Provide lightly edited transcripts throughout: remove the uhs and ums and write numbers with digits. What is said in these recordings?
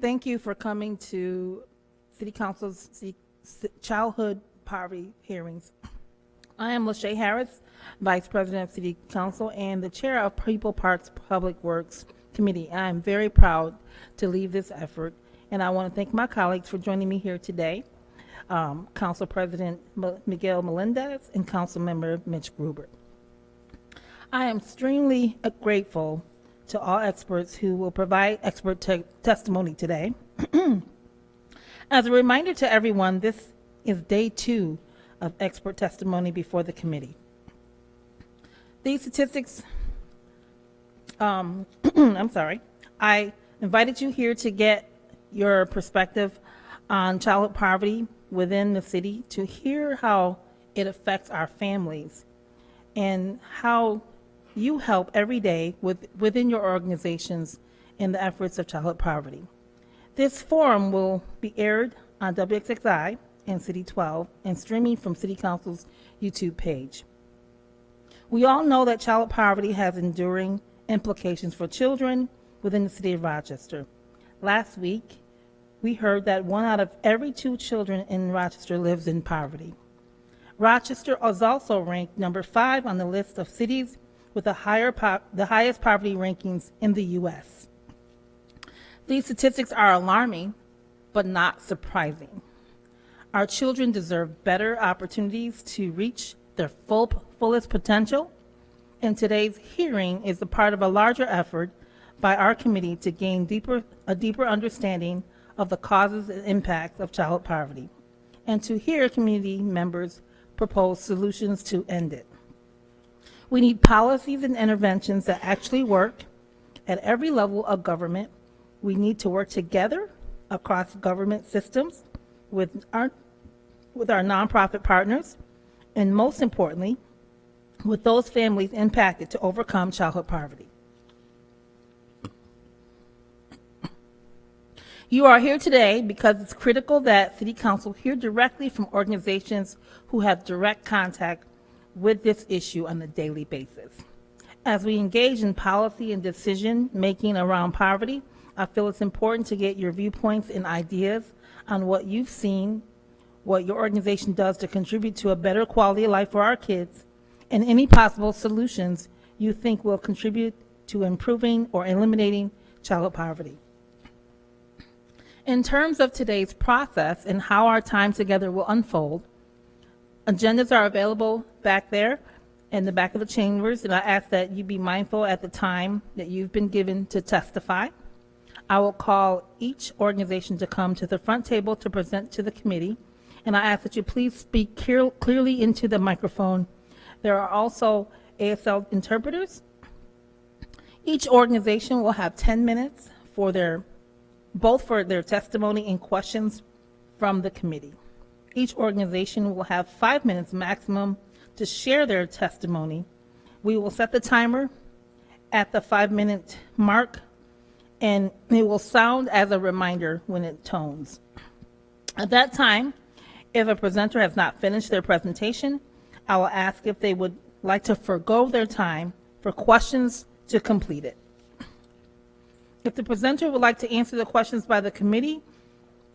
Thank you for coming to City Council's Childhood Poverty Hearings. I am Lachey Harris, Vice President of City Council and the Chair of People Parks Public Works Committee. I am very proud to lead this effort, and I want to thank my colleagues for joining me here today, Council President Miguel Melendez and Council Member Mitch Gruber. I am extremely grateful to all experts who will provide expert testimony today. As a reminder to everyone, this is day 2 of expert testimony before the committee. These statistics, I'm sorry, I invited you here to get your perspective on childhood poverty within the city, to hear how it affects our families and how you help every day within your organizations in the efforts of childhood poverty. This forum will be aired on WXXI and City 12 and streaming from City Council's YouTube page. We all know that childhood poverty has enduring implications for children within the city of Rochester. Last week, we heard that 1 out of every 2 children in Rochester lives in poverty. Rochester is also ranked number 5 on the list of cities with the highest poverty rankings in the U.S. These statistics are alarming, but not surprising. Our children deserve better opportunities to reach their fullest potential, and today's hearing is a part of a larger effort by our committee to gain a deeper understanding of the causes and impacts of childhood poverty, and to hear community members propose solutions to end it. We need policies and interventions that actually work at every level of government. We need to work together across government systems with our nonprofit partners, and most importantly, with those families impacted to overcome childhood poverty. You are here today because it's critical that City Council hear directly from organizations who have direct contact with this issue on a daily basis. As we engage in policy and decision making around poverty, I feel it's important to get your viewpoints and ideas on what you've seen, what your organization does to contribute to a better quality of life for our kids, and any possible solutions you think will contribute to improving or eliminating childhood poverty. In terms of today's process and how our time together will unfold, agendas are available back there in the back of the chambers, and I ask that you be mindful at the time that you've been given to testify. I will call each organization to come to the front table to present to the committee, and I ask that you please speak clearly into the microphone. There are also ASL interpreters. Each organization will have 10 minutes for their testimony and questions from the committee. Each organization will have 5 minutes maximum to share their testimony. We will set the timer at the 5-minute mark, and it will sound as a reminder when it tones. At that time, if a presenter has not finished their presentation, I will ask if they would like to forego their time for questions to complete it. If the presenter would like to answer the questions by the committee,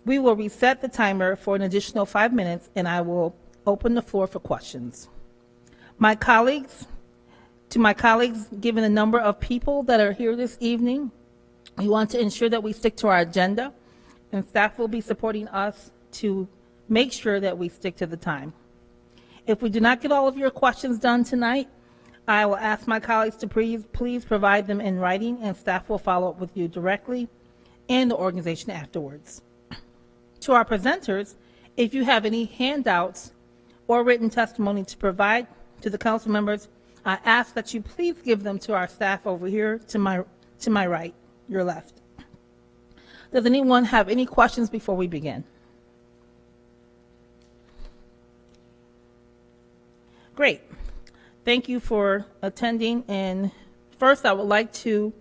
we will reset the timer for an additional 5 minutes, and I will open the floor for questions. My colleagues, given the number of people that are here this evening, we want to ensure that we stick to our agenda, and staff will be supporting us to make sure that we stick to the time. If we do not get all of your questions done tonight, I will ask my colleagues to please provide them in writing, and staff will follow up with you directly and the organization afterwards. To our presenters, if you have any handouts or written testimony to provide to the council members, I ask that you please give them to our staff over here to my right, your left. Does anyone have any questions before we begin? Great. Thank you for attending. And first, I would like to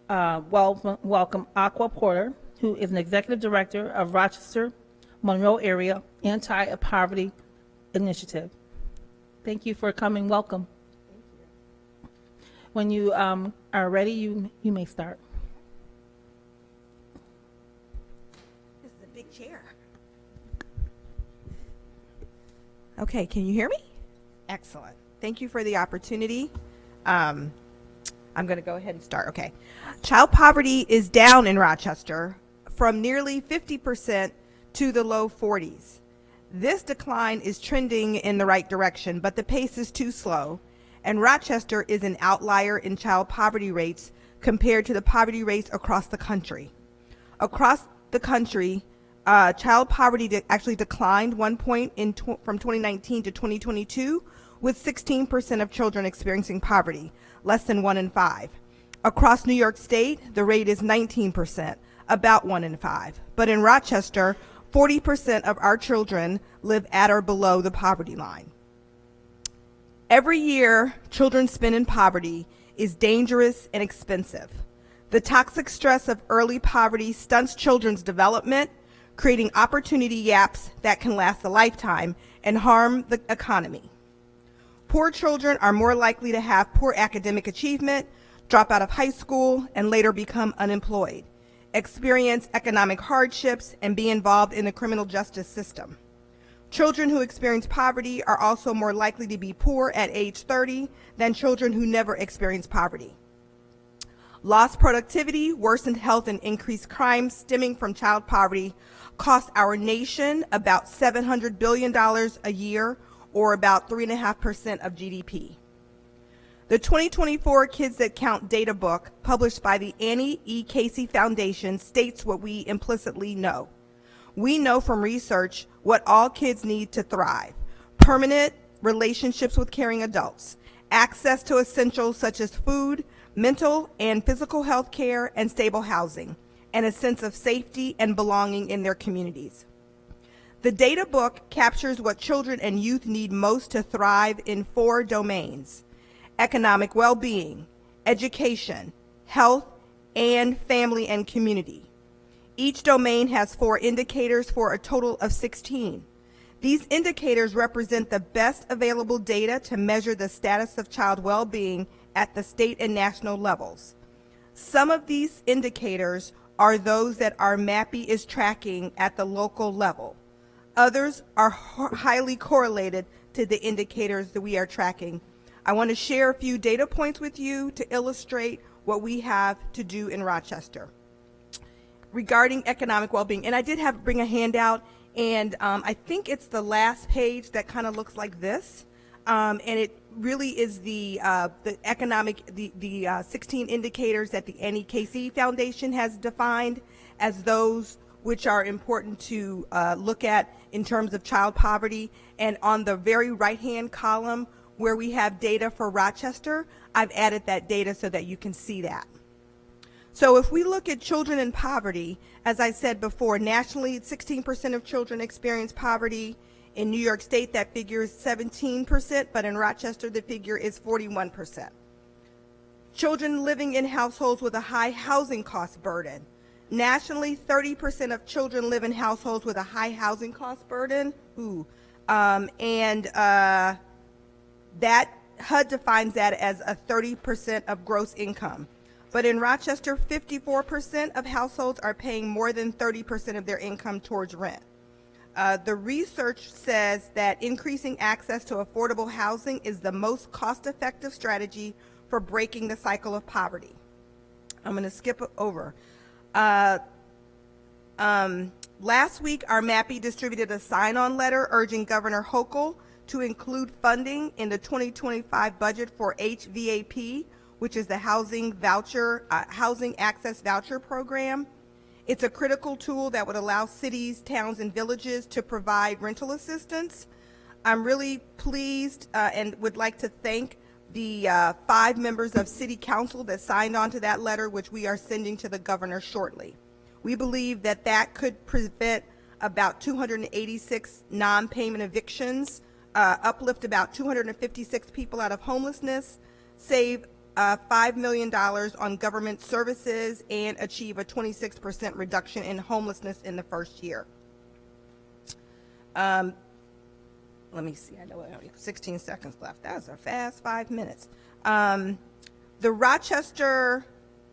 welcome Aqua Porter, who is an executive director of Rochester Monroe Area Anti-Poverty Initiative. Thank you for coming. Welcome. Thank you. When you are ready, you may start. Big chair. Okay, can you hear me? Excellent. Thank you for the opportunity. I'm going to go ahead and start. Okay. Child poverty is down in Rochester from nearly 50% to the low 40s. This decline is trending in the right direction, but the pace is too slow, and Rochester is an outlier in child poverty rates compared to the poverty rates across the country. Across the country, child poverty actually declined 1 point from 2019 to 2022, with 16% of children experiencing poverty, less than 1 in 5. Across New York State, the rate is 19%, about 1 in 5. But in Rochester, 40% of our children live at or below the poverty line. Every year, children spend in poverty is dangerous and expensive. The toxic stress of early poverty stunts children's development, creating opportunity gaps that can last a lifetime and harm the economy. Poor children are more likely to have poor academic achievement, drop out of high school, and later become unemployed, experience economic hardships, and be involved in the criminal justice system. Children who experience poverty are also more likely to be poor at age 30 than children who never experience poverty. Lost productivity, worsened health, and increased crime stemming from child poverty cost our nation about $700 billion a year, or about 3.5% of GDP. The 2024 Kids That Count data book, published by the Annie E. Casey Foundation, states what we implicitly know. We know from research what all kids need to thrive: permanent relationships with caring adults, access to essentials such as food, mental and physical health care, and stable housing, and a sense of safety and belonging in their communities. The data book captures what children and youth need most to thrive in 4 domains: economic well-being, education, health, and family and community. Each domain has 4 indicators for a total of 16. These indicators represent the best available data to measure the status of child well-being at the state and national levels. Some of these indicators are those that our MAPPY is tracking at the local level. Others are highly correlated to the indicators that we are tracking. I want to share a few data points with you to illustrate what we have to do in Rochester regarding economic well-being. And I did bring a handout, and I think it's the last page that kind of looks like this. And it really is the 16 indicators that the Annie Casey Foundation has defined as those which are important to look at in terms of child poverty. And on the very right-hand column where we have data for Rochester, I've added that data so that you can see that. So if we look at children in poverty, as I said before, nationally 16% of children experience poverty. In New York State, that figure is 17%, but in Rochester, the figure is 41%. Children living in households with a high housing cost burden. Nationally, 30% of children live in households with a high housing cost burden. That HUD defines that as a 30% of gross income. But in Rochester, 54% of households are paying more than 30% of their income towards rent. The research says that increasing access to affordable housing is the most cost-effective strategy for breaking the cycle of poverty. I'm going to skip over. Last week, our MAPPY distributed a sign-on letter urging Governor Hochul to include funding in the 2025 budget for HVAP, which is the Housing Access Voucher Program. It's a critical tool that would allow cities, towns, and villages to provide rental assistance. I'm really pleased and would like to thank the 5 members of City Council that signed on to that letter, which we are sending to the governor shortly. We believe that that could prevent about 286 non-payment evictions, uplift about 256 people out of homelessness, save $5 million on government services, and achieve a 26% reduction in homelessness in the first year. Let me see, I know I have 16 seconds left. That was a fast 5 minutes. The Rochester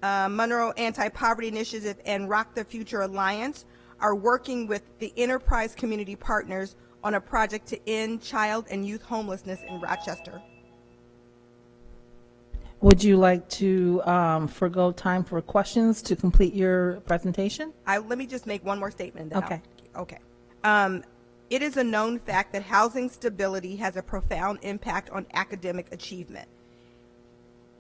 Monroe Anti-Poverty Initiative and Rock the Future Alliance are working with the Enterprise Community Partners on a project to end child and youth homelessness in Rochester. Would you like to forgo time for questions to complete your presentation? Let me just make one more statement. Then Okay. Okay. It is a known fact that housing stability has a profound impact on academic achievement.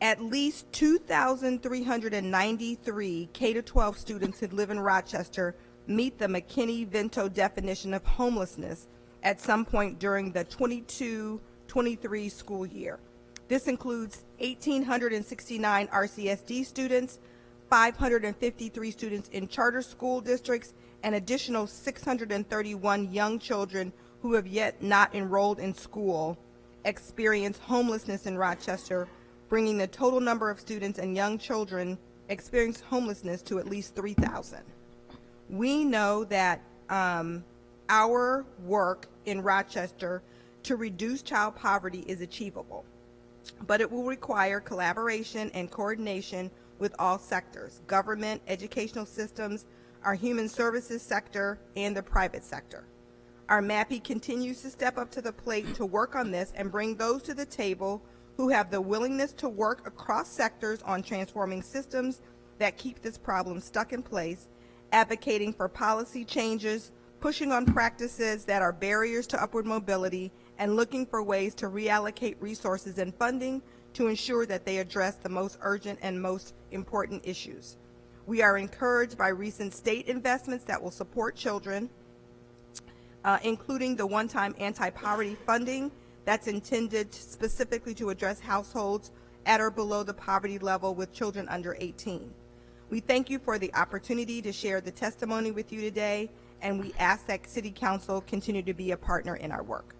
At least 2,393 K-12 students who live in Rochester meet the McKinney-Vento definition of homelessness at some point during the 22-23 school year. This includes 1,869 RCSD students, 553 students in charter school districts, an additional 631 young children who have yet not enrolled in school experience homelessness in Rochester, bringing the total number of students and young children experience homelessness to at least 3,000. We know that our work in Rochester to reduce child poverty is achievable, but it will require collaboration and coordination with all sectors: government, educational systems, our human services sector, and the private sector. Our MAPPY continues to step up to the plate to work on this and bring those to the table who have the willingness to work across sectors on transforming systems that keep this problem stuck in place, advocating for policy changes, pushing on practices that are barriers to upward mobility, and looking for ways to reallocate resources and funding to ensure that they address the most urgent and most important issues. We are encouraged by recent state investments that will support children, including the one-time anti-poverty funding that's intended specifically to address households at or below the poverty level with children under 18. We thank you for the opportunity to share the testimony with you today, and we ask that City Council continue to be a partner in our work.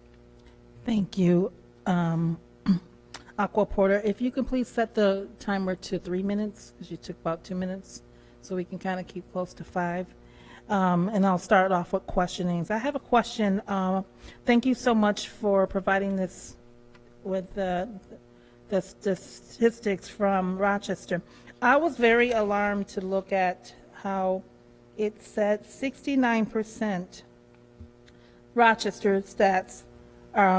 Thank you. Aqua Porter, if you can please set the timer to 3 minutes, because you took about 2 minutes, so we can kind of keep close to 5. And I'll start off with questionings. I have a question. Thank you so much for providing this with the statistics from Rochester. I was very alarmed to look at how it said 69% Rochester stats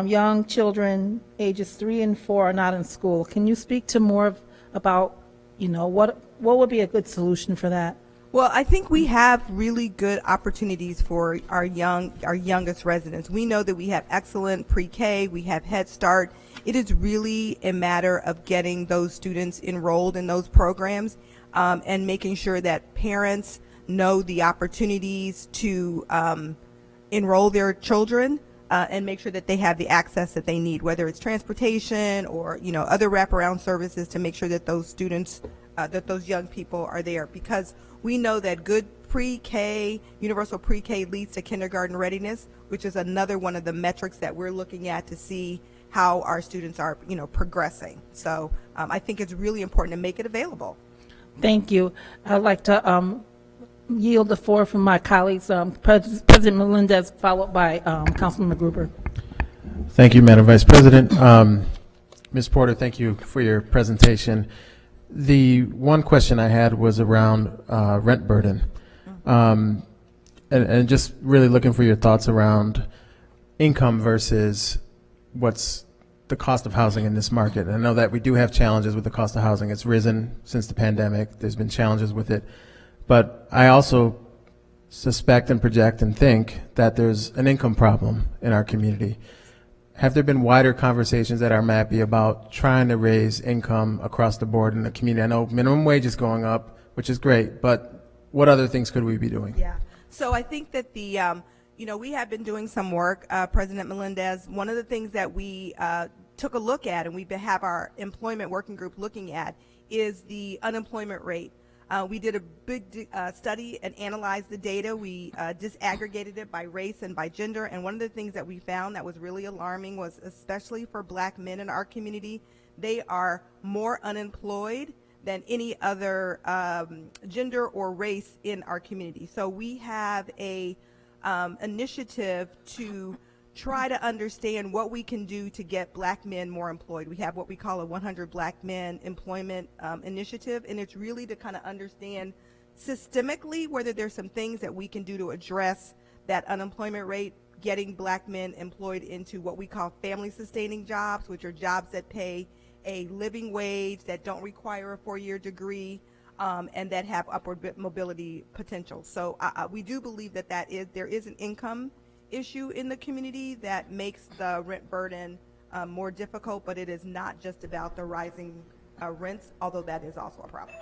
young children ages 3 and 4 are not in school. Can you speak to more about, what would be a good solution for that? Well, I think we have really good opportunities for our youngest residents. We know that we have excellent pre-K, we have Head Start. It is really a matter of getting those students enrolled in those programs and making sure that parents know the opportunities to enroll their children and make sure that they have the access that they need, whether it's transportation or other wraparound services, to make sure that those students, that those young people are there, because we know that good pre-K, universal pre-K leads to kindergarten readiness, which is another one of the metrics that we're looking at to see how our students are, progressing. So I think it's really important to make it available. Thank you. I'd like to yield the floor from my colleagues, President Melendez, followed by Councilman McGruber. Thank you, Madam Vice President. Ms. Porter, thank you for your presentation. The one question I had was around rent burden, and just really looking for your thoughts around income versus what's the cost of housing in this market. And I know that we do have challenges with the cost of housing. It's risen since the pandemic. There's been challenges with it. But I also suspect and project and think that there's an income problem in our community. Have there been wider conversations at our MAPPY about trying to raise income across the board in the community? I know minimum wage is going up, which is great, but what other things could we be doing? Yeah, so I think that we have been doing some work, President Melendez. One of the things that we took a look at, and we have our employment working group looking at, is the unemployment rate. We did a big study and analyzed the data. We disaggregated it by race and by gender, and one of the things that we found that was really alarming was, especially for black men in our community, they are more unemployed than any other gender or race in our community. So we have a initiative to try to understand what we can do to get black men more employed. We have what we call a 100 Black Men Employment Initiative, and it's really to kind of understand systemically whether there's some things that we can do to address that unemployment rate, getting black men employed into what we call family sustaining jobs, which are jobs that pay a living wage, that don't require a 4-year degree, and that have upward mobility potential. So we do believe that there is an income issue in the community that makes the rent burden more difficult, but it is not just about the rising rents, although that is also a problem.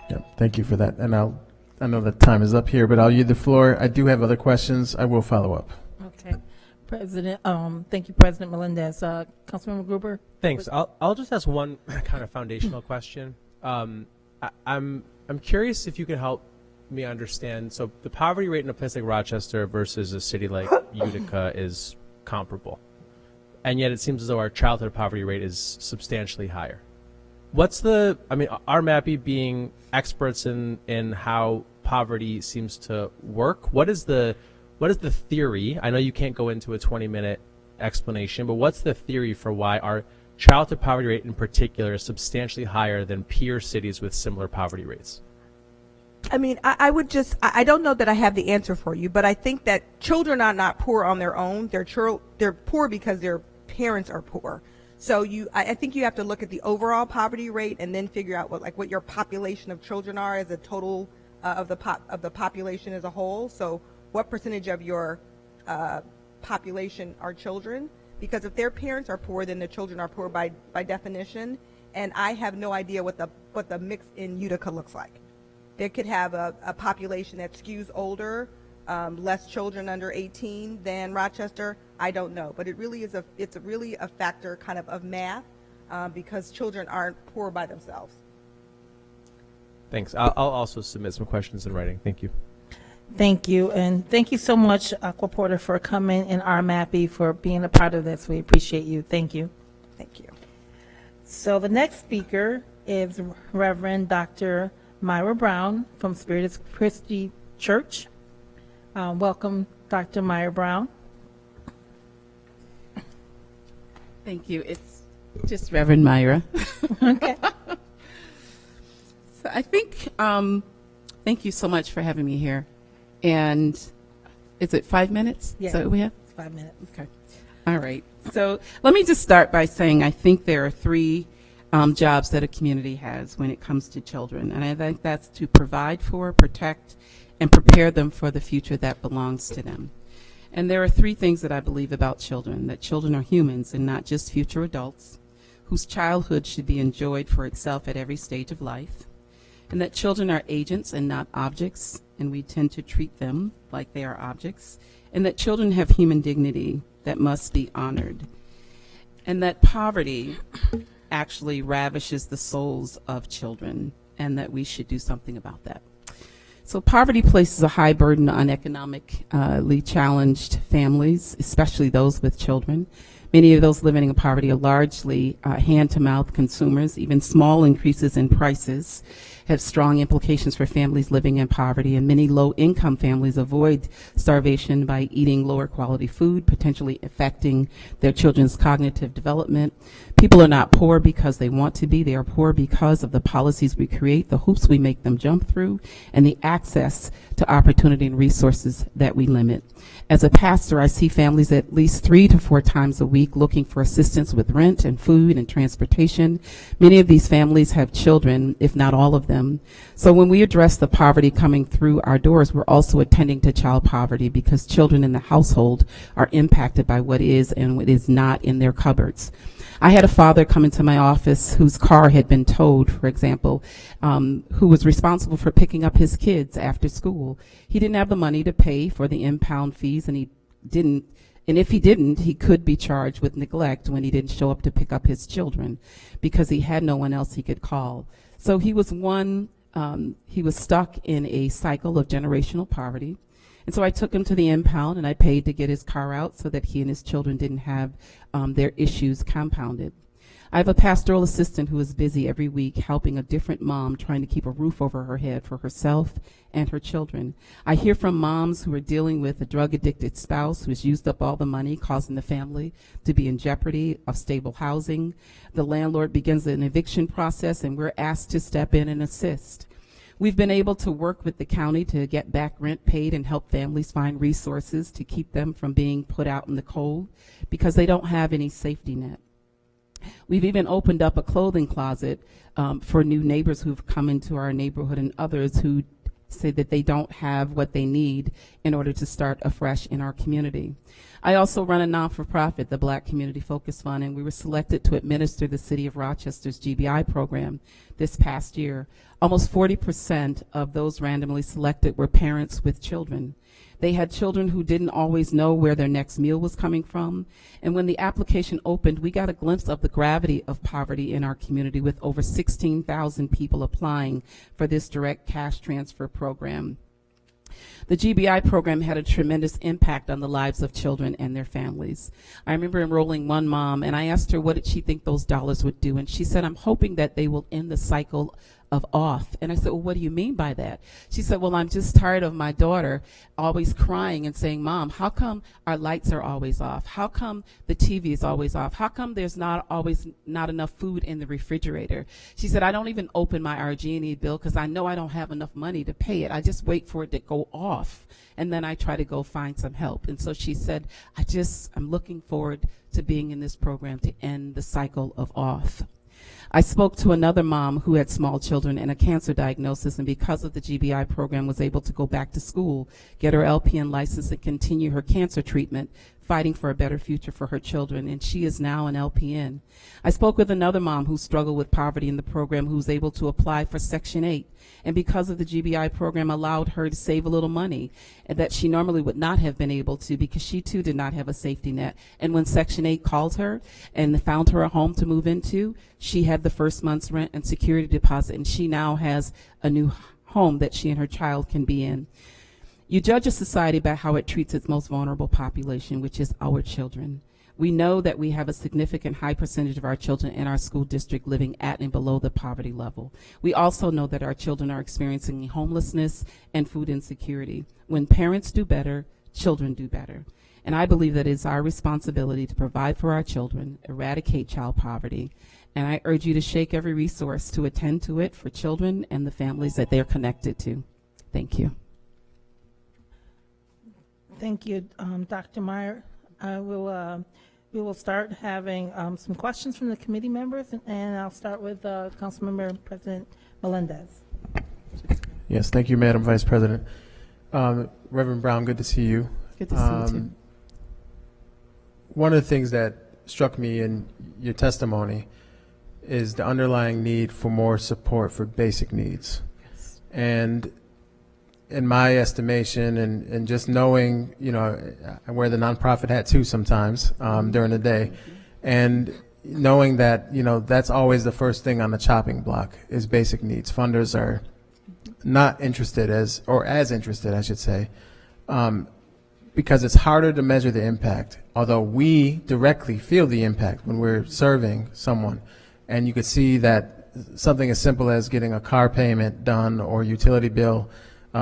Yep, thank you for that. And I know that time is up here, but I'll yield the floor. I do have other questions. I will follow up. Okay. President, thank you, President Melendez. Councilmember Gruber? Thanks. I'll just ask one kind of foundational question. I'm curious if you could help me understand. So the poverty rate in a place like Rochester versus a city like Utica is comparable, and yet it seems as though our childhood poverty rate is substantially higher. Our MAPPY being experts in how poverty seems to work, what is the theory? I know you can't go into a 20-minute explanation, but what's the theory for why our childhood poverty rate in particular is substantially higher than peer cities with similar poverty rates? I mean, I don't know that I have the answer for you, but I think that children are not poor on their own. They're poor because their parents are poor. So I think you have to look at the overall poverty rate and then figure out what your population of children are as a total of the population as a whole. So what percentage of your population are children? Because if their parents are poor, then the children are poor by definition. And I have no idea what the mix in Utica looks like. They could have a population that skews older, less children under 18 than Rochester. I don't know, but it's really a factor kind of math because children aren't poor by themselves. Thanks. I'll also submit some questions in writing. Thank you. Thank you, and thank you so much, Aqua Porter, for coming, and our MAPPY for being a part of this. We appreciate you. Thank you. Thank you. So the next speaker is Reverend Dr. Myra Brown from Spirit of Christi Church. Welcome, Dr. Myra Brown. Thank you. It's just Reverend Myra. Okay. So I think, thank you so much for having me here. And is it 5 minutes? Yeah. Is that what we have? It's 5 minutes. Okay. All right. So let me just start by saying I think there are three jobs that a community has when it comes to children. And I think that's to provide for, protect, and prepare them for the future that belongs to them. And there are three things that I believe about children: that children are humans and not just future adults, whose childhood should be enjoyed for itself at every stage of life, and that children are agents and not objects, and we tend to treat them like they are objects, and that children have human dignity that must be honored, and that poverty actually ravishes the souls of children, and that we should do something about that. So poverty places a high burden on economically challenged families, especially those with children. Many of those living in poverty are largely hand-to-mouth consumers. Even small increases in prices have strong implications for families living in poverty, and many low-income families avoid starvation by eating lower quality food, potentially affecting their children's cognitive development. People are not poor because they want to be. They are poor because of the policies we create, the hoops we make them jump through, and the access to opportunity and resources that we limit. As a pastor, I see families at least 3 to 4 times a week looking for assistance with rent and food and transportation. Many of these families have children, if not all of them. So when we address the poverty coming through our doors, we're also attending to child poverty, because children in the household are impacted by what is and what is not in their cupboards. I had a father come into my office whose car had been towed, for example, who was responsible for picking up his kids after school. He didn't have the money to pay for the impound fees, and if he didn't, he could be charged with neglect when he didn't show up to pick up his children, because he had no one else he could call. So he was stuck in a cycle of generational poverty. And so I took him to the impound, and I paid to get his car out so that he and his children didn't have their issues compounded. I have a pastoral assistant who is busy every week helping a different mom trying to keep a roof over her head for herself and her children. I hear from moms who are dealing with a drug-addicted spouse who has used up all the money, causing the family to be in jeopardy of stable housing. The landlord begins an eviction process, and we're asked to step in and assist. We've been able to work with the county to get back rent paid and help families find resources to keep them from being put out in the cold because they don't have any safety net. We've even opened up a clothing closet for new neighbors who've come into our neighborhood and others who say that they don't have what they need in order to start afresh in our community. I also run a non-for-profit, the Black Community Focus Fund, and we were selected to administer the City of Rochester's GBI program this past year. Almost 40% of those randomly selected were parents with children. They had children who didn't always know where their next meal was coming from. And when the application opened, we got a glimpse of the gravity of poverty in our community with over 16,000 people applying for this direct cash transfer program. The GBI program had a tremendous impact on the lives of children and their families. I remember enrolling one mom, and I asked her what did she think those dollars would do, and she said, I'm hoping that they will end the cycle of off. And I said, well, what do you mean by that? She said, well, I'm just tired of my daughter always crying and saying, Mom, how come our lights are always off? How come the TV is always off? How come there's not enough food in the refrigerator? She said, I don't even open my RG&E bill because I know I don't have enough money to pay it. I just wait for it to go off, and then I try to go find some help. And so she said, I'm looking forward to being in this program to end the cycle of off. I spoke to another mom who had small children and a cancer diagnosis, and because of the GBI program was able to go back to school, get her LPN license, and continue her cancer treatment, fighting for a better future for her children, and she is now an LPN. I spoke with another mom who struggled with poverty in the program who was able to apply for Section 8, and because of the GBI program allowed her to save a little money and that she normally would not have been able to because she too did not have a safety net. And when Section 8 called her and found her a home to move into, she had the first month's rent and security deposit, and she now has a new home that she and her child can be in. You judge a society by how it treats its most vulnerable population, which is our children. We know that we have a significant high percentage of our children in our school district living at and below the poverty level. We also know that our children are experiencing homelessness and food insecurity. When parents do better, children do better. And I believe that it's our responsibility to provide for our children, eradicate child poverty, and I urge you to shake every resource to attend to it for children and the families that they're connected to. Thank you. Thank you, Dr. Meyer. We will start having some questions from the committee members, and I'll start with Councilmember President Melendez. Yes, thank you, Madam Vice President. Reverend Brown, good to see you. Good to see you too. One of the things that struck me in your testimony is the underlying need for more support for basic needs. Yes. And in my estimation, and just knowing, you know, I wear the nonprofit hat too sometimes during the day, and knowing that, you know, that's always the first thing on the chopping block is basic needs. Funders are not interested as interested, I should say, because it's harder to measure the impact, although we directly feel the impact when we're serving someone. And you could see that something as simple as getting a car payment done or utility bill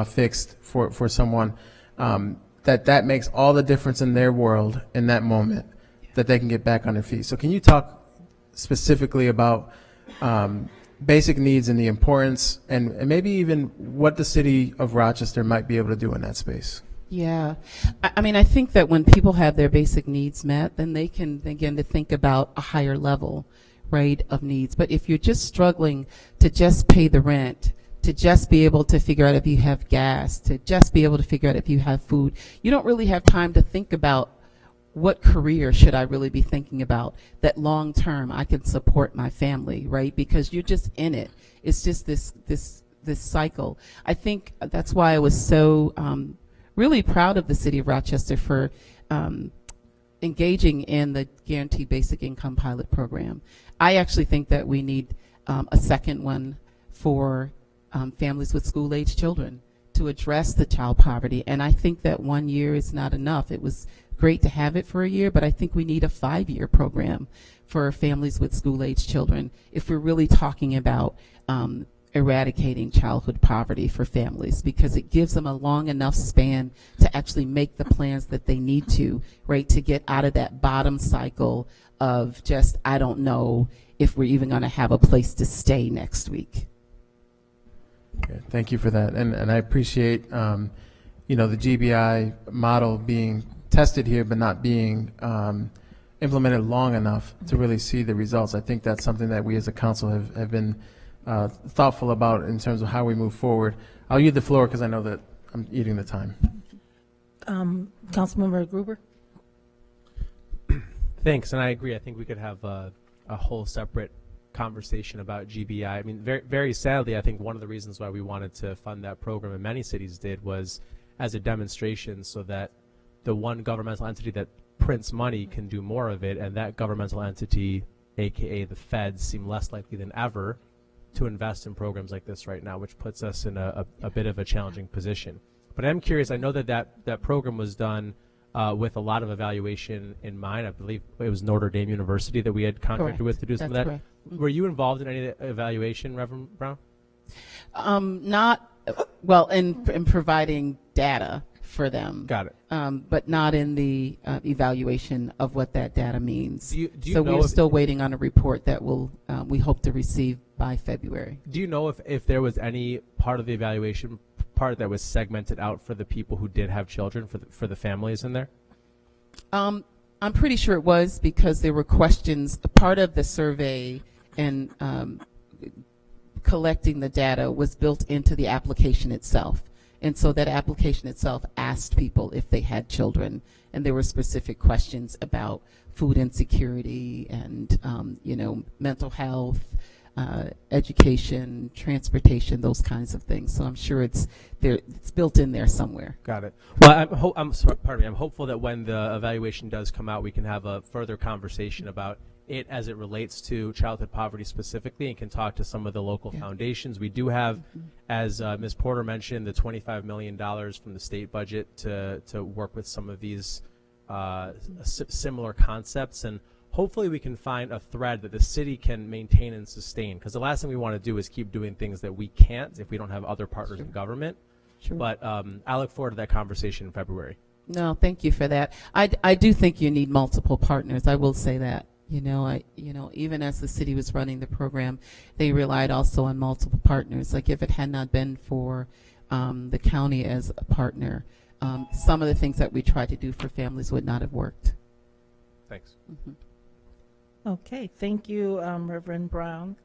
fixed for someone, that makes all the difference in their world in that moment, that they can get back on their feet. So can you talk specifically about basic needs and the importance and maybe even what the city of Rochester might be able to do in that space? Yeah. I mean, I think that when people have their basic needs met, then they can begin to think about a higher level, right, of needs. But if you're just struggling to just pay the rent, to just be able to figure out if you have gas, to just be able to figure out if you have food, you don't really have time to think about what career should I really be thinking about that long term I can support my family, right? Because you're just in it. It's just this cycle. I think that's why I was so really proud of the city of Rochester for engaging in the Guaranteed Basic Income Pilot Program. I actually think that we need a second one for families with school-age children to address the child poverty. And I think that 1 year is not enough. It was great to have it for a year, but I think we need a 5-year program for families with school-age children if we're really talking about eradicating childhood poverty for families, because it gives them a long enough span to actually make the plans that they need to, right, to get out of that bottom cycle of just, I don't know if we're even going to have a place to stay next week. Okay, thank you for that, and I appreciate you know, the GBI model being tested here, but not being implemented long enough to really see the results. I think that's something that we as a council have been thoughtful about in terms of how we move forward. I'll yield the floor because I know that I'm eating the time. Councilmember Gruber? Thanks, and I agree. I think we could have a whole separate conversation about GBI. I mean, very, very sadly, I think one of the reasons why we wanted to fund that program, and many cities did, was as a demonstration so that the one governmental entity that prints money can do more of it, and that governmental entity, aka the feds, seem less likely than ever to invest in programs like this right now, which puts us in a bit of a challenging position. But I'm curious, I know that program was done with a lot of evaluation in mind. I believe it was Notre Dame University that we had contracted Correct. with to do some of that. Correct. Were you involved in any of the evaluation, Reverend Brown? Not, well, in providing data for them. Got it. But not in the evaluation of what that data means. Do you So know we're if- still waiting on a report that will we hope to receive by February. Do you know if there was any part of the evaluation part that was segmented out for the people who did have children, for the families in there? I'm pretty sure it was because there were questions. Part of the survey and collecting the data was built into the application itself. And so that application itself asked people if they had children, and there were specific questions about food insecurity and you know, mental health, education, transportation, those kinds of things. So I'm sure it's there. It's built in there somewhere. Got it. Well, I'm sorry, pardon me. I'm hopeful that when the evaluation does come out, we can have a further conversation about it as it relates to childhood poverty specifically, and can talk to some of the local foundations. We do have, as Ms. Porter mentioned, the $25 million from the state budget to work with some of these similar concepts, and hopefully we can find a thread that the city can maintain and sustain, because the last thing we want to do is keep doing things that we can't if we don't have other partners in government. Sure. But I look forward to that conversation in February. No, thank you for that. I do think you need multiple partners. I will say that. You know, even as the city was running the program, they relied also on multiple partners. Like if it had not been for the county as a partner, some of the things that we tried to do for families would not have worked. Thanks. Okay, thank you, Reverend Brown.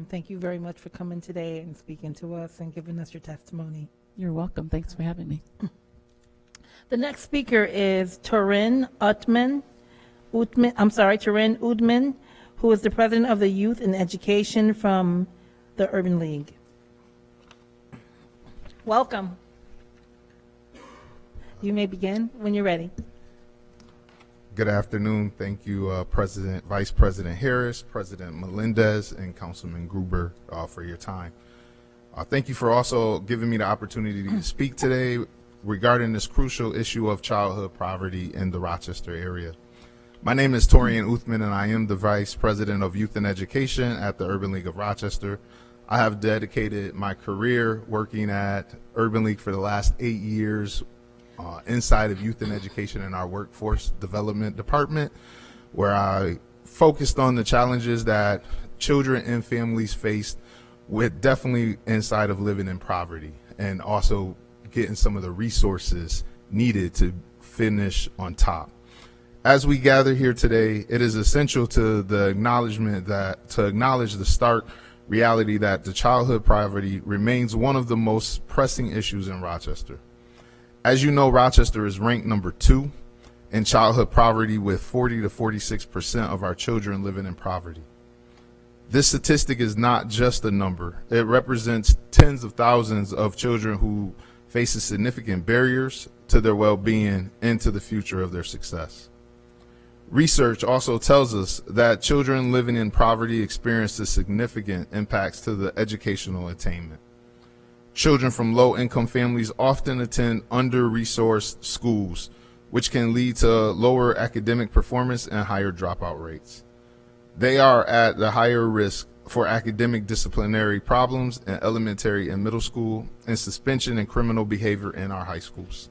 Thank you very much for coming today and speaking to us and giving us your testimony. You're welcome. Thanks for having me. The next speaker is Torin Utman, who is the president of the Youth and Education from the Urban League. Welcome. You may begin when you're ready. Good afternoon. Thank you, Vice President Harris, President Melendez, and Councilman Gruber for your time. Thank you for also giving me the opportunity to speak today regarding this crucial issue of childhood poverty in the Rochester area. My name is Torian Uthman, and I am the Vice President of Youth and Education at the Urban League of Rochester. I have dedicated my career working at Urban League for the last 8 years inside of youth and education in our workforce development department, where I focused on the challenges that children and families faced with definitely inside of living in poverty, and also getting some of the resources needed to finish on top. As we gather here today, it is essential to the acknowledgement that to acknowledge the stark reality that the childhood poverty remains one of the most pressing issues in Rochester. As you know, Rochester is ranked number 2 in childhood poverty, with 40 to 46% of our children living in poverty. This statistic is not just a number. It represents tens of thousands of children who face significant barriers to their well-being and to the future of their success. Research also tells us that children living in poverty experience significant impacts to the educational attainment. Children from low-income families often attend under-resourced schools, which can lead to lower academic performance and higher dropout rates. They are at the higher risk for academic disciplinary problems in elementary and middle school, and suspension and criminal behavior in our high schools.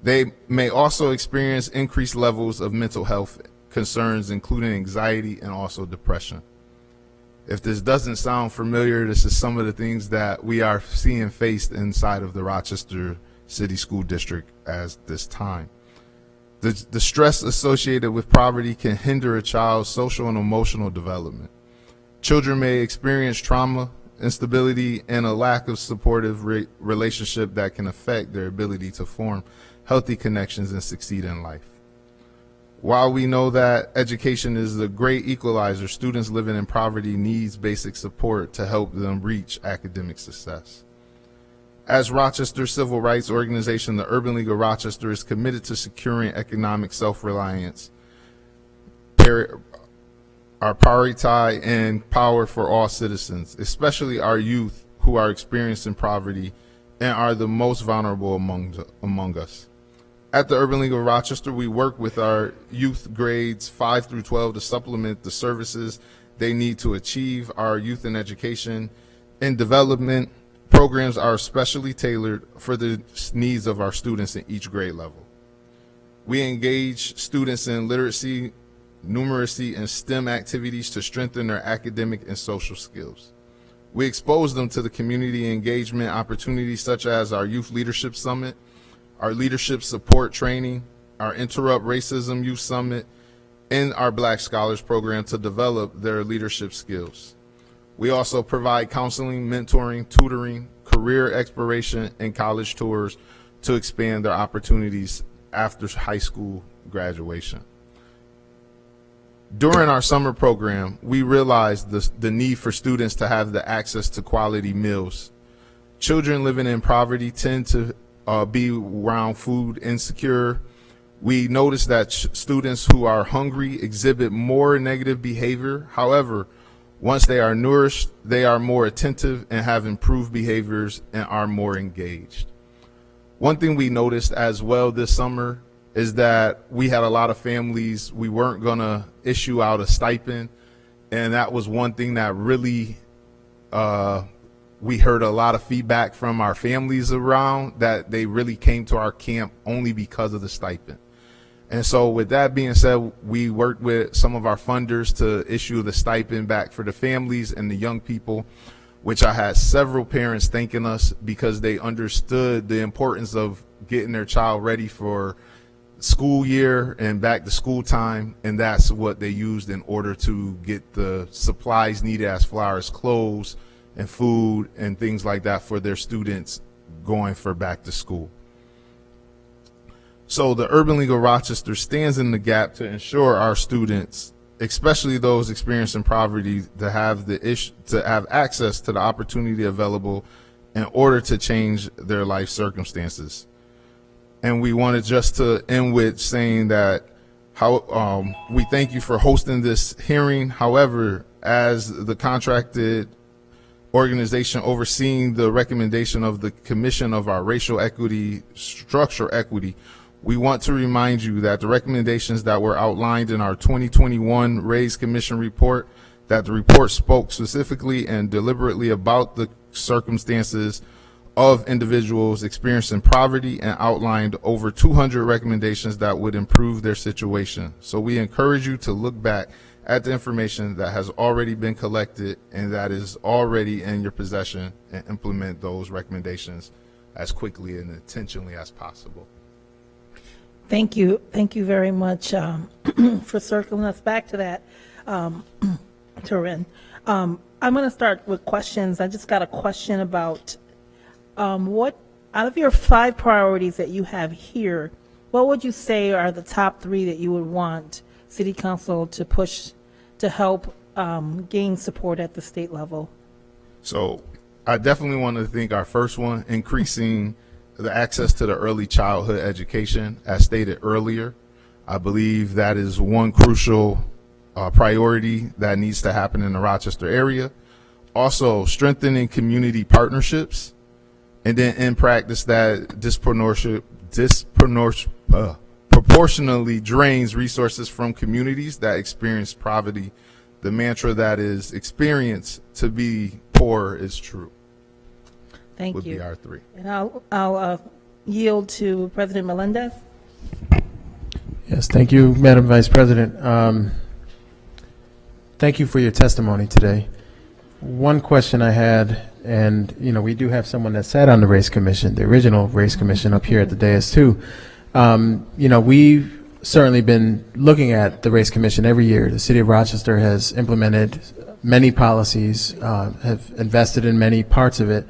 They may also experience increased levels of mental health concerns, including anxiety and also depression. If this doesn't sound familiar, this is some of the things that we are seeing faced inside of the Rochester City School District as this time. The stress associated with poverty can hinder a child's social and emotional development. Children may experience trauma, instability, and a lack of supportive relationship that can affect their ability to form healthy connections and succeed in life. While we know that education is a great equalizer, students living in poverty needs basic support to help them reach academic success. As Rochester Civil Rights Organization, the Urban League of Rochester is committed to securing economic self-reliance, our priority and power for all citizens, especially our youth who are experiencing poverty and are the most vulnerable among us. At the Urban League of Rochester, we work with our youth grades 5 through 12 to supplement the services they need to achieve. Our youth and education and development programs are specially tailored for the needs of our students in each grade level. We engage students in literacy, numeracy, and STEM activities to strengthen their academic and social skills. We expose them to the community engagement opportunities such as our Youth Leadership Summit, our Leadership Support Training, our Interrupt Racism Youth Summit, and our Black Scholars Program to develop their leadership skills. We also provide counseling, mentoring, tutoring, career exploration, and college tours to expand their opportunities after high school graduation. During our summer program, we realized the need for students to have the access to quality meals. Children living in poverty tend to be around food insecure. We noticed that students who are hungry exhibit more negative behavior. However, once they are nourished, they are more attentive and have improved behaviors and are more engaged. One thing we noticed as well this summer is that we had a lot of families, we weren't gonna issue out a stipend, and that was one thing that really, we heard a lot of feedback from our families around, that they really came to our camp only because of the stipend. And so with that being said, we worked with some of our funders to issue the stipend back for the families and the young people, which I had several parents thanking us because they understood the importance of getting their child ready for school year and back to school time, and that's what they used in order to get the supplies needed as far as clothes and food and things like that for their students going for back to school. So the Urban League of Rochester stands in the gap to ensure our students, especially those experiencing poverty, to have access to the opportunity available in order to change their life circumstances. And we wanted just to end with saying that we thank you for hosting this hearing. However, as the contracted organization overseeing the recommendation of the Commission of our Racial Equity, Structural Equity, we want to remind you that the recommendations that were outlined in our 2021 Raise Commission report, that the report spoke specifically and deliberately about the circumstances of individuals experiencing poverty and outlined over 200 recommendations that would improve their situation. So we encourage you to look back at the information that has already been collected and that is already in your possession and implement those recommendations as quickly and intentionally as possible. Thank you. Thank you very much for circling us back to that, Turin. I'm going to start with questions. I just got a question about what, out of your 5 priorities that you have here, what would you say are the top 3 that you would want City Council to push to help gain support at the state level? So I definitely want to think our first one, increasing the access to the early childhood education, as stated earlier. I believe that is one crucial priority that needs to happen in the Rochester area. Also, strengthening community partnerships, and then in practice that proportionally drains resources from communities that experience poverty. The mantra that is experienced to be poor is true. Thank would you. Be our 3. And I'll yield to President Melendez. Yes, thank you, Madam Vice President. Thank you for your testimony today. One question I had, and we do have someone that sat on the race commission, the original race commission, up here at the dais too. We've certainly been looking at the race commission every year. The city of Rochester has implemented many policies, have invested in many parts of it.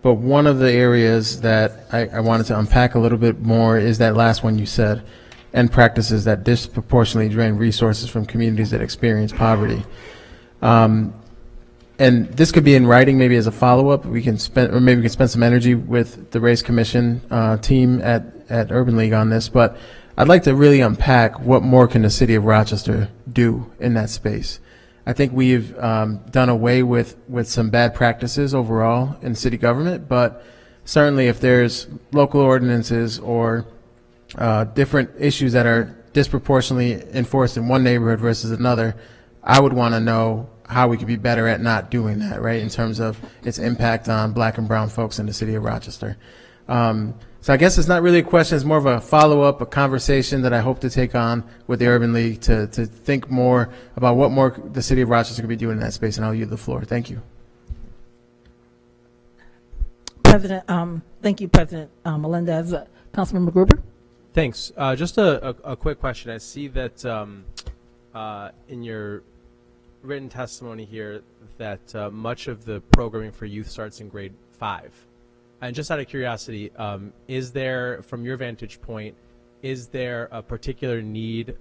But one of the areas that I wanted to unpack a little bit more is that last one you said, and practices that disproportionately drain resources from communities that experience poverty. And this could be in writing, maybe as a follow-up. Maybe we can spend some energy with the race commission team at Urban League on this. But I'd like to really unpack what more can the city of Rochester do in that space. I think we've done away with some bad practices overall in city government, but certainly if there's local ordinances or different issues that are disproportionately enforced in one neighborhood versus another, I would want to know how we could be better at not doing that, right, in terms of its impact on black and brown folks in the city of Rochester. So I guess it's not really a question, it's more of a follow-up, a conversation that I hope to take on with the Urban League to think more about what more the city of Rochester could be doing in that space, and I'll yield the floor. Thank you. Thank you, President Melendez. Councilmember Gruber? Thanks. Just a quick question. I see that in your written testimony here that much of the programming for youth starts in grade 5. And just out of curiosity, is there, from your vantage point, is there a particular need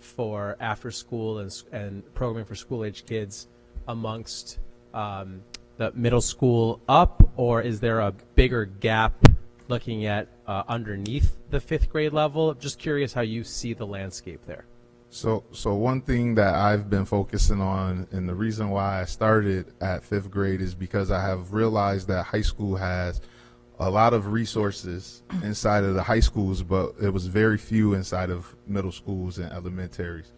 for after school and programming for school-age kids amongst the middle school up, or is there a bigger gap looking at underneath the 5th grade level? Just curious how you see the landscape there. So one thing that I've been focusing on, and the reason why I started at 5th grade, is because I have realized that high school has a lot of resources inside of the high schools, but it was very few inside of middle schools and elementaries.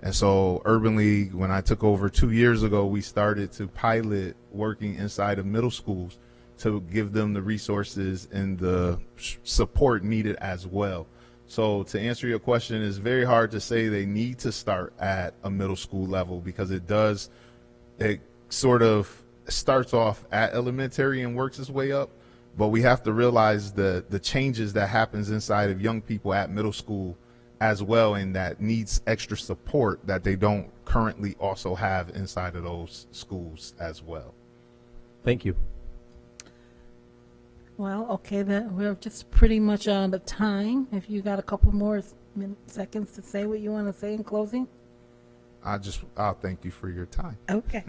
And so Urban League, when I took over 2 years ago, we started to pilot working inside of middle schools to give them the resources and the support needed as well. So to answer your question, it's very hard to say they need to start at a middle school level, because it sort of starts off at elementary and works its way up. But we have to realize the changes that happens inside of young people at middle school as well, and that needs extra support that they don't currently also have inside of those schools as well. Thank you. Well, okay, then we're just pretty much on the time. If you got a couple more seconds to say what you want to say in closing. I'll thank you for your time. Okay.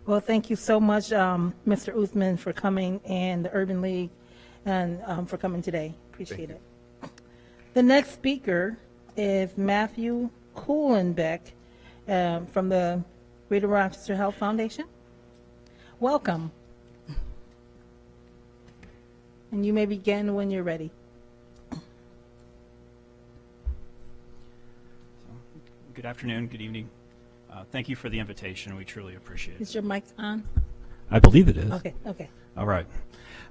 Well, thank you so much, Mr. Uthman, for coming, and the Urban League, and for coming today. Appreciate it. The next speaker is Matthew Kuhlenbeck from the Greater Rochester Health Foundation. Welcome. And you may begin when you're ready. Good afternoon, good evening. Thank you for the invitation. We truly appreciate it. Is your mic on? I believe it is. Okay. All right.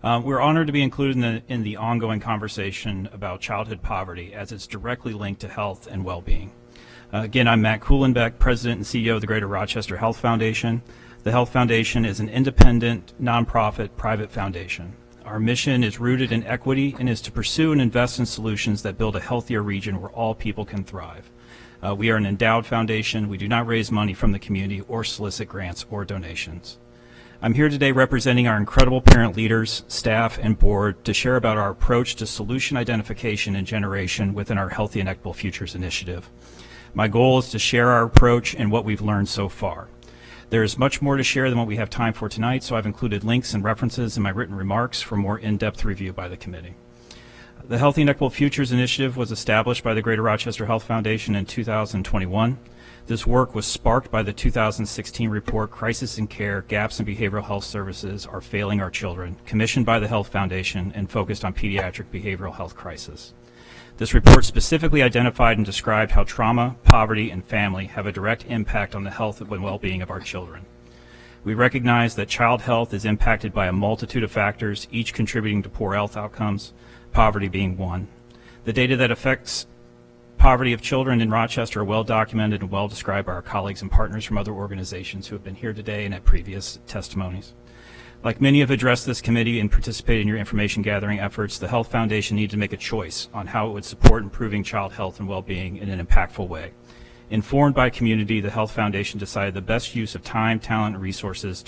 We're honored to be included in the ongoing conversation about childhood poverty, as it's directly linked to health and well-being. Again, I'm Matt Kuhlenbeck, President and CEO of the Greater Rochester Health Foundation. The Health Foundation is an independent, nonprofit, private foundation. Our mission is rooted in equity and is to pursue and invest in solutions that build a healthier region where all people can thrive. We are an endowed foundation. We do not raise money from the community or solicit grants or donations. I'm here today representing our incredible parent leaders, staff, and board to share about our approach to solution identification and generation within our Healthy and Equitable Futures initiative. My goal is to share our approach and what we've learned so far. There is much more to share than what we have time for tonight, so I've included links and references in my written remarks for more in-depth review by the committee. The Healthy and Equitable Futures Initiative was established by the Greater Rochester Health Foundation in 2021. This work was sparked by the 2016 report, Crisis in Care, Gaps in Behavioral Health Services Are Failing Our Children, commissioned by the Health Foundation and focused on pediatric behavioral health crisis. This report specifically identified and described how trauma, poverty, and family have a direct impact on the health and well-being of our children. We recognize that child health is impacted by a multitude of factors, each contributing to poor health outcomes, poverty being one. The data that affects poverty of children in Rochester are well documented and well described by our colleagues and partners from other organizations who have been here today and at previous testimonies. Like many have addressed this committee and participated in your information gathering efforts, the Health Foundation needed to make a choice on how it would support improving child health and well-being in an impactful way. Informed by community, the Health Foundation decided the best use of time, talent, and resources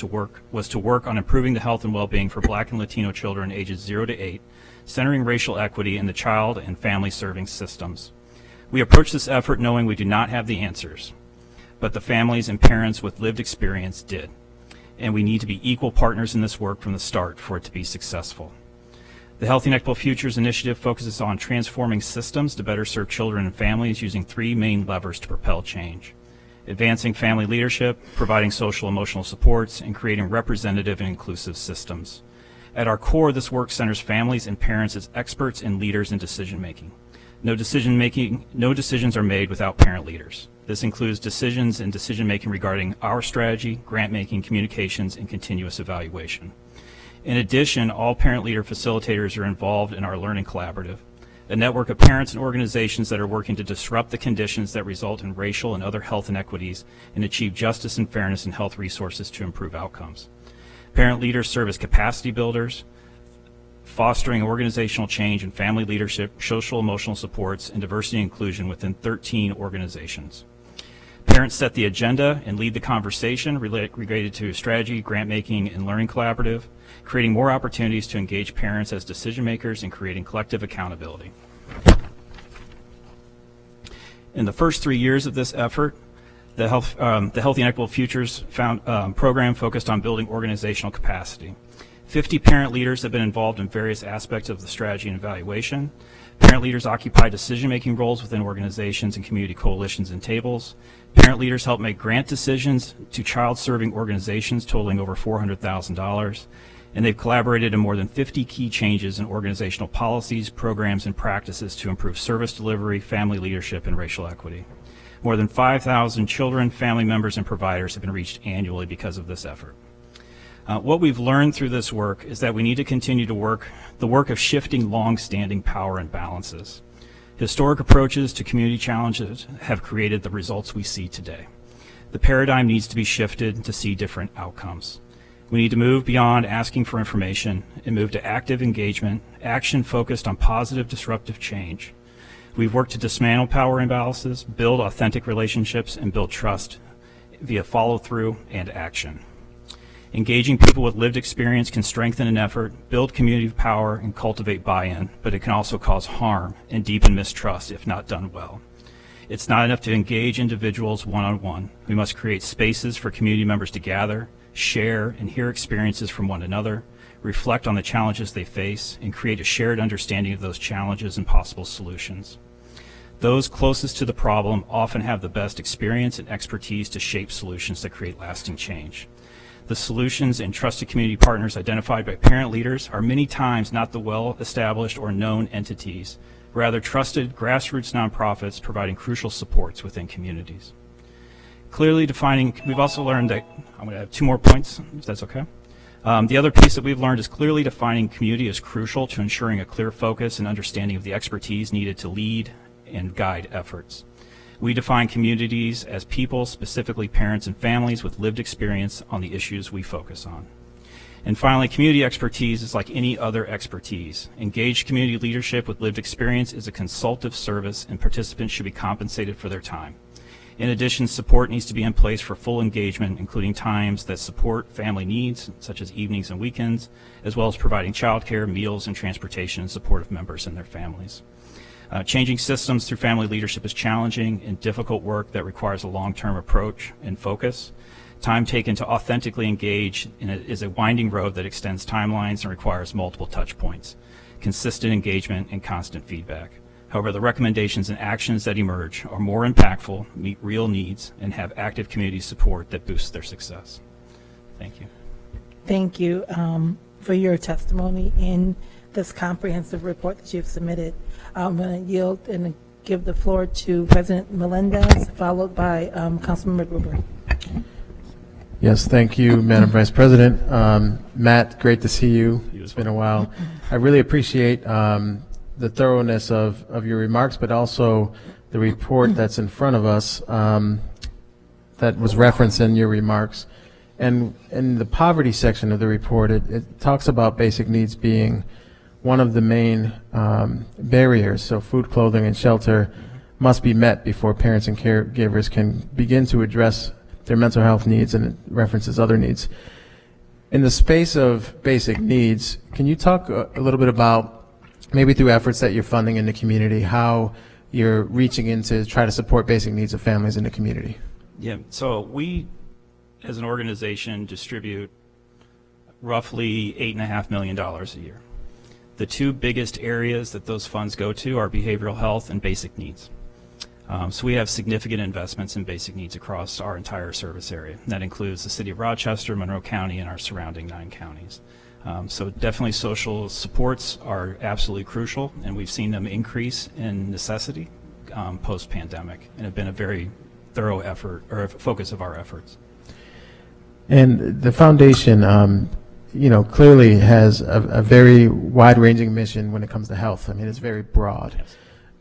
was to work on improving the health and well-being for Black and Latino children ages 0 to 8, centering racial equity in the child and family serving systems. We approach this effort knowing we do not have the answers, but the families and parents with lived experience did. And we need to be equal partners in this work from the start for it to be successful. The Healthy and Equitable Futures Initiative focuses on transforming systems to better serve children and families using 3 main levers to propel change: advancing family leadership, providing social emotional supports, and creating representative and inclusive systems. At our core, this work centers families and parents as experts and leaders in decision making. No decisions are made without parent leaders. This includes decisions and decision making regarding our strategy, grant making, communications, and continuous evaluation. In addition, all parent leader facilitators are involved in our Learning Collaborative, a network of parents and organizations that are working to disrupt the conditions that result in racial and other health inequities and achieve justice and fairness in health resources to improve outcomes. Parent leaders serve as capacity builders, fostering organizational change and family leadership, social emotional supports, and diversity and inclusion within 13 organizations. Parents set the agenda and lead the conversation related to strategy, grant making, and Learning Collaborative, creating more opportunities to engage parents as decision makers and creating collective accountability. In the first 3 years of this effort, the Healthy and Equitable Futures program focused on building organizational capacity. 50 parent leaders have been involved in various aspects of the strategy and evaluation. Parent leaders occupy decision-making roles within organizations and community coalitions and tables. Parent leaders help make grant decisions to child-serving organizations totaling over $400,000. And they've collaborated in more than 50 key changes in organizational policies, programs, and practices to improve service delivery, family leadership, and racial equity. More than 5,000 children, family members, and providers have been reached annually because of this effort. What we've learned through this work is that we need to continue to the work of shifting long-standing power imbalances. Historic approaches to community challenges have created the results we see today. The paradigm needs to be shifted to see different outcomes. We need to move beyond asking for information and move to active engagement, action focused on positive disruptive change. We've worked to dismantle power imbalances, build authentic relationships, and build trust via follow-through and action. Engaging people with lived experience can strengthen an effort, build community power, and cultivate buy-in, but it can also cause harm and deepen mistrust if not done well. It's not enough to engage individuals one-on-one. We must create spaces for community members to gather, share, and hear experiences from one another, reflect on the challenges they face, and create a shared understanding of those challenges and possible solutions. Those closest to the problem often have the best experience and expertise to shape solutions that create lasting change. The solutions and trusted community partners identified by parent leaders are many times not the well-established or known entities, rather trusted grassroots nonprofits providing crucial supports within communities. Clearly defining, we've also learned that, I'm going to have 2 more points, if that's okay. The other piece that we've learned is clearly defining community is crucial to ensuring a clear focus and understanding of the expertise needed to lead and guide efforts. We define communities as people, specifically parents and families with lived experience on the issues we focus on. And finally, community expertise is like any other expertise. Engaged community leadership with lived experience is a consultative service, and participants should be compensated for their time. In addition, support needs to be in place for full engagement, including times that support family needs, such as evenings and weekends, as well as providing childcare, meals, and transportation in support of members and their families. Changing systems through family leadership is challenging and difficult work that requires a long-term approach and focus. Time taken to authentically engage is a winding road that extends timelines and requires multiple touch points, consistent engagement, and constant feedback. However, the recommendations and actions that emerge are more impactful, meet real needs, and have active community support that boosts their success. Thank you. Thank you for your testimony in this comprehensive report that you've submitted. I'm going to yield and give the floor to President Melendez, followed by Councilmember Gruber. Yes, thank you, Madam Vice President. Matt, great to see you. It's been a while. I really appreciate the the thoroughness of your remarks, but also the report that's in front of us that was referenced in your remarks. And in the poverty section of the report, it talks about basic needs being one of the main barriers. So food, clothing, and shelter must be met before parents and caregivers can begin to address their mental health needs, and it references other needs. In the space of basic needs, can you talk a little bit about, maybe through efforts that you're funding in the community, how you're reaching in to try to support basic needs of families in the community? Yeah, so we, as an organization, distribute roughly $8.5 million a year. The two biggest areas that those funds go to are behavioral health and basic needs. So we have significant investments in basic needs across our entire service area. And that includes the city of Rochester, Monroe County, and our surrounding 9 counties. So definitely social supports are absolutely crucial, and we've seen them increase in necessity post-pandemic, and have been a very thorough effort, or a focus of our efforts. And the foundation, clearly has a very wide-ranging mission when it comes to health. I mean, it's very broad.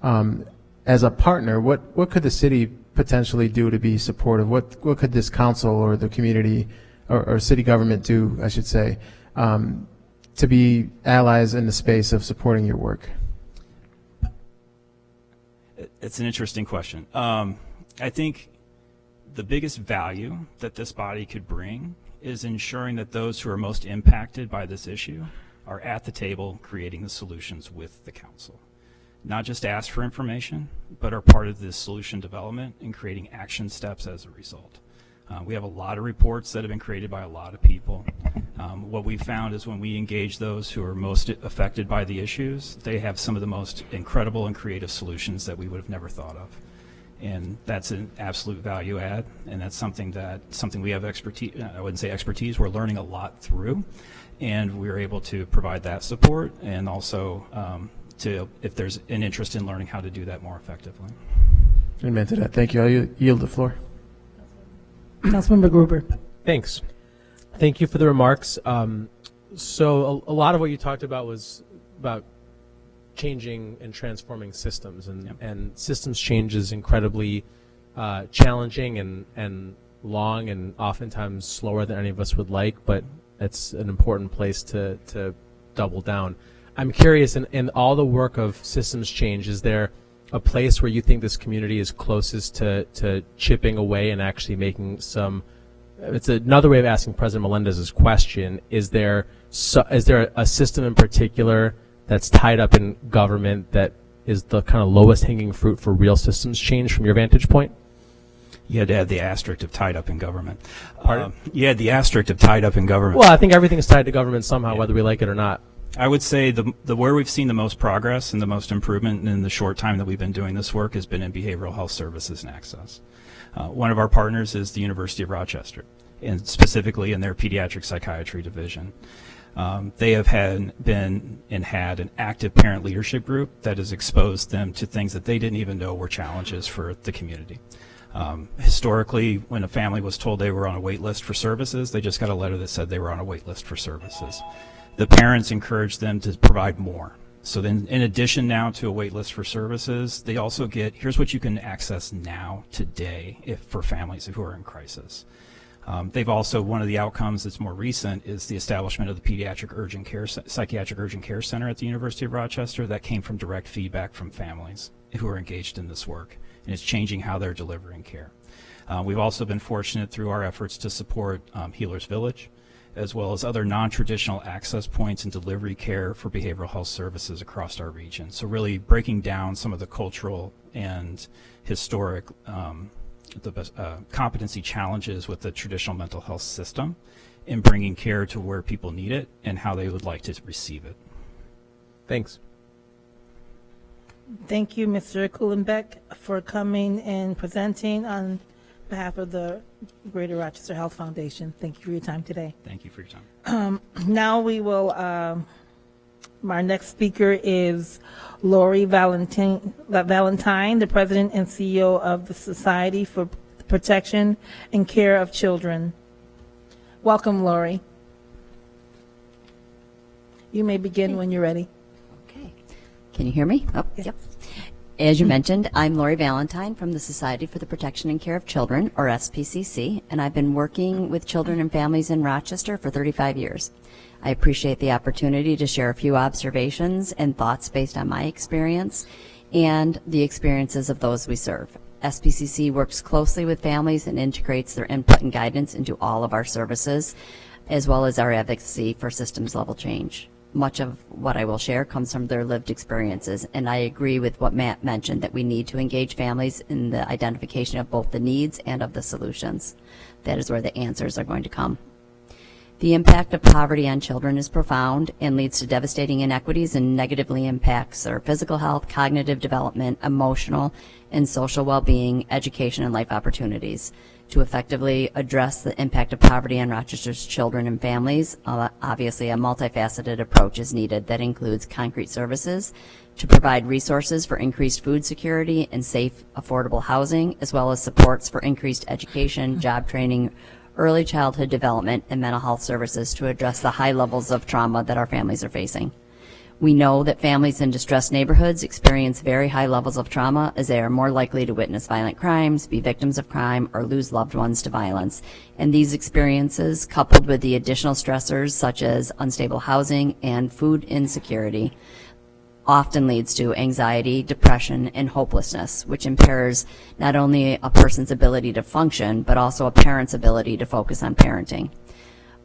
Yes. As a partner, what could the city potentially do to be supportive? What could this council or the community or city government do, I should say, to be allies in the space of supporting your work? It's an interesting question. I think the biggest value that this body could bring is ensuring that those who are most impacted by this issue are at the table creating the solutions with the council. Not just ask for information, but are part of this solution development and creating action steps as a result. We have a lot of reports that have been created by a lot of people. What we found is when we engage those who are most affected by the issues, they have some of the most incredible and creative solutions that we would have never thought of. And that's an absolute value add, and that's something we have expertise, I wouldn't say expertise, we're learning a lot through, and we're able to provide that support, and also if there's an interest in learning how to do that more effectively. Amen to that. Thank you. I'll yield the floor. Councilmember Gruber. Thanks. Thank you for the remarks. So a lot of what you talked about was about changing and transforming systems, and systems change is incredibly challenging and long, and oftentimes slower than any of us would like, but it's an important place to double down. I'm curious, in all the work of systems change, is there a place where you think this community is closest to chipping away and actually making some? It's another way of asking President Melendez's question. Is there a system in particular that's tied up in government that is the kind of lowest hanging fruit for real systems change from your vantage point? You had to add the asterisk of tied up in government. Pardon? You had the asterisk of tied up in government. Well, I think everything is tied to government somehow, whether we like it or not. I would say the where we've seen the most progress and the most improvement in the short time that we've been doing this work has been in behavioral health services and access. One of our partners is the University of Rochester, and specifically in their pediatric psychiatry division. They have had an active parent leadership group that has exposed them to things that they didn't even know were challenges for the community. Historically, when a family was told they were on a wait list for services, they just got a letter that said they were on a wait list for services. The parents encouraged them to provide more. So then, in addition now to a wait list for services, they also get, here's what you can access now, today, for families who are in crisis. They've also, one of the outcomes that's more recent is the establishment of the Pediatric Urgent Care, Psychiatric Urgent Care Center at the University of Rochester. That came from direct feedback from families who are engaged in this work, and it's changing how they're delivering care. We've also been fortunate through our efforts to support Healers Village, as well as other non-traditional access points and delivery care for behavioral health services across our region. So really breaking down some of the cultural and historic competency challenges with the traditional mental health system, and bringing care to where people need it and how they would like to receive it. Thanks. Thank you, Mr. Kuhlenbeck, for coming and presenting on behalf of the Greater Rochester Health Foundation. Thank you for your time today. Thank you for your time. Now we will, our next speaker is Lori Valentine, the President and CEO of the Society for the Protection and Care of Children. Welcome, Lori. You may begin when you're ready. Okay. Can you hear me? Oh, yep. As you mentioned, I'm Lori Valentine from the Society for the Protection and Care of Children, or SPCC, and I've been working with children and families in Rochester for 35 years. I appreciate the opportunity to share a few observations and thoughts based on my experience and the experiences of those we serve. SPCC works closely with families and integrates their input and guidance into all of our services, as well as our advocacy for systems level change. Much of what I will share comes from their lived experiences, and I agree with what Matt mentioned, that we need to engage families in the identification of both the needs and of the solutions. That is where the answers are going to come. The impact of poverty on children is profound and leads to devastating inequities and negatively impacts their physical health, cognitive development, emotional and social well-being, education, and life opportunities. To effectively address the impact of poverty on Rochester's children and families, obviously a multifaceted approach is needed that includes concrete services to provide resources for increased food security and safe, affordable housing, as well as supports for increased education, job training, early childhood development, and mental health services to address the high levels of trauma that our families are facing. We know that families in distressed neighborhoods experience very high levels of trauma, as they are more likely to witness violent crimes, be victims of crime, or lose loved ones to violence. And these experiences, coupled with the additional stressors such as unstable housing and food insecurity, often leads to anxiety, depression, and hopelessness, which impairs not only a person's ability to function, but also a parent's ability to focus on parenting.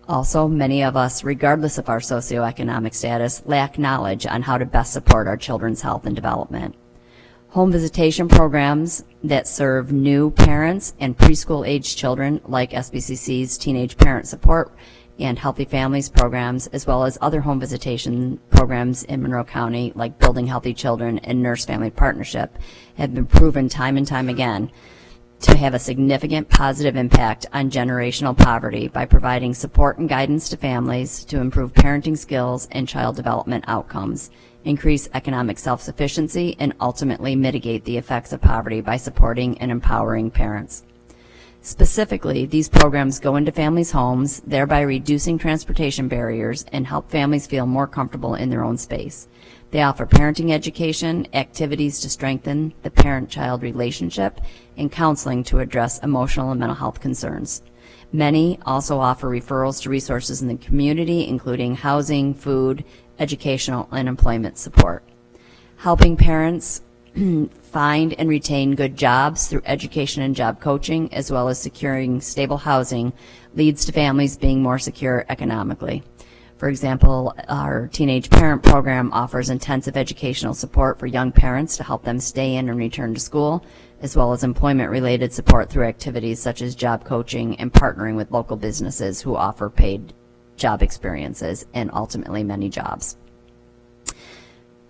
Also, many of us, regardless of our socioeconomic status, lack knowledge on how to best support our children's health and development. Home visitation programs that serve new parents and preschool-age children, like SBCC's Teenage Parent Support and Healthy Families programs, as well as other home visitation programs in Monroe County, like Building Healthy Children and Nurse Family Partnership, have been proven time and time again to have a significant positive impact on generational poverty by providing support and guidance to families to improve parenting skills and child development outcomes, increase economic self-sufficiency, and ultimately mitigate the effects of poverty by supporting and empowering parents. Specifically, these programs go into families' homes, thereby reducing transportation barriers and help families feel more comfortable in their own space. They offer parenting education, activities to strengthen the parent-child relationship, and counseling to address emotional and mental health concerns. Many also offer referrals to resources in the community, including housing, food, educational, and employment support. Helping parents find and retain good jobs through education and job coaching, as well as securing stable housing, leads to families being more secure economically. For example, our Teenage Parent Program offers intensive educational support for young parents to help them stay in and return to school, as well as employment-related support through activities such as job coaching and partnering with local businesses who offer paid job experiences and ultimately many jobs.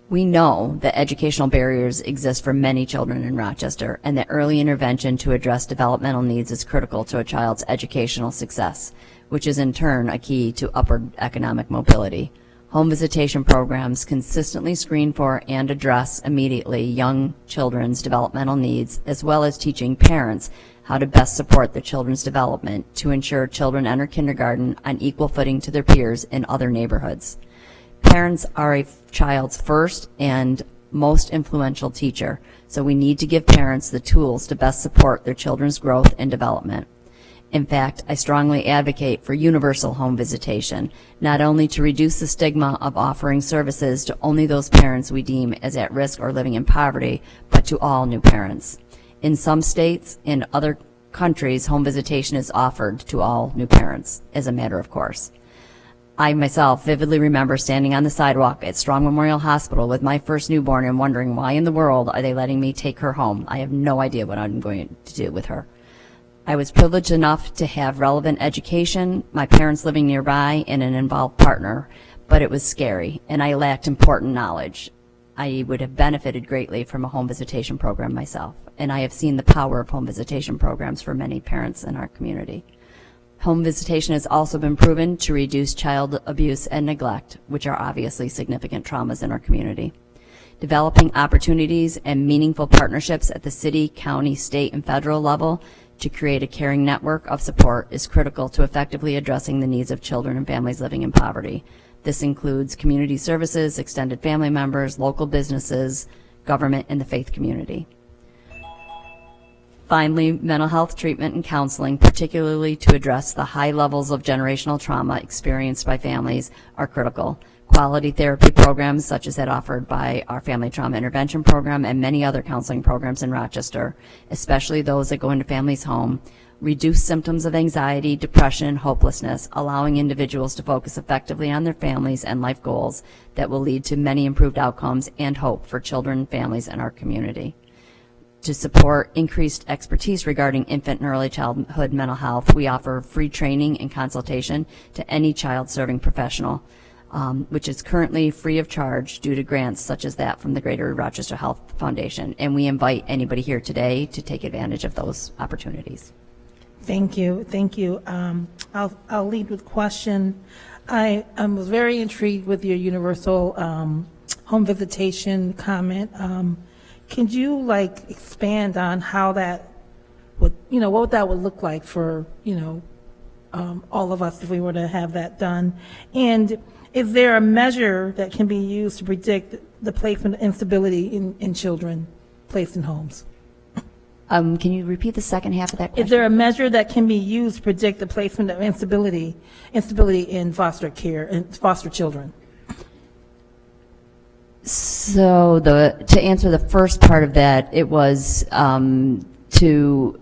We know that educational barriers exist for many children in Rochester, and that early intervention to address developmental needs is critical to a child's educational success, which is in turn a key to upward economic mobility. Home visitation programs consistently screen for and address immediately young children's developmental needs, as well as teaching parents how to best support their children's development to ensure children enter kindergarten on equal footing to their peers in other neighborhoods. Parents are a child's first and most influential teacher, so we need to give parents the tools to best support their children's growth and development. In fact, I strongly advocate for universal home visitation, not only to reduce the stigma of offering services to only those parents we deem as at risk or living in poverty, but to all new parents. In some states and other countries, home visitation is offered to all new parents as a matter of course. I myself vividly remember standing on the sidewalk at Strong Memorial Hospital with my first newborn and wondering, why in the world are they letting me take her home? I have no idea what I'm going to do with her. I was privileged enough to have relevant education, my parents living nearby, and an involved partner, but it was scary, and I lacked important knowledge. I would have benefited greatly from a home visitation program myself, and I have seen the power of home visitation programs for many parents in our community. Home visitation has also been proven to reduce child abuse and neglect, which are obviously significant traumas in our community. Developing opportunities and meaningful partnerships at the city, county, state, and federal level to create a caring network of support is critical to effectively addressing the needs of children and families living in poverty. This includes community services, extended family members, local businesses, government, and the faith community. Finally, mental health treatment and counseling, particularly to address the high levels of generational trauma experienced by families, are critical. Quality therapy programs, such as that offered by our Family Trauma Intervention Program and many other counseling programs in Rochester, especially those that go into families' home, reduce symptoms of anxiety, depression, and hopelessness, allowing individuals to focus effectively on their families and life goals that will lead to many improved outcomes and hope for children, families, and our community. To support increased expertise regarding infant and early childhood mental health, we offer free training and consultation to any child-serving professional, which is currently free of charge due to grants such as that from the Greater Rochester Health Foundation. And we invite anybody here today to take advantage of those opportunities. Thank you. Thank you. I'll lead with a question. I was very intrigued with your universal home visitation comment. Can you like expand on how that would, what that would look like for, all of us if we were to have that done? And is there a measure that can be used to predict the placement of instability in children placed in homes? Can you repeat the second half of that question? Is there a measure that can be used to predict the placement of instability in foster care and foster children? So to answer the first part of that, it was to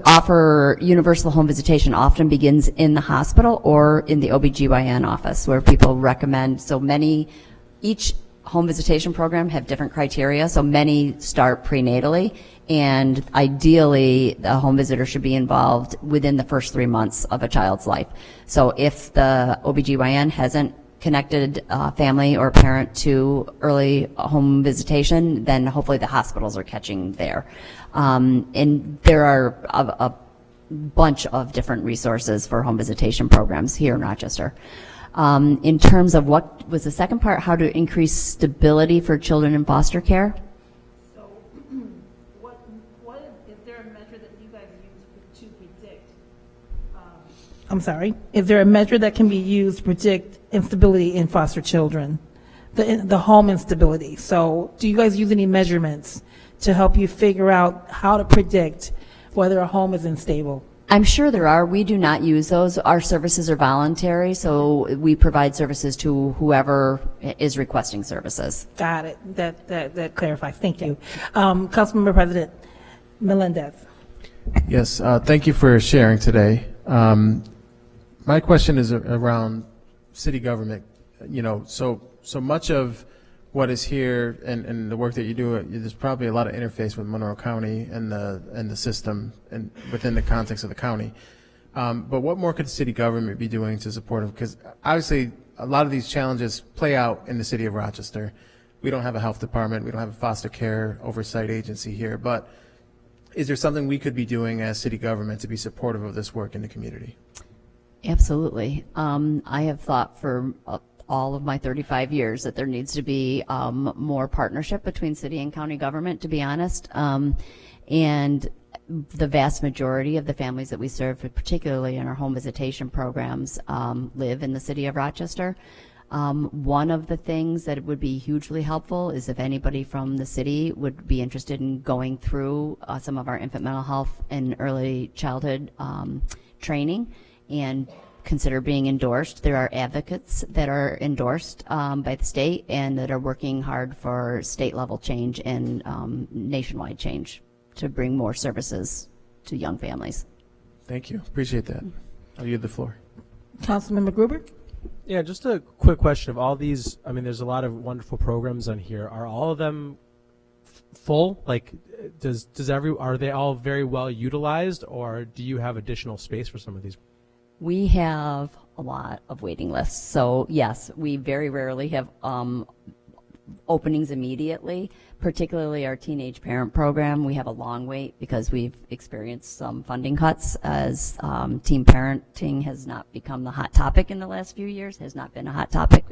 offer universal home visitation often begins in the hospital or in the OBGYN office where people recommend. So each home visitation program have different criteria. So many start prenatally, and ideally the home visitor should be involved within the first 3 months of a child's life. So if the OBGYN hasn't connected family or parent to early home visitation, then hopefully the hospitals are catching there. And there are a bunch of different resources for home visitation programs here in Rochester. In terms of what was the second part, how to increase stability for children in foster care? So is there a measure that you guys use to predict? I'm sorry. Is there a measure that can be used to predict instability in foster children, the home instability? So do you guys use any measurements to help you figure out how to predict whether a home is unstable? I'm sure there are. We do not use those. Our services are voluntary, so we provide services to whoever is requesting services. Got it. That clarifies. Thank you. Councilmember President Melendez. Yes, thank you for sharing today. My question is around city government. So much of what is here and the work that you do, there's probably a lot of interface with Monroe County and the system and within the context of the county. But what more could city government be doing to support it? Because obviously a lot of these challenges play out in the city of Rochester. We don't have a health department. We don't have a foster care oversight agency here. But is there something we could be doing as city government to be supportive of this work in the community? Absolutely. I have thought for all of my 35 years that there needs to be more partnership between city and county government, to be honest. And the vast majority of the families that we serve, particularly in our home visitation programs, live in the city of Rochester. One of the things that would be hugely helpful is if anybody from the city would be interested in going through some of our infant mental health and early childhood training and consider being endorsed. There are advocates that are endorsed by the state and that are working hard for state level change and nationwide change to bring more services to young families. Thank you. Appreciate that. I'll yield the floor. Councilmember Gruber? Yeah, just a quick question. Of all these, I mean, there's a lot of wonderful programs on here. Are all of them full? Like, are they all very well utilized, or do you have additional space for some of these? We have a lot of waiting lists. So yes, we very rarely have openings immediately, particularly our teenage parent program. We have a long wait because we've experienced some funding cuts as teen parenting has not become the hot topic in the last few years, has not been a hot topic.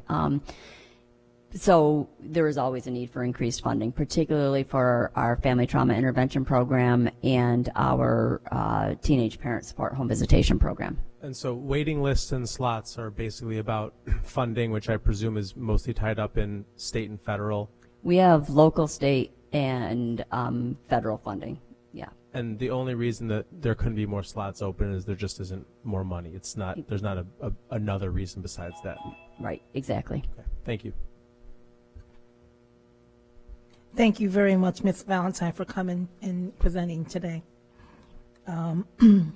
So there is always a need for increased funding, particularly for our family trauma intervention program and our teenage parent support home visitation program. And so waiting lists and slots are basically about funding, which I presume is mostly tied up in state and federal. We have local, state, and federal funding. Yeah. And the only reason that there couldn't be more slots open is there just isn't more money. It's not. There's not another reason besides that. Right. Exactly. Okay. Thank you. Thank you very much, Ms. Valentine, for coming and presenting today. The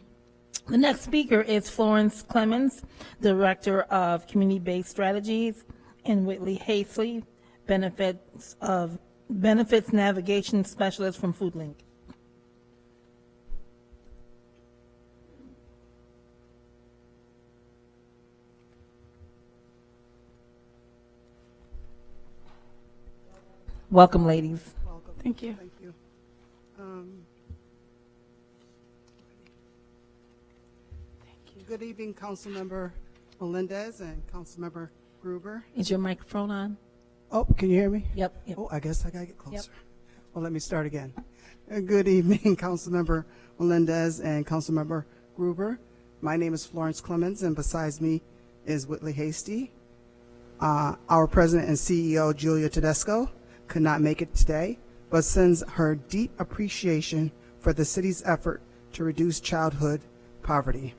next speaker is Florence Clemens, Director of Community-Based Strategies, and Whitley Hasty, Benefits Navigation Specialist from FoodLink. Welcome, ladies. Welcome. Thank you. Thank you. Good evening, Councilmember Melendez and Councilmember Gruber. Is your microphone on? Oh, can you hear me? Yep. Oh, I guess I gotta get closer. Well, let me start again. Good evening, Councilmember Melendez and Councilmember Gruber. My name is Florence Clemens, and besides me is Whitley Hasty. Our President and CEO, Julia Tedesco, could not make it today, but sends her deep appreciation for the city's effort to reduce childhood poverty.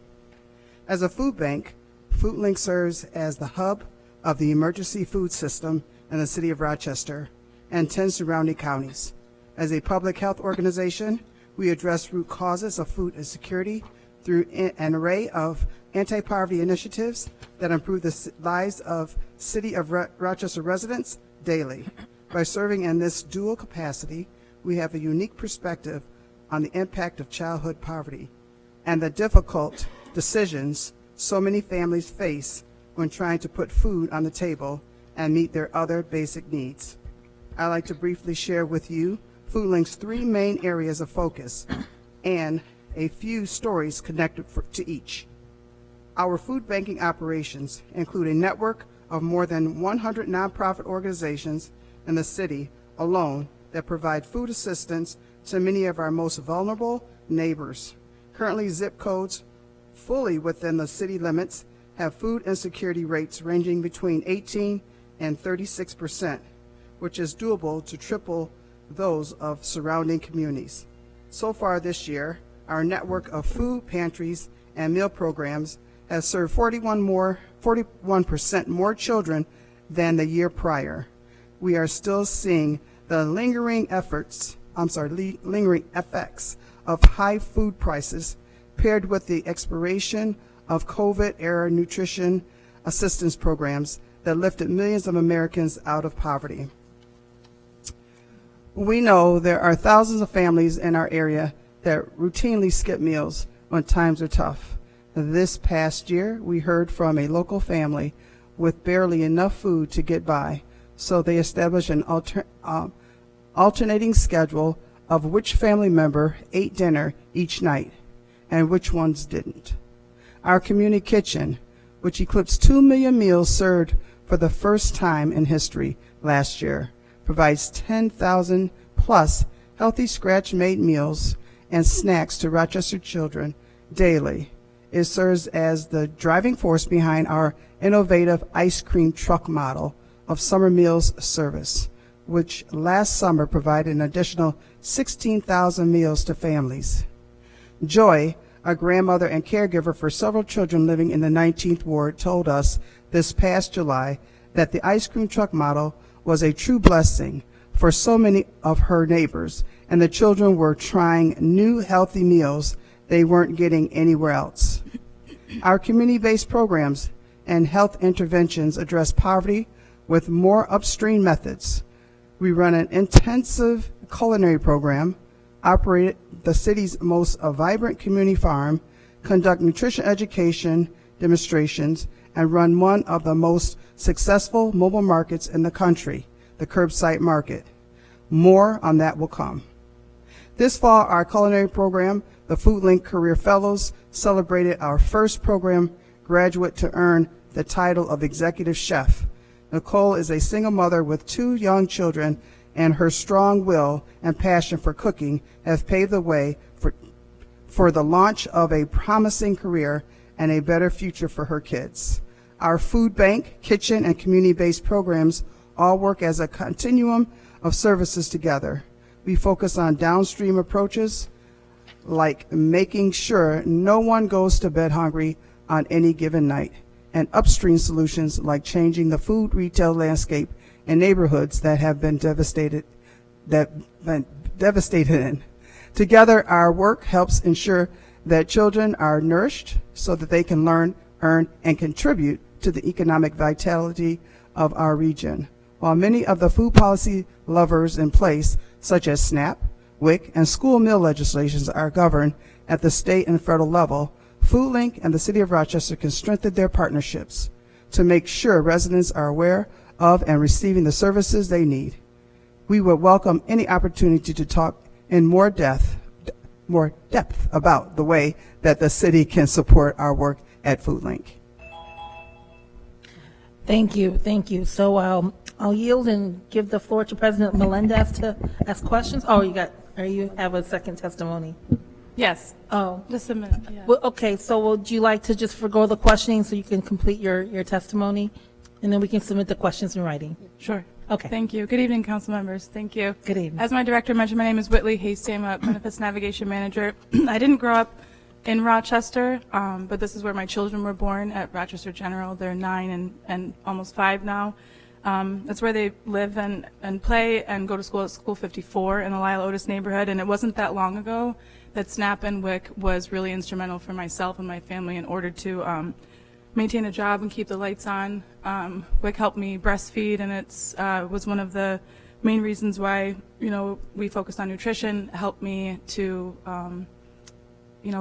As a food bank, FoodLink serves as the hub of the emergency food system in the city of Rochester and 10 surrounding counties. As a public health organization, we address root causes of food insecurity through an array of anti-poverty initiatives that improve the lives of City of Rochester residents daily. By serving in this dual capacity, we have a unique perspective on the impact of childhood poverty and the difficult decisions so many families face when trying to put food on the table and meet their other basic needs. I'd like to briefly share with you FoodLink's 3 main areas of focus and a few stories connected to each. Our food banking operations include a network of more than 100 nonprofit organizations in the city alone that provide food assistance to many of our most vulnerable neighbors. Currently, zip codes fully within the city limits have food insecurity rates ranging between 18 and 36%, which is doable to triple those of surrounding communities. So far this year, our network of food pantries and meal programs has served 41% more children than the year prior. We are still seeing the lingering effects of high food prices paired with the expiration of COVID-era nutrition assistance programs that lifted millions of Americans out of poverty. We know there are thousands of families in our area that routinely skip meals when times are tough. This past year, we heard from a local family with barely enough food to get by, so they established an alternating schedule of which family member ate dinner each night and which ones didn't. Our community kitchen, which eclipsed 2 million meals served for the first time in history last year, provides 10,000 plus healthy scratch-made meals and snacks to Rochester children daily. It serves as the driving force behind our innovative ice cream truck model of summer meals service, which last summer provided an additional 16,000 meals to families. Joy, a grandmother and caregiver for several children living in the 19th Ward, told us this past July that the ice cream truck model was a true blessing for so many of her neighbors, and the children were trying new healthy meals they weren't getting anywhere else. Our community-based programs and health interventions address poverty with more upstream methods. We run an intensive culinary program, operate the city's most vibrant community farm, conduct nutrition education demonstrations, and run one of the most successful mobile markets in the country, the Curbside Market. More on that will come. This fall, our culinary program, the FoodLink Career Fellows, celebrated our first program graduate to earn the title of Executive Chef. Nicole is a single mother with 2 young children, and her strong will and passion for cooking have paved the way for the launch of a promising career and a better future for her kids. Our food bank, kitchen, and community-based programs all work as a continuum of services together. We focus on downstream approaches like making sure no one goes to bed hungry on any given night, and upstream solutions like changing the food retail landscape in neighborhoods that have been devastated in. Together, our work helps ensure that children are nourished so that they can learn, earn, and contribute to the economic vitality of our region. While many of the food policy levers in place, such as SNAP, WIC, and school meal legislations are governed at the state and federal level, FoodLink and the City of Rochester can strengthen their partnerships to make sure residents are aware of and receiving the services they need. We would welcome any opportunity to talk in more depth about the way that the city can support our work at FoodLink. Thank you, thank you. So I'll yield and give the floor to President Melendez to ask questions. Oh, you have a second testimony? Yes. Oh. Just a minute. Yeah. Well, okay, so would you like to just forgo the questioning so you can complete your testimony? And then we can submit the questions in writing. Sure. Okay. Thank you. Good evening, council members. Thank you. Good evening. As my director mentioned, my name is Whitley Hasty. I'm a benefits navigation manager. I didn't grow up in Rochester, but this is where my children were born, at Rochester General. They're 9 and almost 5 now. That's where they live and play and go to school at School 54 in the Lyle Otis neighborhood. And it wasn't that long ago that SNAP and WIC was really instrumental for myself and my family in order to maintain a job and keep the lights on. WIC helped me breastfeed, and it's was one of the main reasons why we focused on nutrition. Helped me to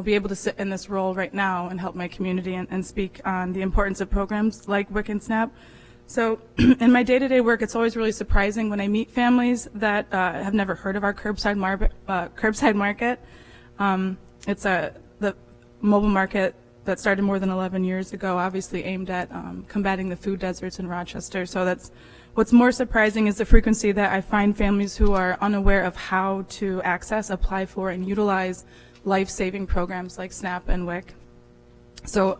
be able to sit in this role right now and help my community and speak on the importance of programs like WIC and SNAP. So in my day-to-day work, it's always really surprising when I meet families that have never heard of our curbside market. It's the mobile market that started more than 11 years ago, obviously aimed at combating the food deserts in Rochester. So that's what's more surprising is the frequency that I find families who are unaware of how to access, apply for, and utilize life-saving programs like SNAP and WIC. So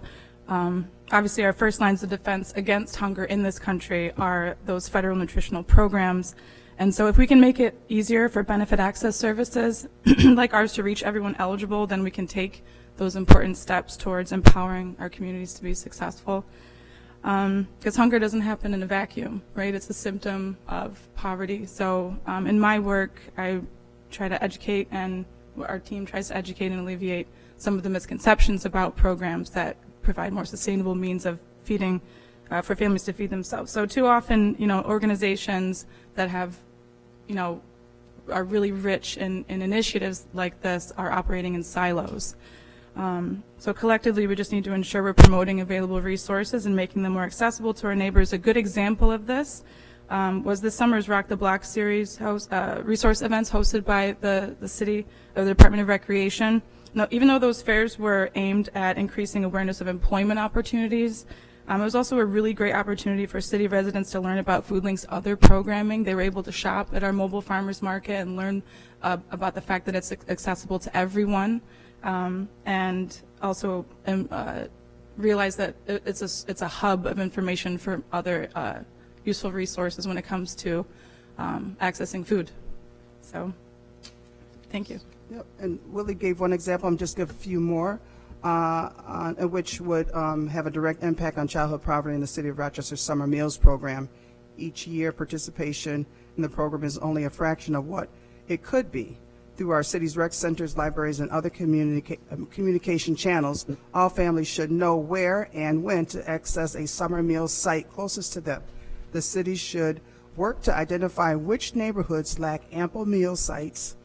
obviously our first lines of defense against hunger in this country are those federal nutritional programs. And so if we can make it easier for benefit access services like ours to reach everyone eligible, then we can take those important steps towards empowering our communities to be successful. Because hunger doesn't happen in a vacuum, right? It's a symptom of poverty. So in my work, I try to educate, and our team tries to educate and alleviate some of the misconceptions about programs that provide more sustainable means of feeding, for families to feed themselves. So too often, organizations that have, are really rich in initiatives like this are operating in silos. So collectively, we just need to ensure we're promoting available resources and making them more accessible to our neighbors. A good example of this was this summer's Rock the Block series resource events hosted by the city, or the Department of Recreation. Now, even though those fairs were aimed at increasing awareness of employment opportunities, it was also a really great opportunity for city residents to learn about FoodLink's other programming. They were able to shop at our mobile farmers market and learn about the fact that it's accessible to everyone, and also realize that it's a hub of information for other useful resources when it comes to accessing food. So, thank you. Yep, and Willie gave one example. I'm just give a few more, which would have a direct impact on childhood poverty in the City of Rochester's Summer Meals Program. Each year, participation in the program is only a fraction of what it could be. Through our city's rec centers, libraries, and other communication channels, all families should know where and when to access a summer meals site closest to them. The city should work to identify which neighborhoods lack ample meal sites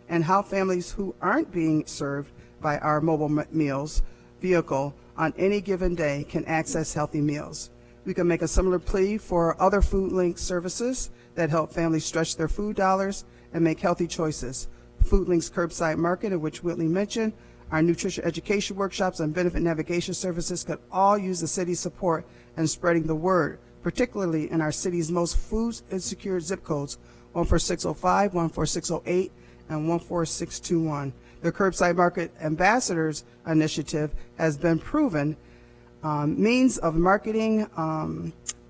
and how families who aren't being served by our mobile meals vehicle on any given day can access healthy meals. We can make a similar plea for other FoodLink services that help families stretch their food dollars and make healthy choices. FoodLink's curbside market, in which Whitley mentioned, our nutrition education workshops and benefit navigation services could all use the city's support in spreading the word particularly in our city's most food insecure zip codes, 14605, 14608, and 14621. The Curbside Market Ambassadors Initiative has been proven means of marketing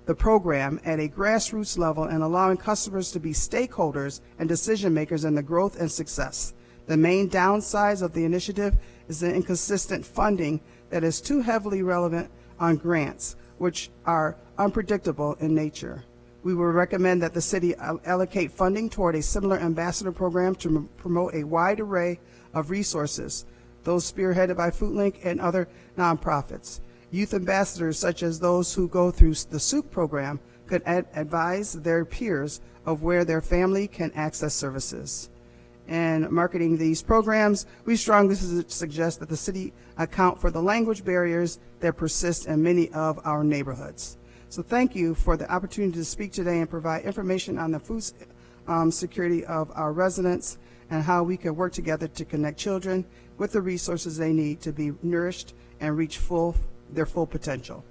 the program at a grassroots level and allowing customers to be stakeholders and decision makers in the growth and success. The main downsides of the initiative is the inconsistent funding that is too heavily reliant on grants, which are unpredictable in nature. We would recommend that the city allocate funding toward a similar ambassador program to promote a wide array of resources, those spearheaded by FoodLink and other nonprofits. Youth ambassadors, such as those who go through the SOUP program, could advise their peers of where their family can access services. In marketing these programs, we strongly suggest that the city account for the language barriers that persist in many of our neighborhoods. So thank you for the opportunity to speak today and provide information on the food security of our residents and how we can work together to connect children with the resources they need to be nourished and reach their full potential.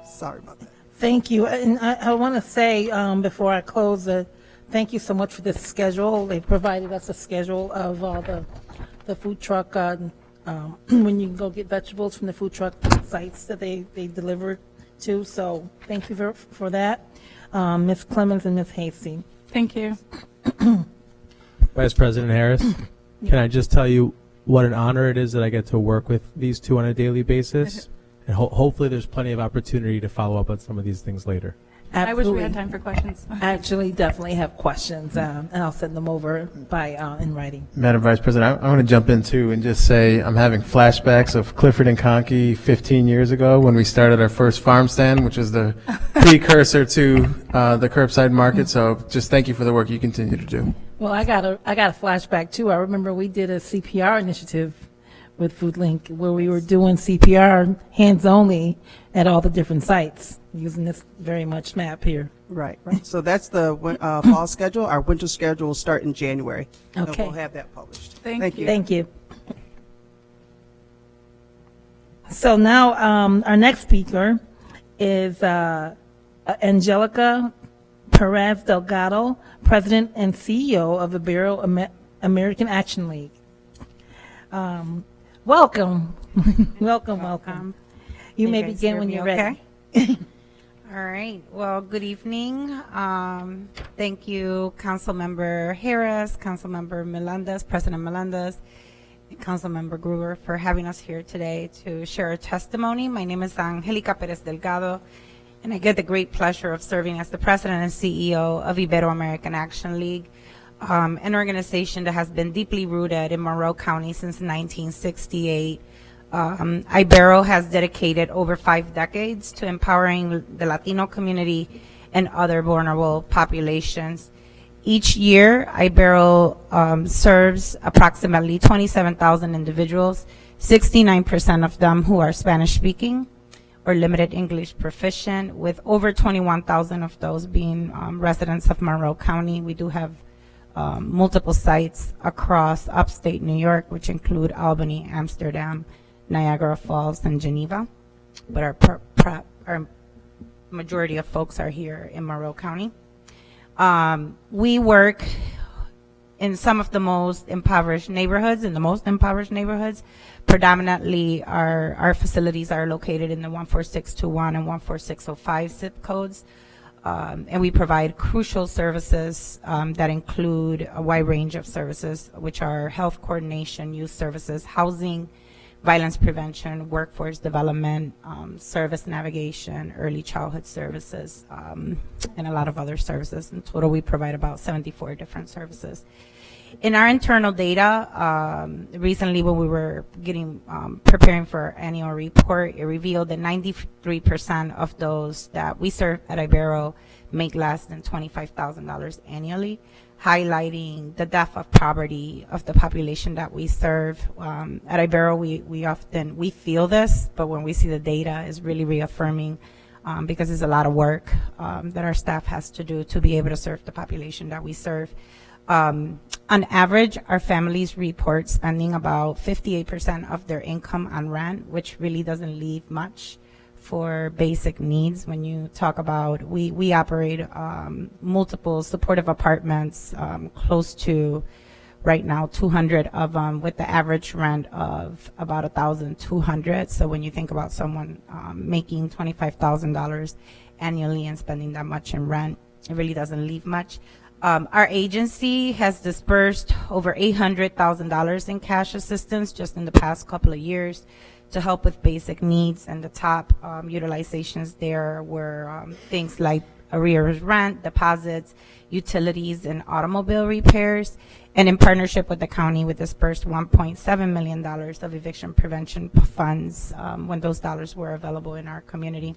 Sorry about that. Thank you. And I want to say before I close, thank you so much for this schedule. They provided us a schedule of all the food truck, when you can go get vegetables from the food truck sites that they deliver to. So thank you for that, Ms. Clemens and Ms. Hasty. Thank you. Vice President Harris, can I just tell you what an honor it is that I get to work with these two on a daily basis, and hopefully there's plenty of opportunity to follow up on some of these things later. I wish we had time for questions. Actually, definitely have questions, and I'll send them over in writing. Madam Vice President, I want to jump in too and just say I'm having flashbacks of Clifford and Conkey 15 years ago when we started our first farm stand, which was the precursor to the curbside market. So just thank you for the work you continue to do. Well, I got a flashback too. I remember we did a CPR initiative with FoodLink where we were doing CPR hands only at all the different sites using this very much map here. Right. So that's the fall schedule. Our winter schedule will start in January. Okay. So we'll have that published. Thank you. Thank you. So now our next speaker is Angelica Perez Delgado, President and CEO of Ibero-American Action League. Welcome. welcome. You may begin when you're ready. All right. Well, good evening. Thank you, Councilmember Harris, Councilmember Melendez, President Melendez, and Councilmember Gruber for having us here today to share a testimony. My name is Angelica Perez Delgado, and I get the great pleasure of serving as the President and CEO of Ibero-American Action League, an organization that has been deeply rooted in Monroe County since 1968. Ibero has dedicated over 5 decades to empowering the Latino community and other vulnerable populations. Each year, Ibero serves approximately 27,000 individuals, 69% of them who are Spanish-speaking or limited English proficient, with over 21,000 of those being residents of Monroe County. We do have multiple sites across upstate New York, which include Albany, Amsterdam, Niagara Falls, and Geneva, but our majority of folks are here in Monroe County. We work in some of the most impoverished neighborhoods, Predominantly, our facilities are located in the 14621 and 14605 zip codes, and we provide crucial services that include a wide range of services, which are health coordination, youth services, housing, violence prevention, workforce development, service navigation, early childhood services, and a lot of other services. In total, we provide about 74 different services. In our internal data, recently when we were preparing for our annual report, it revealed that 93% of those that we serve at Ibero make less than $25,000 annually, highlighting the depth of poverty of the population that we serve. At Ibero, we feel this, but when we see the data, it's really reaffirming because it's a lot of work that our staff has to do to be able to serve the population that we serve. On average, our families report spending about 58% of their income on rent, which really doesn't leave much for basic needs. When you talk about, we operate multiple supportive apartments, close to right now 200 of them, with the average rent of about $1,200. So when you think about someone making $25,000 annually and spending that much in rent, it really doesn't leave much. Our agency has dispersed over $800,000 in cash assistance just in the past couple of years to help with basic needs, and the top utilizations there were things like arrears rent, deposits, utilities, and automobile repairs. And in partnership with the county, we dispersed $1.7 million of eviction prevention funds when those dollars were available in our community.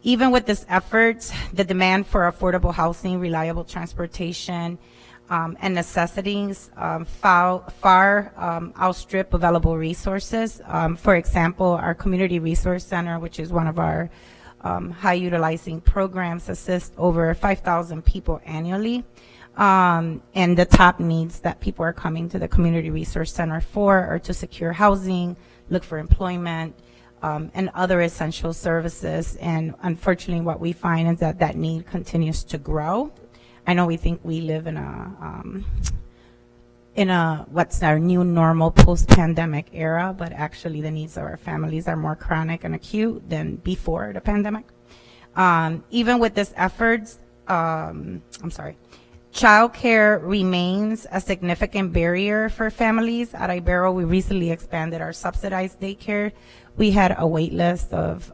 Even with this effort, the demand for affordable housing, reliable transportation, and necessities far outstrip available resources. For example, our Community Resource Center, which is one of our high utilizing programs, assists over 5,000 people annually. And the top needs that people are coming to the Community Resource Center for are to secure housing, look for employment, and other essential services. And unfortunately, what we find is that that need continues to grow. I know we think we live in a what's our new normal post-pandemic era, but actually the needs of our families are more chronic and acute than before the pandemic. Even with this efforts, childcare remains a significant barrier for families. At Ibero, we recently expanded our subsidized daycare. We had a wait list of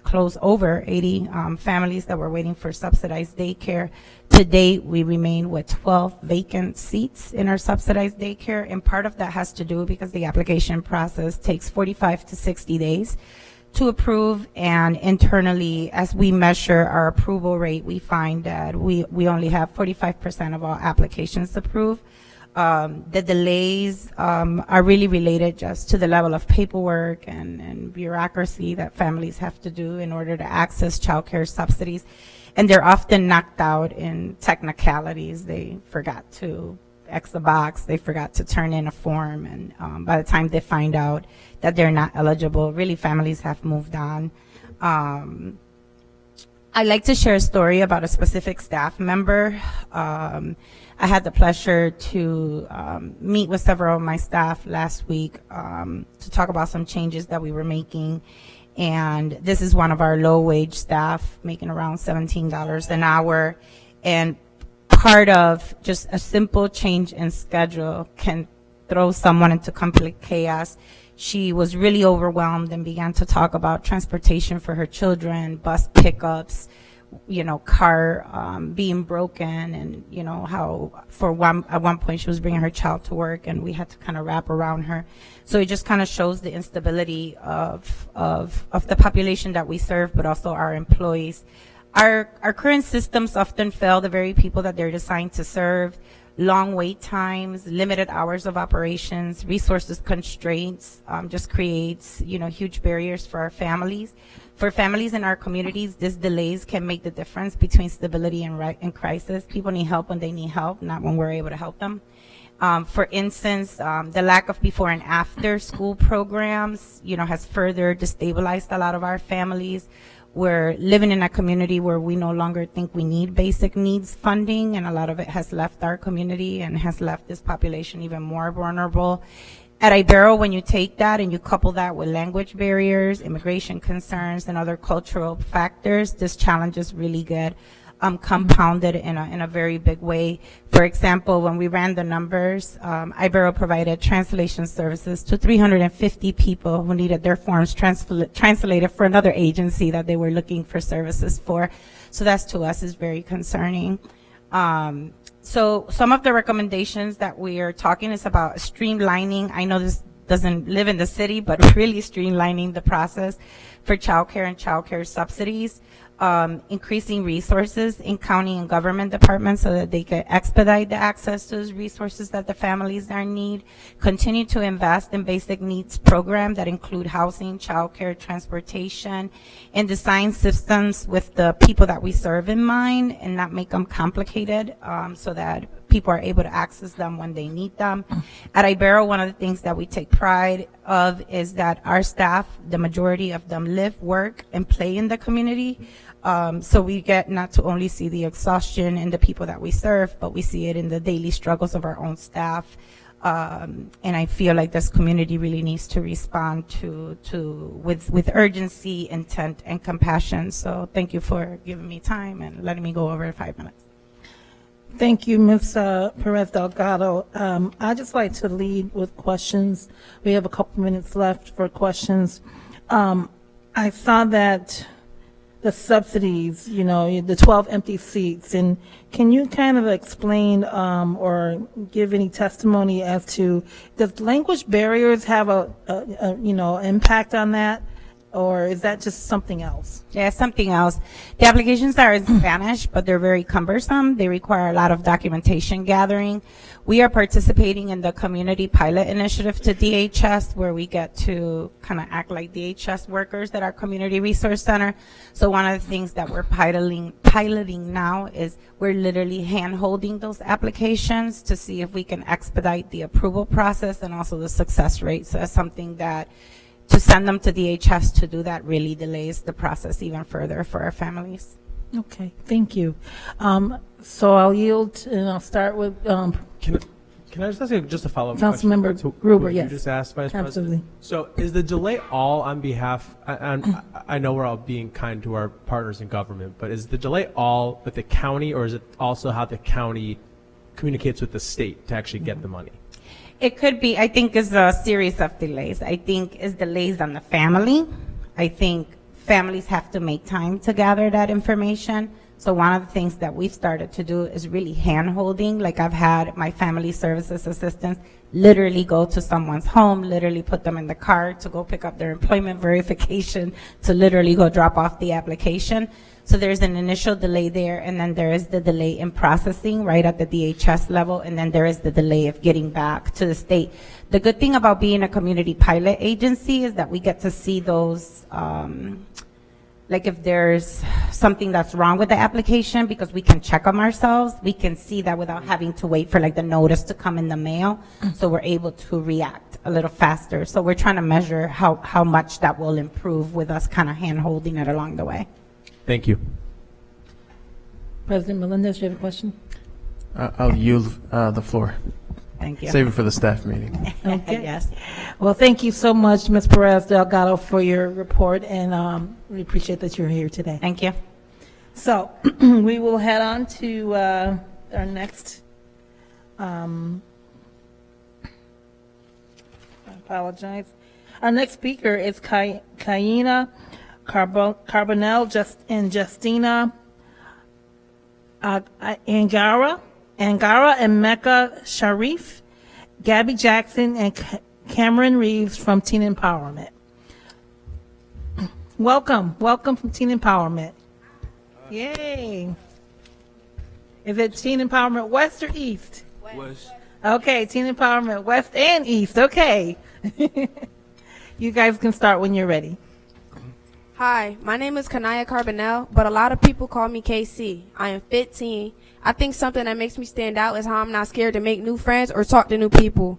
close over 80 families that were waiting for subsidized daycare. To date, we remain with 12 vacant seats in our subsidized daycare, and part of that has to do because the application process takes 45 to 60 days to approve, and internally, as we measure our approval rate, we find that we only have 45% of all applications approved. The delays are really related just to the level of paperwork and bureaucracy that families have to do in order to access child care subsidies. And they're often knocked out in technicalities. They forgot to X the box, they forgot to turn in a form, and by the time they find out that they're not eligible, really families have moved on. I'd like to share a story about a specific staff member. I had the pleasure to meet with several of my staff last week to talk about some changes that we were making. And this is one of our low-wage staff, making around $17 an hour. And part of just a simple change in schedule can throw someone into complete chaos. She was really overwhelmed and began to talk about transportation for her children, bus pickups, car being broken, and how at one point she was bringing her child to work and we had to kind of wrap around her. So it just kind of shows the instability of the population that we serve, but also our employees. Our current systems often fail the very people that they're designed to serve. Long wait times, limited hours of operations, resources constraints just creates huge barriers for our families. For families in our communities, these delays can make the difference between stability and crisis. People need help when they need help, not when we're able to help them. For instance, the lack of before and after school programs, has further destabilized a lot of our families. We're living in a community where we no longer think we need basic needs funding, and a lot of it has left our community and has left this population even more vulnerable. At Ibero, when you take that and you couple that with language barriers, immigration concerns, and other cultural factors, this challenge is really good. Compounded in a very big way. For example, when we ran the numbers, Ibero provided translation services to 350 people who needed their forms translated for another agency that they were looking for services for. So that's, to us, is very concerning. So some of the recommendations that we are talking is about streamlining. I know this doesn't live in the city, but really streamlining the process for childcare and childcare subsidies. Increasing resources in county and government departments so that they can expedite the access to those resources that the families are in need. Continue to invest in basic needs programs that include housing, childcare, transportation, and design systems with the people that we serve in mind and not make them complicated so that people are able to access them when they need them. At Ibero, one of the things that we take pride of is that our staff, the majority of them live, work, and play in the community. So we get not to only see the exhaustion in the people that we serve, but we see it in the daily struggles of our own staff. And I feel like this community really needs to respond with urgency, intent, and compassion. So thank you for giving me time and letting me go over 5 minutes. Thank you, Ms. Perez Delgado. I'd just like to lead with questions. We have a couple minutes left for questions. I saw that the subsidies, the 12 empty seats, and can you kind of explain or give any testimony as to, does language barriers have a impact on that, or is that just something else? Yeah, something else. The applications are in Spanish, but they're very cumbersome. They require a lot of documentation gathering. We are participating in the community pilot initiative to DHS, where we get to kind of act like DHS workers at our community resource center. So one of the things that we're piloting now is we're literally hand-holding those applications to see if we can expedite the approval process and also the success rate. So that's something that, to send them to DHS to do that really delays the process even further for our families. Okay, thank you. So I'll yield and I'll start with Can I just ask you just a follow-up question? Councilmember to Gruber, what yes. You just asked, Vice Absolutely. President. So is the delay all on behalf, and I know we're all being kind to our partners in government, but is the delay all with the county, or is it also how the county communicates with the state to actually get the money? It could be, I think, is a series of delays. I think is delays on the family. I think families have to make time to gather that information. So one of the things that we've started to do is really hand-holding. Like I've had my family services assistants literally go to someone's home, literally put them in the car to go pick up their employment verification, to literally go drop off the application. So there's an initial delay there, and then there is the delay in processing right at the DHS level, and then there is the delay of getting back to the state. The good thing about being a community pilot agency is that we get to see those, like if there's something that's wrong with the application, because we can check them ourselves, we can see that without having to wait for like the notice to come in the mail. So we're able to react a little faster. So we're trying to measure how much that will improve with us kind of hand-holding it along the way. Thank you. President Melendez, do you have a question? I'll yield the floor. Thank you. Save it for the staff meeting. Okay. Yes. Well, thank you so much, Ms. Perez Delgado, for your report, and we appreciate that you're here today. Thank you. So we will head on to our next, I apologize. Our next speaker is Kayina Carbonell and Justina Angara and Mecca Sharif, Gabby Jackson, and Cameron Reeves from Teen Empowerment. Welcome from Teen Empowerment. Yay. Is it Teen Empowerment West or East? West. Okay, Teen Empowerment West and East. Okay. You guys can start when you're ready. Hi, my name is Kanaya Carbonell, but a lot of people call me KC. I am 15. I think something that makes me stand out is how I'm not scared to make new friends or talk to new people.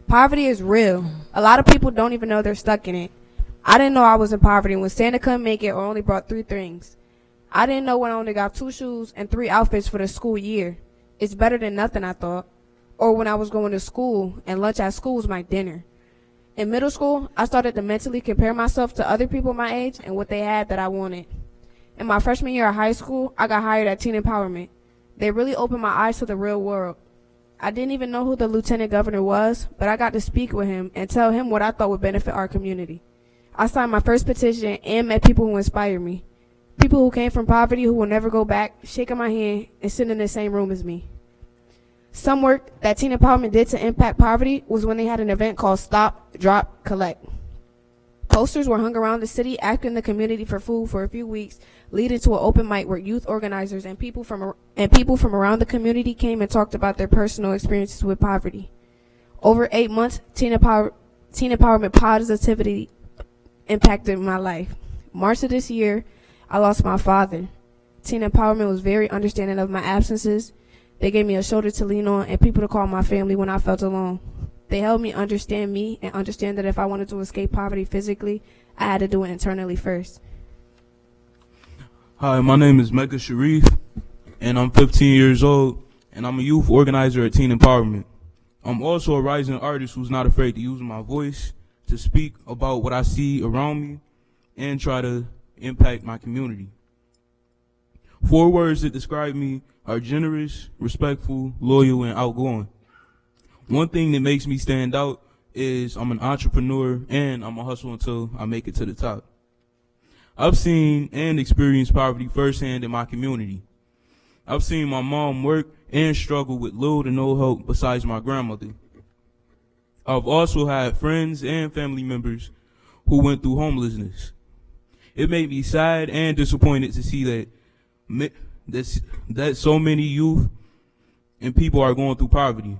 Poverty is real. A lot of people don't even know they're stuck in it. I didn't know I was in poverty when Santa couldn't make it or only brought 3 things. I didn't know when I only got 2 shoes and 3 outfits for the school year. It's better than nothing, I thought. Or when I was going to school and lunch at school was my dinner. In middle school, I started to mentally compare myself to other people my age and what they had that I wanted. In my freshman year of high school, I got hired at Teen Empowerment. They really opened my eyes to the real world. I didn't even know who the lieutenant governor was, but I got to speak with him and tell him what I thought would benefit our community. I signed my first petition and met people who inspired me. People who came from poverty who will never go back, shaking my hand and sitting in the same room as me. Some work that Teen Empowerment did to impact poverty was when they had an event called Stop, Drop, Collect. Posters were hung around the city asking the community for food for a few weeks, leading to an open mic where youth organizers and people from around the community came and talked about their personal experiences with poverty. Over 8 months, Teen Empowerment positivity impacted my life. March of this year, I lost my father. Teen Empowerment was very understanding of my absences. They gave me a shoulder to lean on and people to call my family when I felt alone. They helped me and understand that if I wanted to escape poverty physically, I had to do it internally first. Hi, my name is Mecca Sharif, and I'm 15 years old, and I'm a youth organizer at Teen Empowerment. I'm also a rising artist who's not afraid to use my voice to speak about what I see around me and try to impact my community. 4 words that describe me are generous, respectful, loyal, and outgoing. One thing that makes me stand out is I'm an entrepreneur and I'm a hustle until I make it to the top. I've seen and experienced poverty firsthand in my community. I've seen my mom work and struggle with little to no help besides my grandmother. I've also had friends and family members who went through homelessness. It made me sad and disappointed to see that so many youth and people are going through poverty.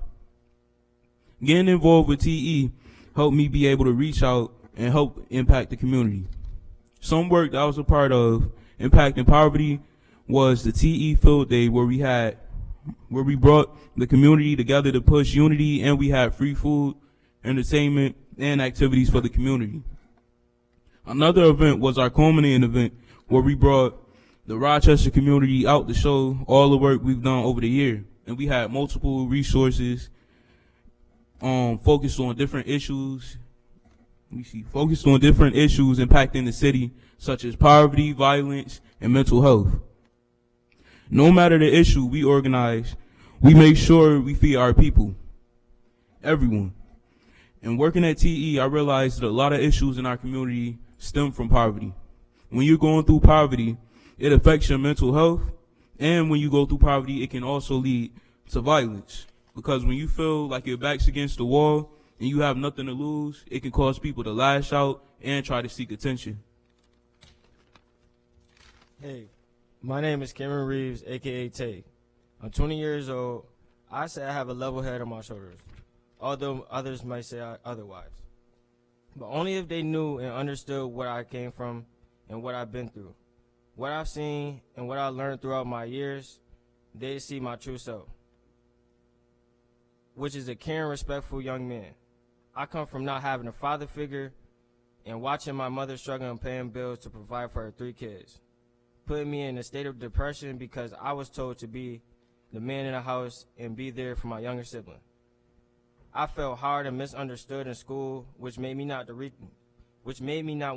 Getting involved with TE helped me be able to reach out and help impact the community. Some work that I was a part of impacting poverty was the TE Field Day where we brought the community together to push unity, and we had free food, entertainment, and activities for the community. Another event was our culminating event where we brought the Rochester community out to show all the work we've done over the year. And we had multiple resources focused on different issues. Focused on different issues impacting the city, such as poverty, violence, and mental health. No matter the issue we organize, we make sure we feed our people, everyone. And working at TE, I realized that a lot of issues in our community stem from poverty. When you're going through poverty, it affects your mental health, and when you go through poverty, it can also lead to violence. Because when you feel like your back's against the wall and you have nothing to lose, it can cause people to lash out and try to seek attention. Hey, my name is Cameron Reeves, aka Tay. I'm 20 years old. I say I have a level head on my shoulders, although others might say otherwise. But only if they knew and understood where I came from and what I've been through. What I've seen and what I learned throughout my years, they'd see my true self, which is a caring, respectful young man. I come from not having a father figure and watching my mother struggle and paying bills to provide for her 3 kids, putting me in a state of depression because I was told to be the man in the house and be there for my younger sibling. I felt hard and misunderstood in school, which made me not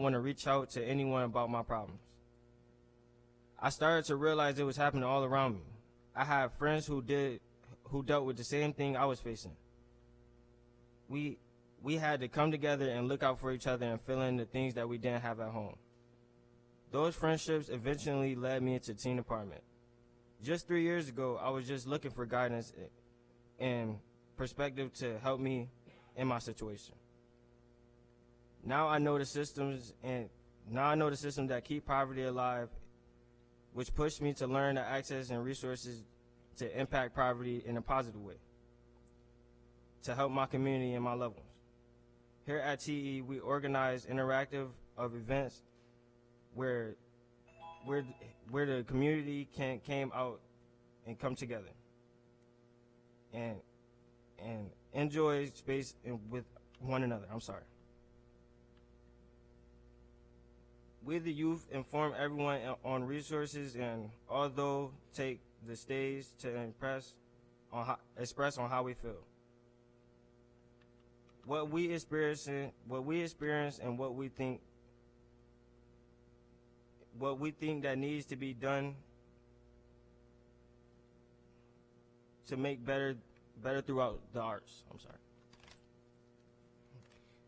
want to reach out to anyone about my problems. I started to realize it was happening all around me. I had friends who dealt with the same thing I was facing. We had to come together and look out for each other and fill in the things that we didn't have at home. Those friendships eventually led me into Teen Empowerment. Just 3 years ago, I was just looking for guidance and perspective to help me in my situation. Now I know the systems that keep poverty alive, which pushed me to learn the access and resources to impact poverty in a positive way, to help my community and my loved ones. Here at TE, we organize interactive events where the community came out and come together and enjoy space with one another. We, the youth, inform everyone on resources and although take the stage to express on how we feel. What we experience and what we think that needs to be done to make better throughout the arts.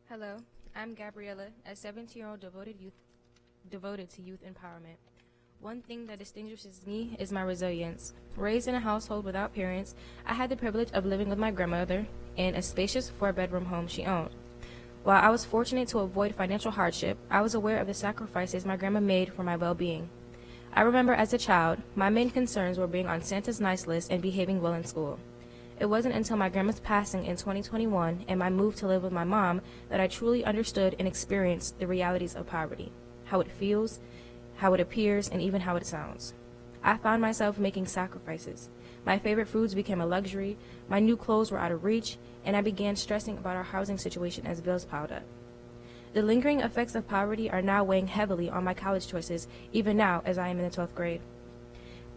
Hello, I'm Gabriella, a 17-year-old devoted to youth empowerment. One thing that distinguishes me is my resilience. Raised in a household without parents, I had the privilege of living with my grandmother in a spacious 4-bedroom home she owned. While I was fortunate to avoid financial hardship, I was aware of the sacrifices my grandma made for my well-being. I remember as a child, my main concerns were being on Santa's nice list and behaving well in school. It wasn't until my grandma's passing in 2021 and my move to live with my mom that I truly understood and experienced the realities of poverty, how it feels, how it appears, and even how it sounds. I found myself making sacrifices. My favorite foods became a luxury, my new clothes were out of reach, and I began stressing about our housing situation as bills piled up. The lingering effects of poverty are now weighing heavily on my college choices, even now as I am in the 12th grade.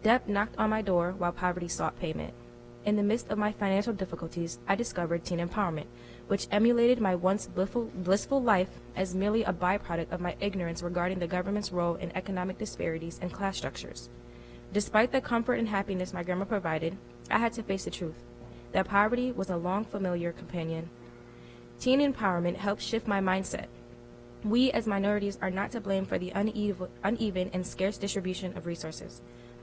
Debt knocked on my door while poverty sought payment. In the midst of my financial difficulties, I discovered teen empowerment, which emulated my once blissful life as merely a byproduct of my ignorance regarding the government's role in economic disparities and class structures. Despite the comfort and happiness my grandma provided, I had to face the truth, that poverty was a long familiar companion. Teen empowerment helped shift my mindset. We as minorities are not to blame for the uneven and scarce distribution of resources.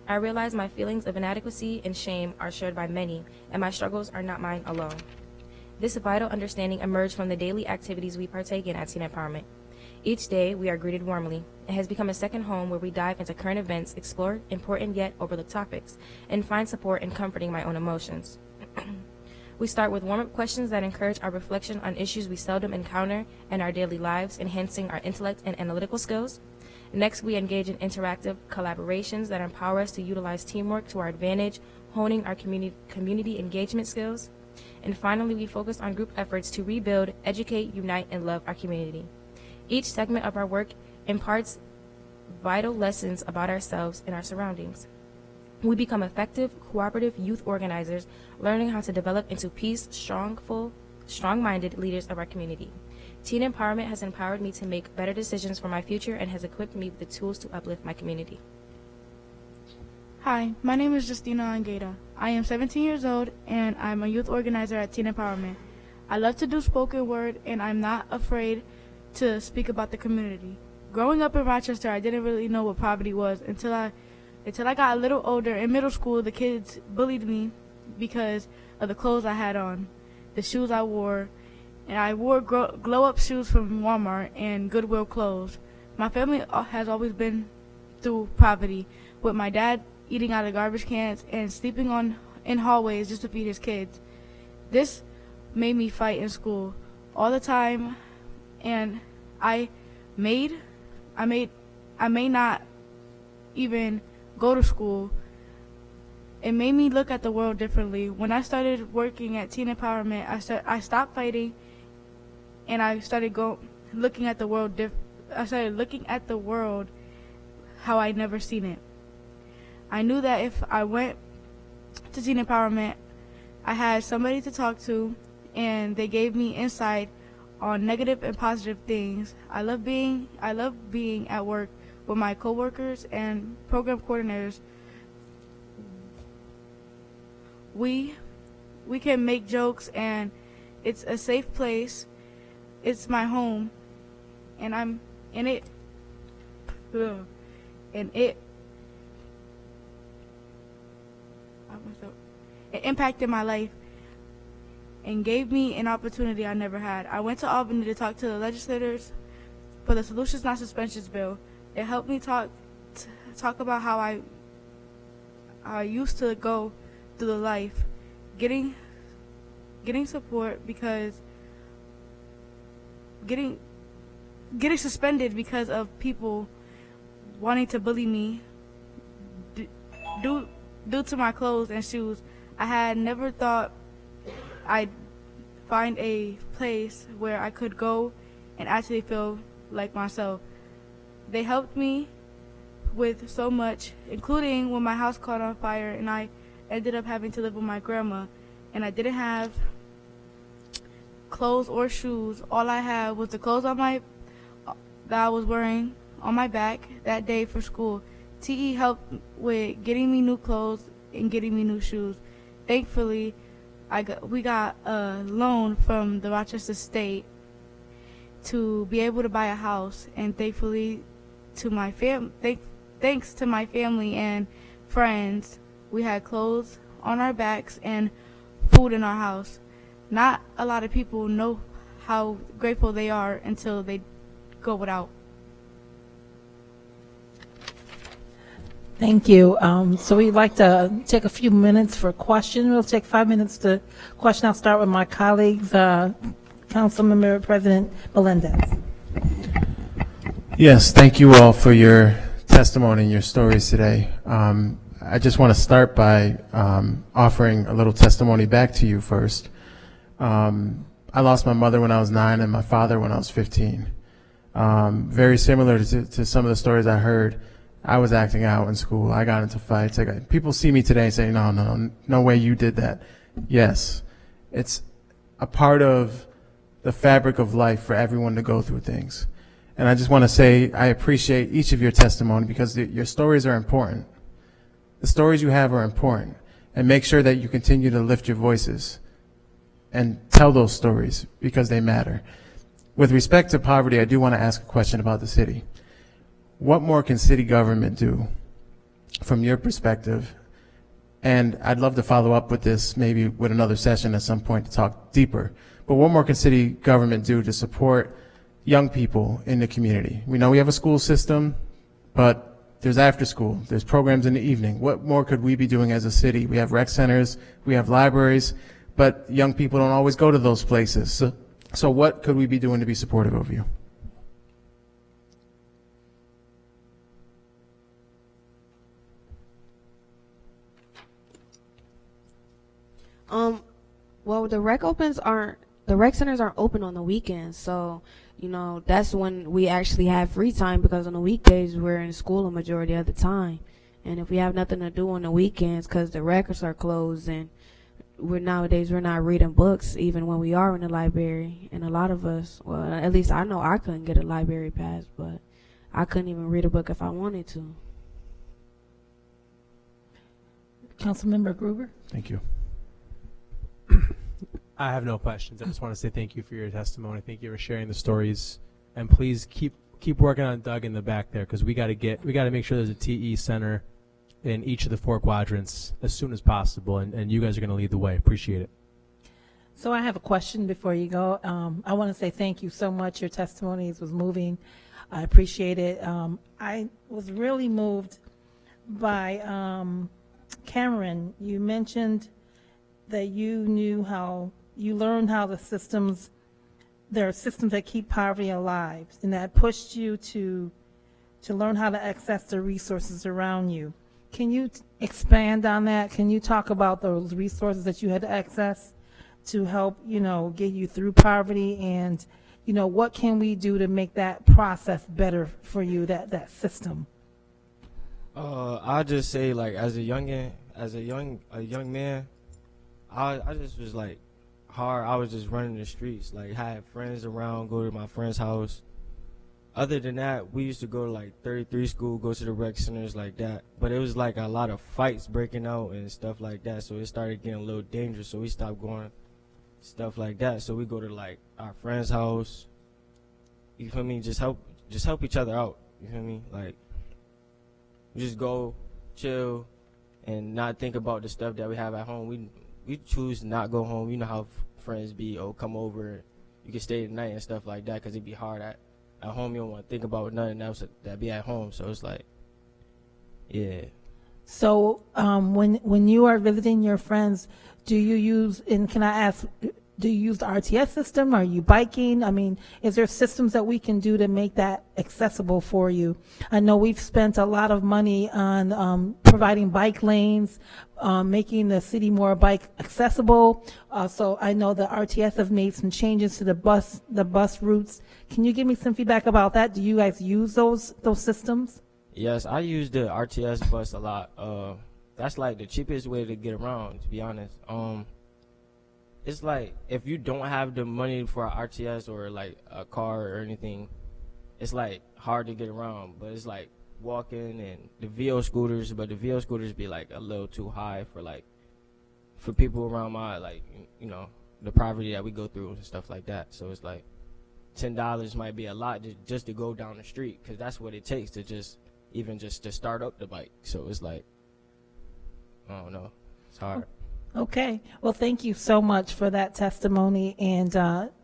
I realize my feelings of inadequacy and shame are shared by many, and my struggles are not mine alone. This vital understanding emerged from the daily activities we partake in at Teen Empowerment. Each day, we are greeted warmly. It has become a second home where we dive into current events, explore important yet overlooked topics, and find support in comforting my own emotions. We start with warm-up questions that encourage our reflection on issues we seldom encounter in our daily lives, enhancing our intellect and analytical skills. Next, we engage in interactive collaborations that empower us to utilize teamwork to our advantage, honing our community engagement skills. And finally, we focus on group efforts to rebuild, educate, unite, and love our community. Each segment of our work imparts vital lessons about ourselves and our surroundings. We become effective, cooperative youth organizers, learning how to develop into peace, strong-minded leaders of our community. Teen Empowerment has empowered me to make better decisions for my future and has equipped me with the tools to uplift my community. Hi, my name is Justina Angeda. I am 17 years old and I'm a youth organizer at Teen Empowerment. I love to do spoken word and I'm not afraid to speak about the community. Growing up in Rochester, I didn't really know what poverty was until I got a little older. In middle school, the kids bullied me because of the clothes I had on, the shoes I wore, and I wore glow-up shoes from Walmart and Goodwill clothes. My family has always been through poverty, with my dad eating out of garbage cans and sleeping in hallways just to feed his kids. This made me fight in school all the time, and I may not even go to school. It made me look at the world differently. When I started working at Teen Empowerment, I stopped fighting, and I started looking at the world. I started looking at the world how I'd never seen it. I knew that if I went to Teen Empowerment, I had somebody to talk to, and they gave me insight on negative and positive things. I love being at work with my coworkers and program coordinators. We can make jokes, and it's a safe place. It's my home, and I'm in it. And it impacted my life and gave me an opportunity I never had. I went to Albany to talk to the legislators for the Solutions Not Suspensions bill. It helped me talk about how I used to go through the life, getting support because getting suspended because of people wanting to bully me due to my clothes and shoes. I had never thought I'd find a place where I could go and actually feel like myself. They helped me with so much, including when my house caught on fire and I ended up having to live with my grandma, and I didn't have clothes or shoes. All I had was the clothes that I was wearing on my back that day for school. TE helped with getting me new clothes and getting me new shoes. Thankfully, we got a loan from the Rochester State to be able to buy a house, and thankfully thanks to my family and friends, we had clothes on our backs and food in our house. Not a lot of people know how grateful they are until they go without. Thank you. So we'd like to take a few minutes for questions. We'll take 5 minutes to question. I'll start with my colleagues, Councilmember President Melendez. Yes, thank you all for your testimony and your stories today. I just want to start by offering a little testimony back to you first. I lost my mother when I was 9 and my father when I was 15. Very similar to some of the stories I heard. I was acting out in school. I got into fights. People see me today and say, no way you did that. Yes, it's a part of the fabric of life for everyone to go through things. And I just want to say I appreciate each of your testimony because your stories are important. The stories you have are important. And make sure that you continue to lift your voices and tell those stories because they matter. With respect to poverty, I do want to ask a question about the city. What more can city government do from your perspective? And I'd love to follow up with this maybe with another session at some point to talk deeper. But what more can city government do to support young people in the community? We know we have a school system, but there's after school, there's programs in the evening. What more could we be doing as a city? We have rec centers, we have libraries, but young people don't always go to those places. So what could we be doing to be supportive of you? Well, the rec centers aren't open on the weekends, so that's when we actually have free time because on the weekdays we're in school a majority of the time, and if we have nothing to do on the weekends because the records are closed and nowadays we're not reading books even when we are in the library, and a lot of us, well, at least I know I couldn't get a library pass, but I couldn't even read a book if I wanted to. Councilmember Gruber? Thank you. I have no questions. I just want to say thank you for your testimony. Thank you for sharing the stories, and please keep working on Doug in the back there because we got to make sure there's a TE center in each of the 4 quadrants as soon as possible, and you guys are going to lead the way. Appreciate it. So I have a question before you go. I want to say thank you so much. Your testimonies was moving. I appreciate it. I was really moved by Cameron. You mentioned that you learned how there are systems that keep poverty alive, and that pushed you to learn how to access the resources around you. Can you expand on that? Can you talk about those resources that you had to access to help, get you through poverty, and, what can we do to make that process better for you, that system? I'll just say, like, as a young man, I just was like hard. I was just running the streets, like had friends around, go to my friend's house. Other than that, we used to go to like 33 school, go to the rec centers like that. But it was like a lot of fights breaking out and stuff like that. So it started getting a little dangerous. So we stopped going, stuff like that. So we go to like our friend's house. You feel me? Just help each other out. You feel me? Like we just go chill and not think about the stuff that we have at home. We choose to not go home. You know how friends be, come over, you can stay the night and stuff like that because it'd be hard at home. You don't want to think about nothing else that be at home. So it's like, yeah. So when you are visiting your friends, do you use, and can I ask, do you use the RTS system? Are you biking? I mean, is there systems that we can do to make that accessible for you? I know we've spent a lot of money on providing bike lanes, making the city more bike accessible. So I know the RTS have made some changes to the bus routes. Can you give me some feedback about that? Do you guys use those systems? Yes, I use the RTS bus a lot. That's like the cheapest way to get around, to be honest. It's like if you don't have the money for an RTS or like a car or anything, it's like hard to get around. But it's like walking and the VO scooters, but the VO scooters be like a little too high for people around my, like, the poverty that we go through and stuff like that. So it's like $10 might be a lot just to go down the street, because that's what it takes to just to start up the bike. So it's like, I don't know, it's hard. Okay. Well, thank you so much for that testimony. And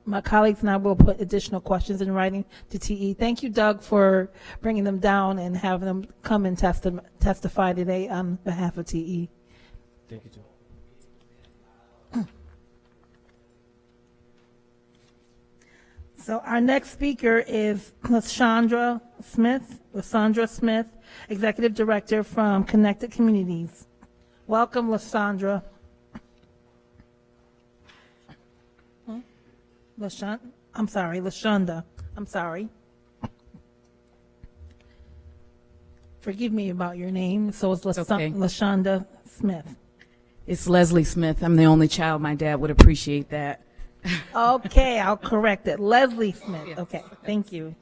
my colleagues and I will put additional questions in writing to TE. Thank you, Doug, for bringing them down and having them come and testify today on behalf of TE. Thank you, too. So our next speaker is LaShondra Smith. Lysandra Smith, Executive Director from Connected Communities. Welcome, Lysandra. Lashonda. I'm sorry. Forgive me about your name. So it's Okay. Lashonda Smith. It's Leslie Smith. I'm the only child. My dad would appreciate that. Okay, I'll correct it. Leslie Smith. Okay, thank you.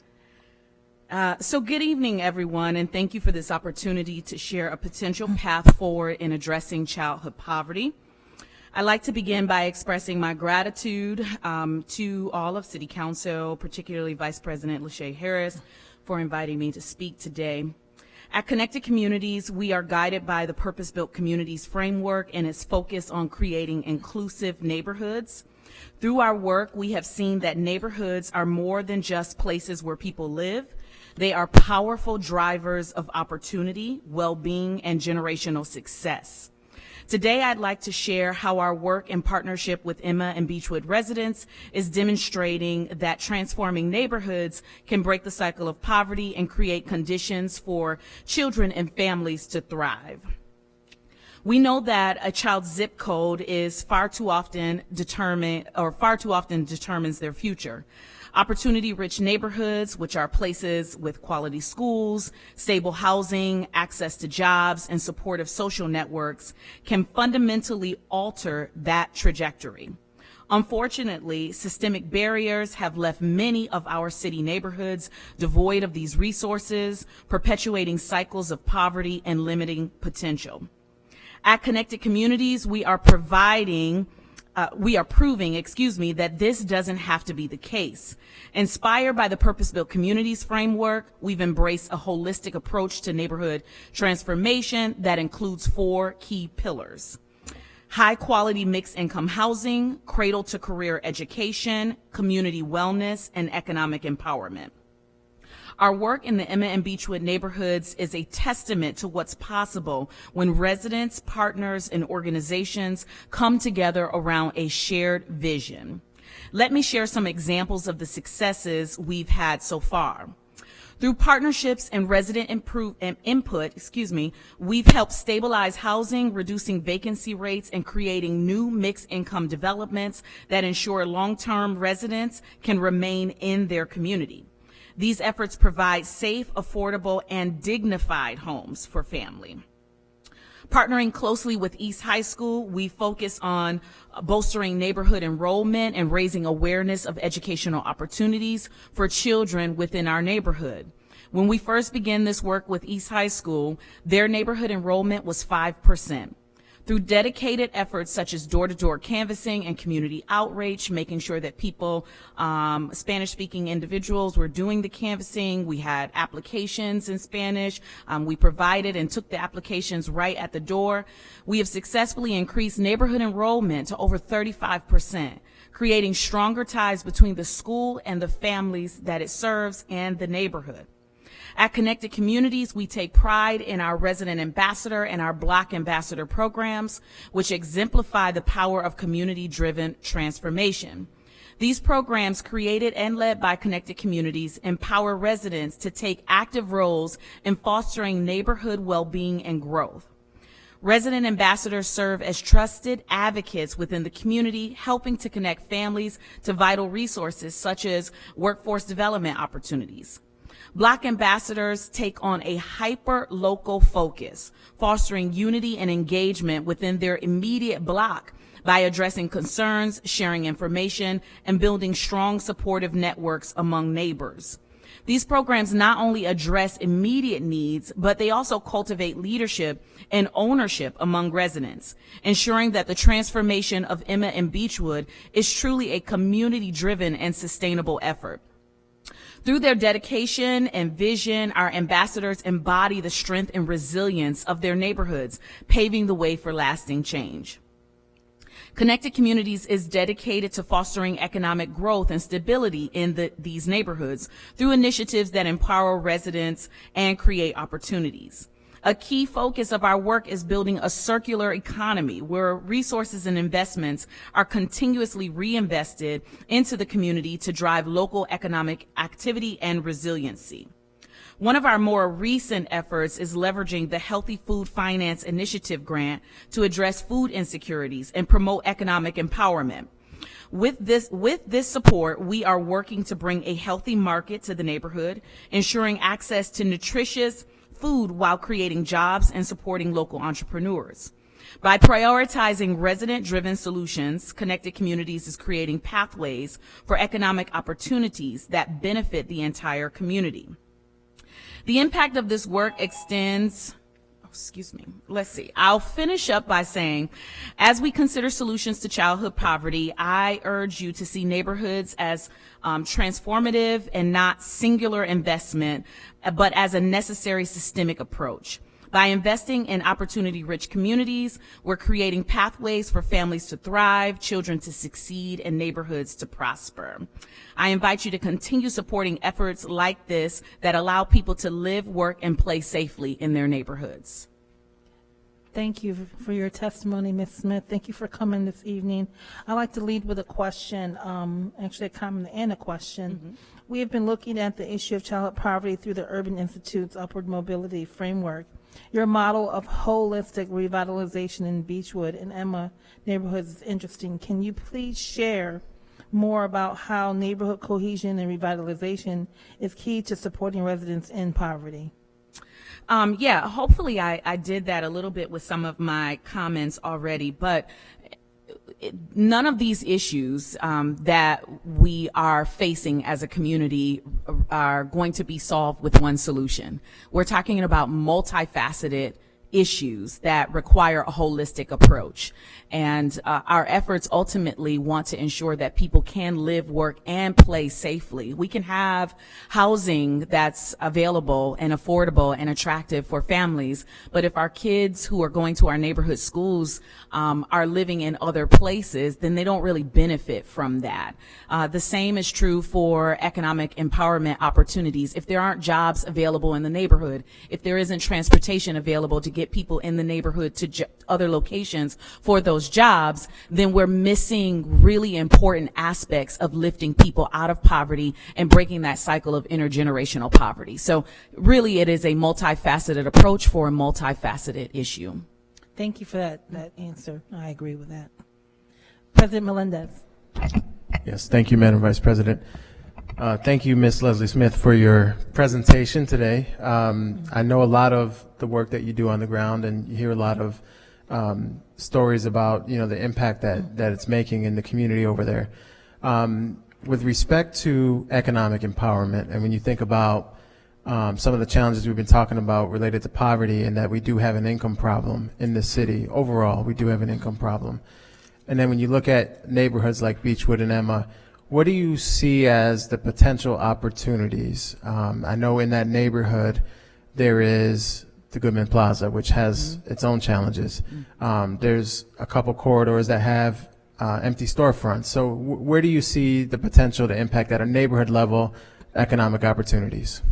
So good evening, everyone, and thank you for this opportunity to share a potential path forward in addressing childhood poverty. I'd like to begin by expressing my gratitude to all of City Council, particularly Vice President Lachey Harris, for inviting me to speak today. At Connected Communities, we are guided by the Purpose-Built Communities framework and its focus on creating inclusive neighborhoods. Through our work, we have seen that neighborhoods are more than just places where people live. They are powerful drivers of opportunity, well-being, and generational success. Today, I'd like to share how our work in partnership with Emma and Beechwood residents is demonstrating that transforming neighborhoods can break the cycle of poverty and create conditions for children and families to thrive. We know that a child's zip code is far too often determines their future. Opportunity-rich neighborhoods, which are places with quality schools, stable housing, access to jobs, and supportive social networks, can fundamentally alter that trajectory. Unfortunately, systemic barriers have left many of our city neighborhoods devoid of these resources, perpetuating cycles of poverty and limiting potential. At Connected Communities, we are proving that this doesn't have to be the case. Inspired by the Purpose-Built Communities framework, we've embraced a holistic approach to neighborhood transformation that includes 4 key pillars: high-quality mixed-income housing, cradle-to-career education, community wellness, and economic empowerment. Our work in the Emma and Beechwood neighborhoods is a testament to what's possible when residents, partners, and organizations come together around a shared vision. Let me share some examples of the successes we've had so far. Through partnerships and resident input, we've helped stabilize housing, reducing vacancy rates, and creating new mixed income developments that ensure long-term residents can remain in their community. These efforts provide safe, affordable, and dignified homes for family. Partnering closely with East High School, we focus on bolstering neighborhood enrollment and raising awareness of educational opportunities for children within our neighborhood. When we first began this work with East High School, their neighborhood enrollment was 5%. Through dedicated efforts such as door-to-door canvassing and community outreach, making sure that people, Spanish-speaking individuals were doing the canvassing. We had applications in Spanish. We provided and took the applications right at the door. We have successfully increased neighborhood enrollment to over 35%, creating stronger ties between the school and the families that it serves and the neighborhood. At Connected Communities, we take pride in our resident ambassador and our Block ambassador programs, which exemplify the power of community-driven transformation. These programs, created and led by Connected Communities, empower residents to take active roles in fostering neighborhood well-being and growth. Resident ambassadors serve as trusted advocates within the community, helping to connect families to vital resources such as workforce development opportunities. Block ambassadors take on a hyper-local focus, fostering unity and engagement within their immediate block by addressing concerns, sharing information, and building strong supportive networks among neighbors. These programs not only address immediate needs, but they also cultivate leadership and ownership among residents, ensuring that the transformation of Emma and Beechwood is truly a community-driven and sustainable effort. Through their dedication and vision, our ambassadors embody the strength and resilience of their neighborhoods, paving the way for lasting change. Connected Communities is dedicated to fostering economic growth and stability in these neighborhoods through initiatives that empower residents and create opportunities. A key focus of our work is building a circular economy where resources and investments are continuously reinvested into the community to drive local economic activity and resiliency. One of our more recent efforts is leveraging the Healthy Food Finance Initiative grant to address food insecurities and promote economic empowerment. With this support, we are working to bring a healthy market to the neighborhood, ensuring access to nutritious food while creating jobs and supporting local entrepreneurs. By prioritizing resident-driven solutions, Connected Communities is creating pathways for economic opportunities that benefit the entire community. The impact of this work extends, I'll finish up by saying, as we consider solutions to childhood poverty, I urge you to see neighborhoods as transformative and not singular investment, but as a necessary systemic approach. By investing in opportunity-rich communities, we're creating pathways for families to thrive, children to succeed, and neighborhoods to prosper. I invite you to continue supporting efforts like this that allow people to live, work, and play safely in their neighborhoods. Thank you for your testimony, Ms. Smith. Thank you for coming this evening. I'd like to lead with a question, actually a comment and a question. Mm-hmm. We have been looking at the issue of childhood poverty through the Urban Institute's Upward Mobility Framework. Your model of holistic revitalization in Beechwood and Emma neighborhoods is interesting. Can you please share more about how neighborhood cohesion and revitalization is key to supporting residents in poverty? Yeah, hopefully I did that a little bit with some of my comments already, but none of these issues that we are facing as a community are going to be solved with one solution. We're talking about multifaceted issues that require a holistic approach. And our efforts ultimately want to ensure that people can live, work, and play safely. We can have housing that's available and affordable and attractive for families, but if our kids who are going to our neighborhood schools are living in other places, then they don't really benefit from that. The same is true for economic empowerment opportunities. If there aren't jobs available in the neighborhood, if there isn't transportation available to get people in the neighborhood to other locations for those jobs, then we're missing really important aspects of lifting people out of poverty and breaking that cycle of intergenerational poverty. So really it is a multifaceted approach for a multifaceted issue. Thank you for that answer. I agree with that. President Melendez. Yes, thank you, Madam Vice President. Thank you, Ms. Leslie Smith, for your presentation today. I know a lot of the work that you do on the ground, and you hear a lot of stories about, you know, the impact that it's making in the community over there. With respect to economic empowerment, and when you think about some of the challenges we've been talking about related to poverty, and that we do have an income problem in the city overall, we do have an income problem. And then when you look at neighborhoods like Beechwood and Emma, what do you see as the potential opportunities? I know in that neighborhood there is the Goodman Plaza, which has its own challenges. There's a couple corridors that have empty storefronts. So where do you see the potential to impact at a neighborhood level economic opportunities?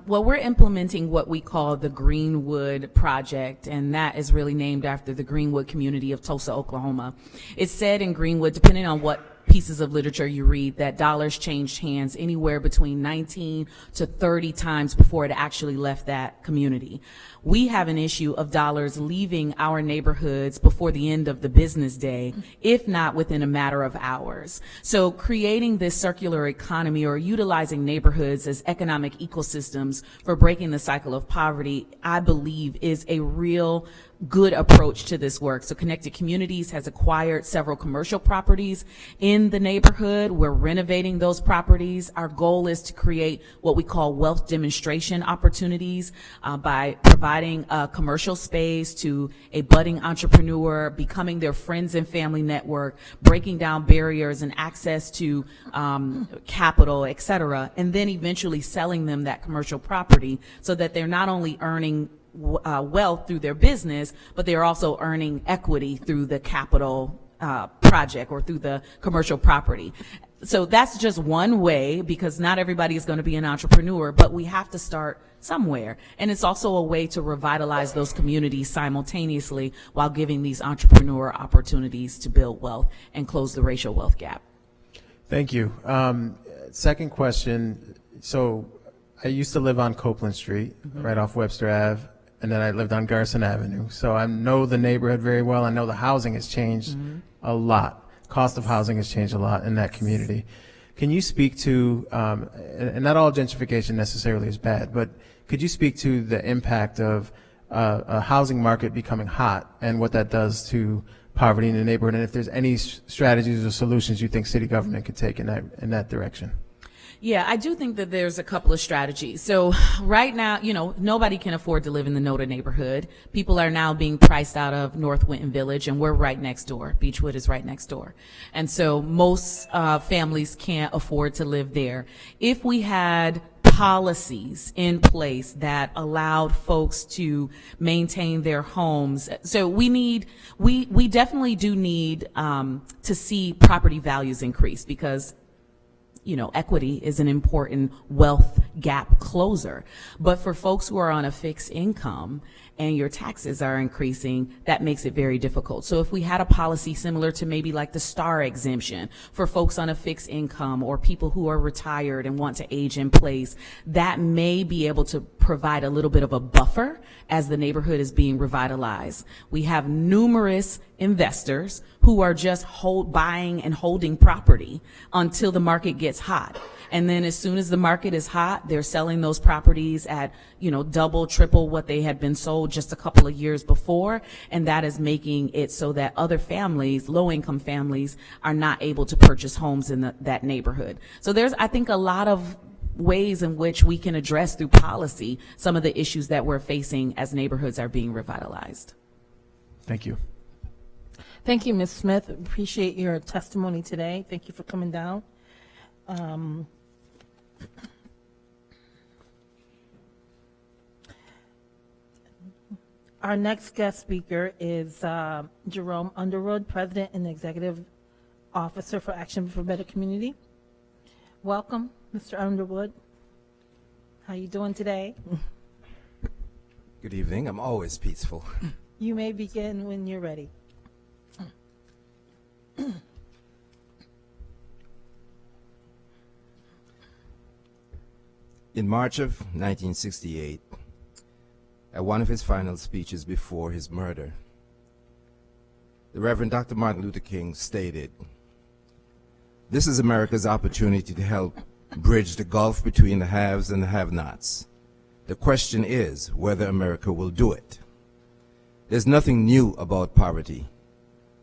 Well, we're implementing what we call the Greenwood Project, and that is really named after the Greenwood community of Tulsa, Oklahoma. It's said in Greenwood, depending on what pieces of literature you read, that dollars changed hands anywhere between 19 to 30 times before it actually left that community. We have an issue of dollars leaving our neighborhoods before the end of the business day, if not within a matter of hours. So creating this circular economy or utilizing neighborhoods as economic ecosystems for breaking the cycle of poverty, I believe is a real good approach to this work. So Connected Communities has acquired several commercial properties in the neighborhood. We're renovating those properties. Our goal is to create what we call wealth demonstration opportunities by providing a commercial space to a budding entrepreneur, becoming their friends and family network, breaking down barriers and access to capital, et cetera, and then eventually selling them that commercial property so that they're not only earning wealth through their business, but they're also earning equity through the capital project or through the commercial property. So that's just one way, because not everybody is going to be an entrepreneur, but we have to start somewhere. And it's also a way to revitalize those communities simultaneously while giving these entrepreneur opportunities to build wealth and close the racial wealth gap. Thank you. Second question. So I used to live on Copeland Street, right off Webster Ave, and then I lived on Garrison Avenue. So I know the neighborhood very well. I know the housing has changed a lot. Cost of housing has changed a lot in that community. Can you speak to, and not all gentrification necessarily is bad, but could you speak to the impact of a housing market becoming hot and what that does to poverty in the neighborhood, and if there's any strategies or solutions you think city government could take in that direction? Yeah, I do think that there's a couple of strategies. So right now, nobody can afford to live in the NODA neighborhood. People are now being priced out of North Winton Village, and we're right next door. Beechwood is right next door. And so most families can't afford to live there. If we had policies in place that allowed folks to maintain their homes. So we definitely do need to see property values increase, because equity is an important wealth gap closer. But for folks who are on a fixed income and your taxes are increasing, that makes it very difficult. So if we had a policy similar to maybe like the STAR exemption for folks on a fixed income or people who are retired and want to age in place, that may be able to provide a little bit of a buffer as the neighborhood is being revitalized. We have numerous investors who are just buying and holding property until the market gets hot. And then as soon as the market is hot, they're selling those properties at, double, triple what they had been sold just a couple of years before. And that is making it so that other families, low-income families, are not able to purchase homes in that neighborhood. So there's, I think, a lot of ways in which we can address through policy some of the issues that we're facing as neighborhoods are being revitalized. Thank you. Thank you, Ms. Smith. Appreciate your testimony today. Thank you for coming down. Our next guest speaker is Jerome Underwood, President and Executive Officer for Action for a Better Community. Welcome, Mr. Underwood. How you doing today? Good evening. I'm always peaceful. You may begin when you're ready. In March of 1968, at one of his final speeches before his murder, the Reverend Dr. Martin Luther King stated, "This is America's opportunity to help bridge the gulf between the haves and the have-nots. The question is whether America will do it." There's nothing new about poverty.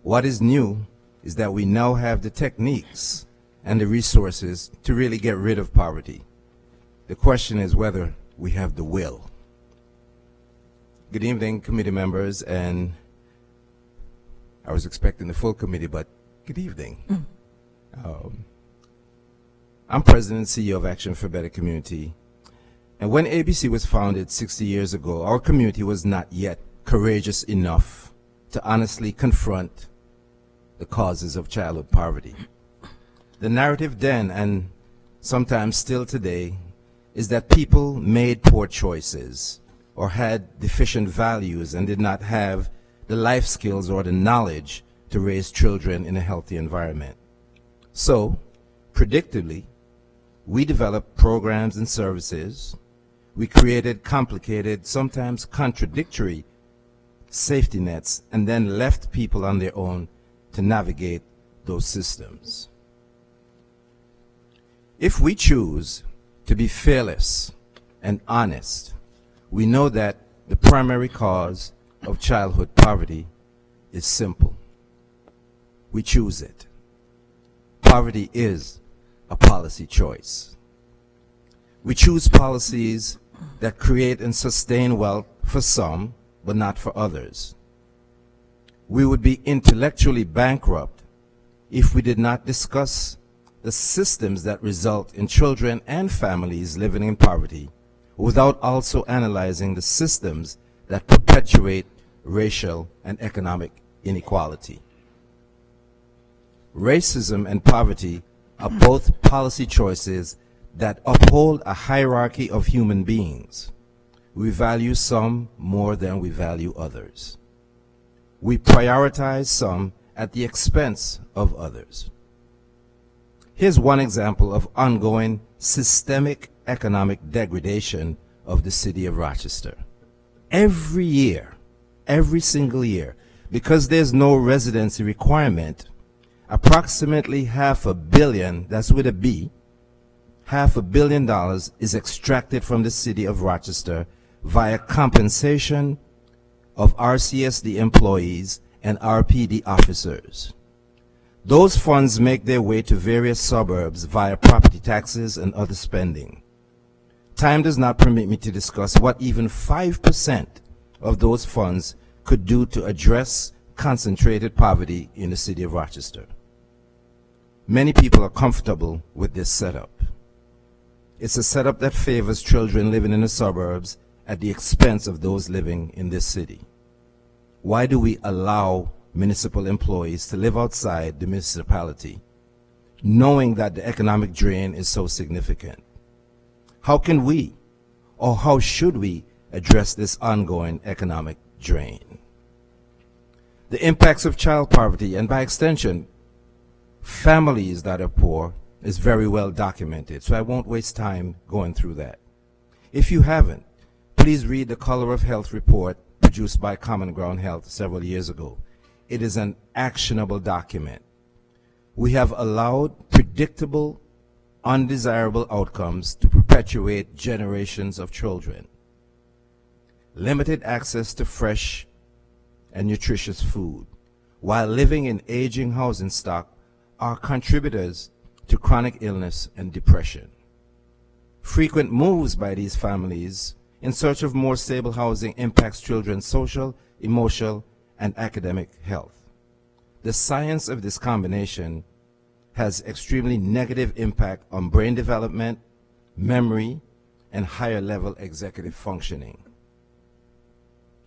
What is new is that we now have the techniques and the resources to really get rid of poverty. The question is whether we have the will. Good evening, committee members, and I was expecting the full committee, but good evening. I'm President and CEO of Action for a Better Community, and when ABC was founded 60 years ago, our community was not yet courageous enough to honestly confront the causes of childhood poverty. The narrative then, and sometimes still today, is that people made poor choices or had deficient values and did not have the life skills or the knowledge to raise children in a healthy environment. So, predictably, we developed programs and services. We created complicated, sometimes contradictory safety nets, and then left people on their own to navigate those systems. If we choose to be fearless and honest, we know that the primary cause of childhood poverty is simple. We choose it. Poverty is a policy choice. We choose policies that create and sustain wealth for some, but not for others. We would be intellectually bankrupt if we did not discuss the systems that result in children and families living in poverty without also analyzing the systems that perpetuate racial and economic inequality. Racism and poverty are both policy choices that uphold a hierarchy of human beings. We value some more than we value others. We prioritize some at the expense of others. Here's one example of ongoing systemic economic degradation of the city of Rochester. Every year, every single year, because there's no residency requirement, approximately $500 million, that's with a B, $500 million is extracted from the city of Rochester via compensation of RCSD employees and RPD officers. Those funds make their way to various suburbs via property taxes and other spending. Time does not permit me to discuss what even 5% of those funds could do to address concentrated poverty in the city of Rochester. Many people are comfortable with this setup. It's a setup that favors children living in the suburbs at the expense of those living in this city. Why do we allow municipal employees to live outside the municipality, knowing that the economic drain is so significant? How can we, or how should we, address this ongoing economic drain? The impacts of child poverty, and by extension, families that are poor, is very well documented, so I won't waste time going through that. If you haven't, please read the Color of Health report produced by Common Ground Health several years ago. It is an actionable document. We have allowed predictable, undesirable outcomes to perpetuate generations of children. Limited access to fresh and nutritious food, while living in aging housing stock, are contributors to chronic illness and depression. Frequent moves by these families in search of more stable housing impacts children's social, emotional, and academic health. The science of this combination has extremely negative impact on brain development, memory, and higher level executive functioning.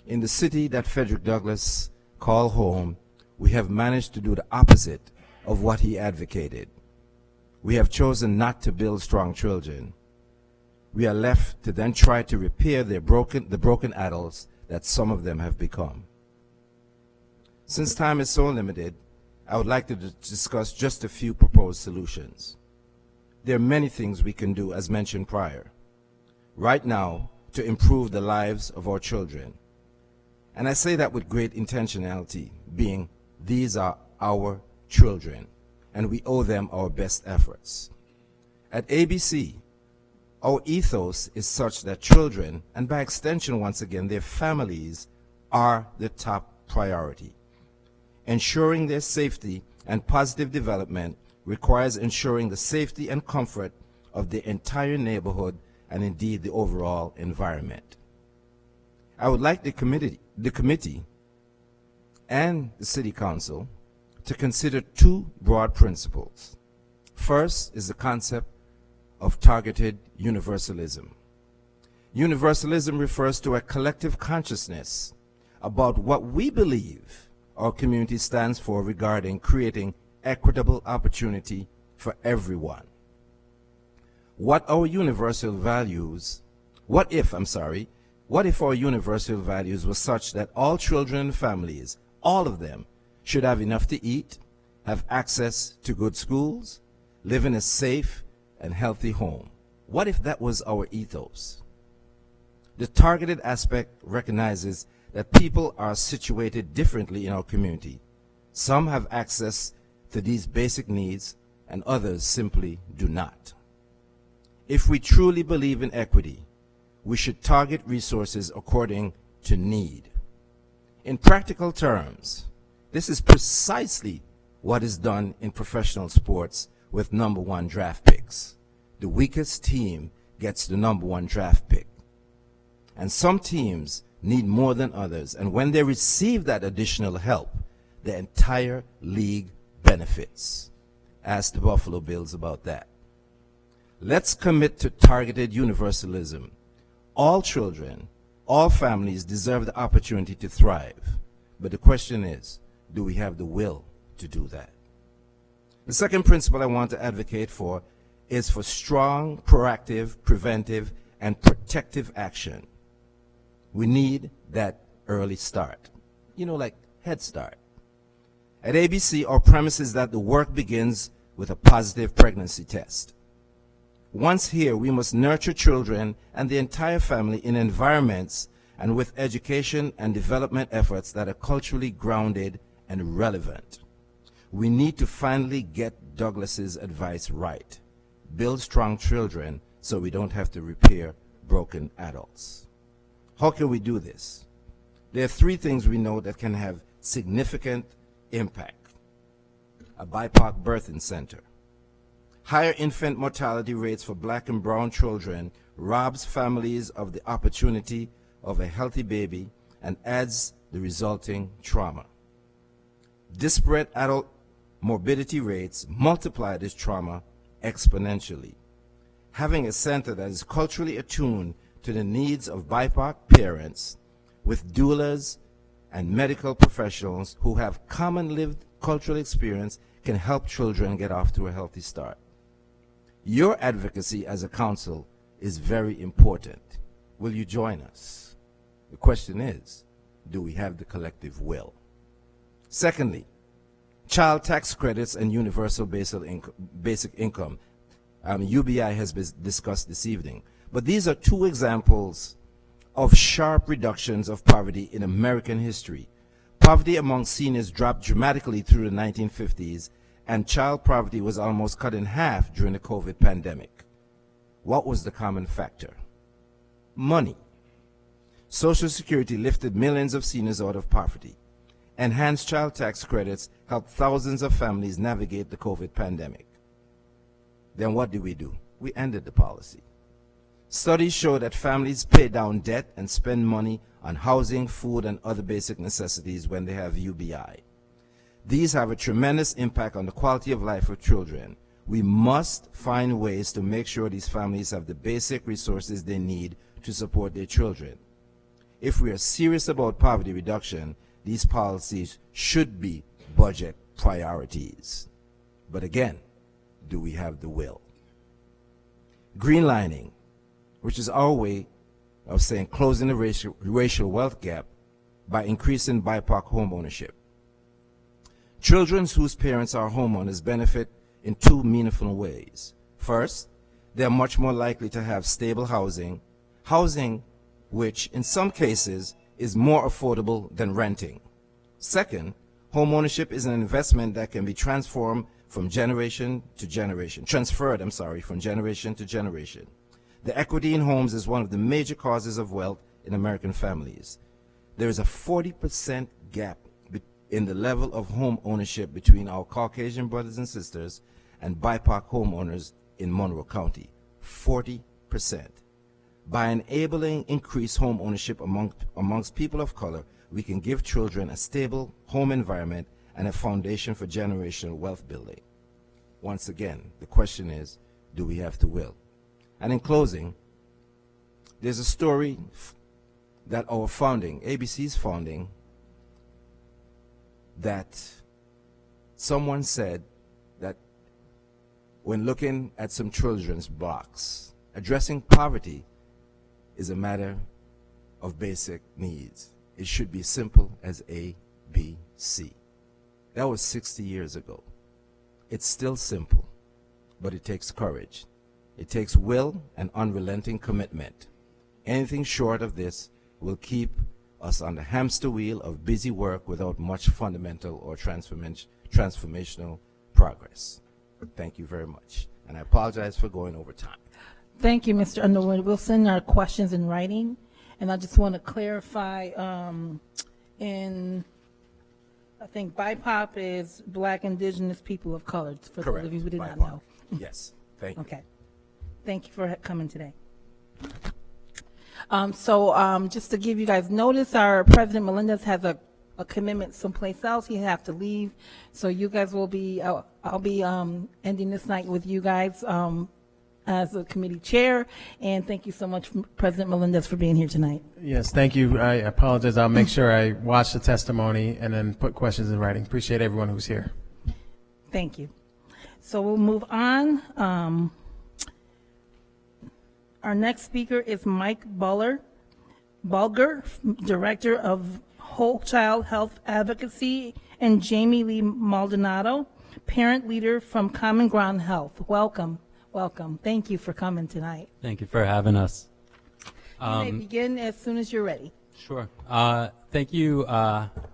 In the city that Frederick Douglass called home, we have managed to do the opposite of what he advocated. We have chosen not to build strong children. We are left to then try to repair the broken adults that some of them have become. Since time is so limited, I would like to discuss just a few proposed solutions. There are many things we can do, as mentioned prior, right now to improve the lives of our children. And I say that with great intentionality, being these are our children, and we owe them our best efforts. At ABC, our ethos is such that children, and by extension, once again, their families, are the top priority. Ensuring their safety and positive development requires ensuring the safety and comfort of the entire neighborhood and indeed the overall environment. I would like the committee and the City Council to consider two broad principles. First is the concept of targeted universalism. Universalism refers to a collective consciousness about what we believe our community stands for regarding creating equitable opportunity for everyone. What if our universal values were such that all children and families, all of them, should have enough to eat, have access to good schools, live in a safe and healthy home? What if that was our ethos? The targeted aspect recognizes that people are situated differently in our community. Some have access to these basic needs and others simply do not. If we truly believe in equity, we should target resources according to need. In practical terms, this is precisely what is done in professional sports with #1 draft picks. The weakest team gets the #1 draft pick. And some teams need more than others, and when they receive that additional help, the entire league benefits. Ask the Buffalo Bills about that. Let's commit to targeted universalism. All children, all families deserve the opportunity to thrive. But the question is, do we have the will to do that? The second principle I want to advocate for is for strong, proactive, preventive, and protective action. We need that early start. Like Head Start. At ABC, our premise is that the work begins with a positive pregnancy test. Once here, we must nurture children and the entire family in environments and with education and development efforts that are culturally grounded and relevant. We need to finally get Douglas's advice right. Build strong children so we don't have to repair broken adults. How can we do this? There are three things we know that can have significant impact. A BIPOC birthing center. Higher infant mortality rates for black and brown children robs families of the opportunity of a healthy baby and adds the resulting trauma. Disparate adult morbidity rates multiply this trauma exponentially. Having a center that is culturally attuned to the needs of BIPOC parents with doulas and medical professionals who have common lived cultural experience can help children get off to a healthy start. Your advocacy as a council is very important. Will you join us? The question is, do we have the collective will? Secondly, child tax credits and universal basic income. UBI has been discussed this evening. But these are two examples of sharp reductions of poverty in American history. Poverty among seniors dropped dramatically through the 1950s, and child poverty was almost cut in half during the COVID pandemic. What was the common factor? Money. Social Security lifted millions of seniors out of poverty. Enhanced child tax credits helped thousands of families navigate the COVID pandemic. Then what did we do? We ended the policy. Studies show that families pay down debt and spend money on housing, food, and other basic necessities when they have UBI. These have a tremendous impact on the quality of life of children. We must find ways to make sure these families have the basic resources they need to support their children. If we are serious about poverty reduction, these policies should be budget priorities. But again, do we have the will? Greenlining, which is our way of saying closing the racial wealth gap by increasing BIPOC home ownership. Children whose parents are homeowners benefit in two meaningful ways. First, they are much more likely to have stable housing which in some cases is more affordable than renting. Second, home ownership is an investment that can be transformed from generation to generation, transferred from generation to generation. The equity in homes is one of the major causes of wealth in American families. There is a 40% gap in the level of home ownership between our Caucasian brothers and sisters and BIPOC homeowners in Monroe County. 40%. By enabling increased home ownership amongst people of color, we can give children a stable home environment and a foundation for generational wealth building. Once again, the question is, do we have the will? And in closing, there's a story that our founding, ABC's founding, that someone said that when looking at some children's blocks, addressing poverty is a matter of basic needs. It should be simple as A, B, C. That was 60 years ago. It's still simple, but it takes courage. It takes will and unrelenting commitment. Anything short of this will keep us on the hamster wheel of busy work without much fundamental or transformational progress. Thank you very much. And I apologize for going over time. Thank you, Mr. Underwood. We'll send our questions in writing. And I just want to clarify, I think BIPOC is Black Indigenous People of Color, for Correct. those of you who did not BIPOC. know. Yes, thank you. Okay. Thank you for coming today. Just to give you guys notice, our President Melendez has a commitment someplace else. He has to leave. So you guys will be, I'll be ending this night with you guys as a committee chair. And thank you so much, President Melendez, for being here tonight. Yes, thank you. I apologize. I'll make sure I watch the testimony and then put questions in writing. Appreciate everyone who's here. Thank you. So we'll move on. Our next speaker is Mike Bulger, Director of Whole Child Health Advocacy, and Jamie Lee Maldonado, Parent Leader from Common Ground Health. Welcome. Welcome. Thank you for coming tonight. Thank you for having us. You may begin as soon as you're ready. Sure. Thank you,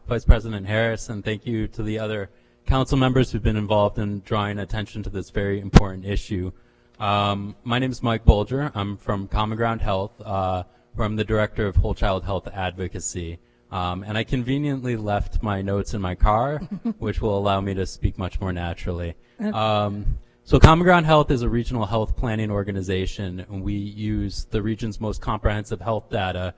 Vice President Harris, and thank you to the other council members who've been involved in drawing attention to this very important issue. My name is Mike Bolger. I'm from Common Ground Health, where I'm the Director of Whole Child Health Advocacy. And I conveniently left my notes in my car, which will allow me to speak much more naturally. So Common Ground Health is a regional health planning organization, and we use the region's most comprehensive health data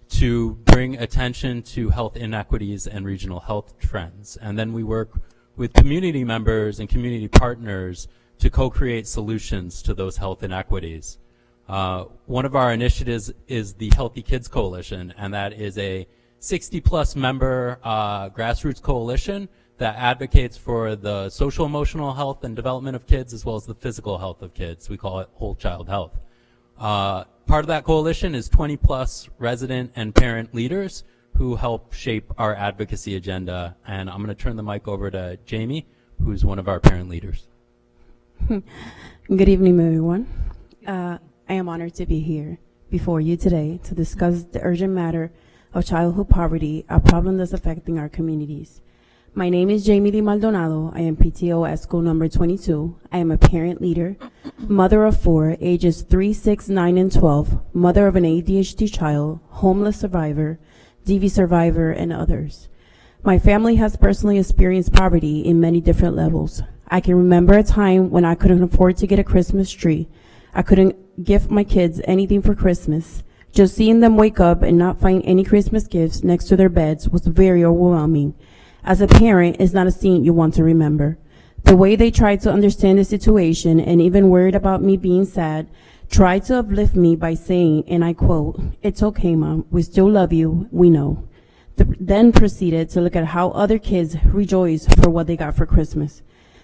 to bring attention to health inequities and regional health trends. And then we work with community members and community partners to co-create solutions to those health inequities. One of our initiatives is the Healthy Kids Coalition, and that is a 60-plus member grassroots coalition that advocates for the social emotional health and development of kids as well as the physical health of kids. We call it Whole Child Health. Part of that coalition is 20-plus resident and parent leaders who help shape our advocacy agenda. And I'm going to turn the mic over to Jamie, who's one of our parent leaders. Good evening, everyone. I am honored to be here before you today to discuss the urgent matter of childhood poverty, a problem that's affecting our communities. My name is Jamie Di Maldonado. I am PTO at school number 22. I am a parent leader, mother of 4, ages 3, 6, 9, and 12, mother of an ADHD child, homeless survivor, DV survivor, and others. My family has personally experienced poverty in many different levels. I can remember a time when I couldn't afford to get a Christmas tree. I couldn't gift my kids anything for Christmas. Just seeing them wake up and not find any Christmas gifts next to their beds was very overwhelming. As a parent, it's not a scene you want to remember. The way they tried to understand the situation and even worried about me being sad, tried to uplift me by saying, and I quote, "It's okay, Mom, we still love you, we know." Then proceeded to look at how other kids rejoice for what they got for Christmas.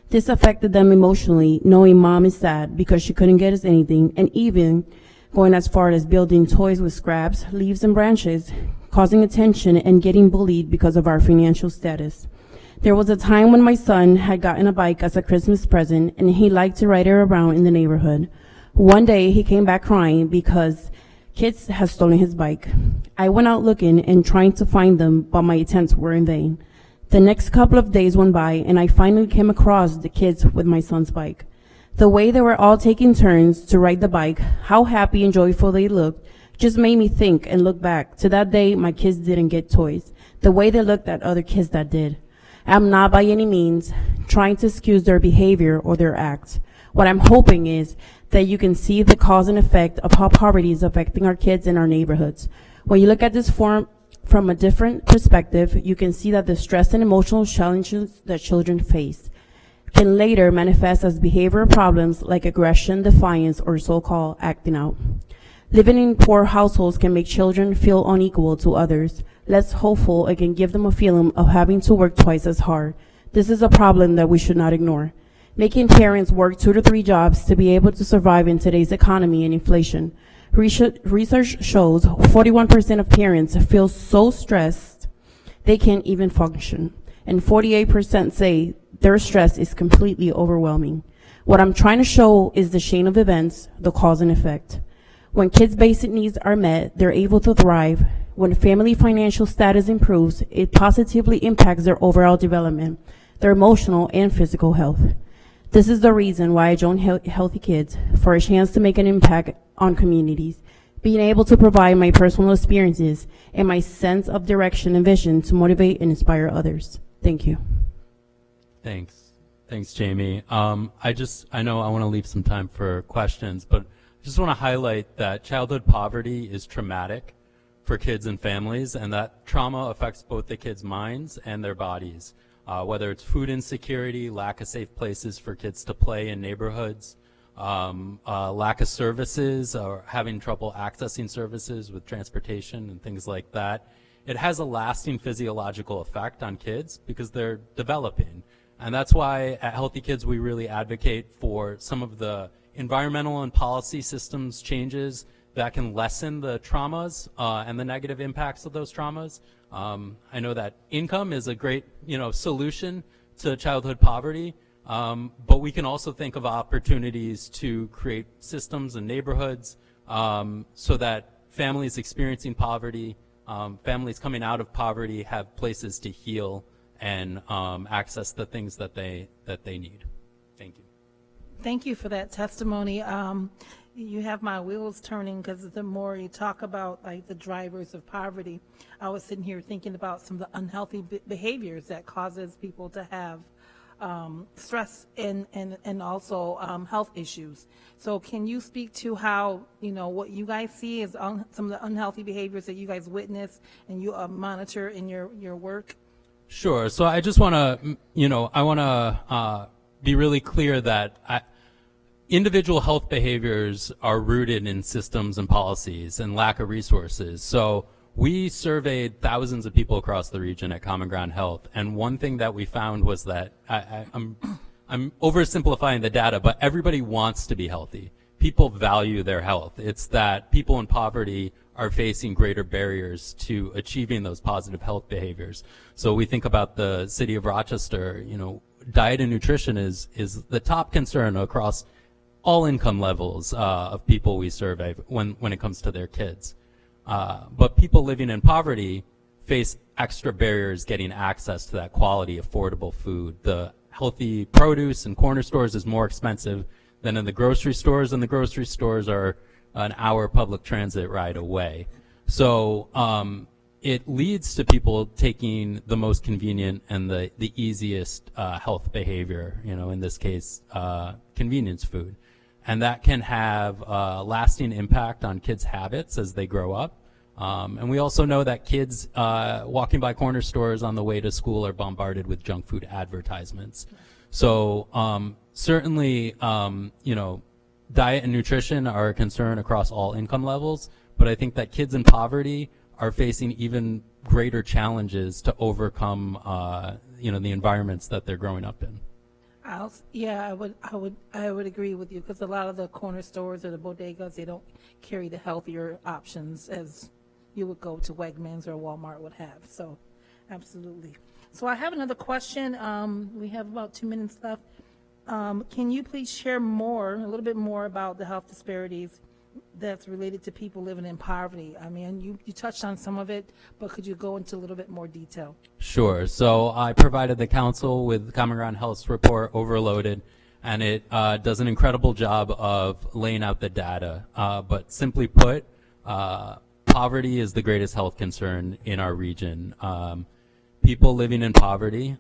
This affected them emotionally, knowing Mom is sad because she couldn't get us anything, and even going as far as building toys with scraps, leaves, and branches, causing attention and getting bullied because of our financial status. There was a time when my son had gotten a bike as a Christmas present, and he liked to ride it around in the neighborhood. One day, he came back crying because kids had stolen his bike. I went out looking and trying to find them, but my attempts were in vain. The next couple of days went by, and I finally came across the kids with my son's bike. The way they were all taking turns to ride the bike, how happy and joyful they looked, just made me think and look back to that day my kids didn't get toys, the way they looked at other kids that did. I'm not by any means trying to excuse their behavior or their acts. What I'm hoping is that you can see the cause and effect of how poverty is affecting our kids in our neighborhoods. When you look at this from a different perspective, you can see that the stress and emotional challenges that children face can later manifest as behavioral problems like aggression, defiance, or so-called acting out. Living in poor households can make children feel unequal to others, less hopeful, and can give them a feeling of having to work twice as hard. This is a problem that we should not ignore. Making parents work 2 to 3 jobs to be able to survive in today's economy and inflation. Research shows 41% of parents feel so stressed they can't even function, and 48% say their stress is completely overwhelming. What I'm trying to show is the chain of events, the cause and effect. When kids' basic needs are met, they're able to thrive. When family financial status improves, it positively impacts their overall development, their emotional and physical health. This is the reason why I joined Healthy Kids, for a chance to make an impact on communities, being able to provide my personal experiences and my sense of direction and vision to motivate and inspire others. Thank you. Thanks, Jamie. I know I want to leave some time for questions, but I just want to highlight that childhood poverty is traumatic for kids and families, and that trauma affects both the kids' minds and their bodies. Whether it's food insecurity, lack of safe places for kids to play in neighborhoods, lack of services, or having trouble accessing services with transportation and things like that. It has a lasting physiological effect on kids because they're developing. And that's why at Healthy Kids we really advocate for some of the environmental and policy systems changes that can lessen the traumas and the negative impacts of those traumas. I know that income is a great, solution to childhood poverty, But we can also think of opportunities to create systems and neighborhoods so that families experiencing poverty, families coming out of poverty have places to heal and access the things that they need. Thank you. Thank you for that testimony. You have my wheels turning because the more you talk about like the drivers of poverty, I was sitting here thinking about some of the unhealthy behaviors that causes people to have stress and also health issues. So can you speak to how, what you guys see as some of the unhealthy behaviors that you guys witness and you monitor in your work? Sure. So I just want to, I want to be really clear that individual health behaviors are rooted in systems and policies and lack of resources. So we surveyed thousands of people across the region at Common Ground Health, and one thing that we found was that I'm oversimplifying the data, but everybody wants to be healthy. People value their health. It's that people in poverty are facing greater barriers to achieving those positive health behaviors. So we think about the city of Rochester, diet and nutrition is the top concern across all income levels of people we survey when it comes to their kids. But people living in poverty face extra barriers getting access to that quality, affordable food. The healthy produce in corner stores is more expensive than in the grocery stores, and the grocery stores are an hour public transit ride away. So it leads to people taking the most convenient and the easiest health behavior, in this case, convenience food. And that can have a lasting impact on kids' habits as they grow up. And we also know that kids walking by corner stores on the way to school are bombarded with junk food advertisements. So certainly, diet and nutrition are a concern across all income levels, but I think that kids in poverty are facing even greater challenges to overcome, the environments that they're growing up in. I would agree with you because a lot of the corner stores or the bodegas, they don't carry the healthier options as you would go to Wegmans or Walmart would have. So, absolutely. So I have another question. We have about 2 minutes left. Can you please share a little bit more about the health disparities that's related to people living in poverty? I mean, you touched on some of it, but could you go into a little bit more detail? Sure. So I provided the council with Common Ground Health's report, Overloaded, and it does an incredible job of laying out the data. But simply put, poverty is the greatest health concern in our region. People living in poverty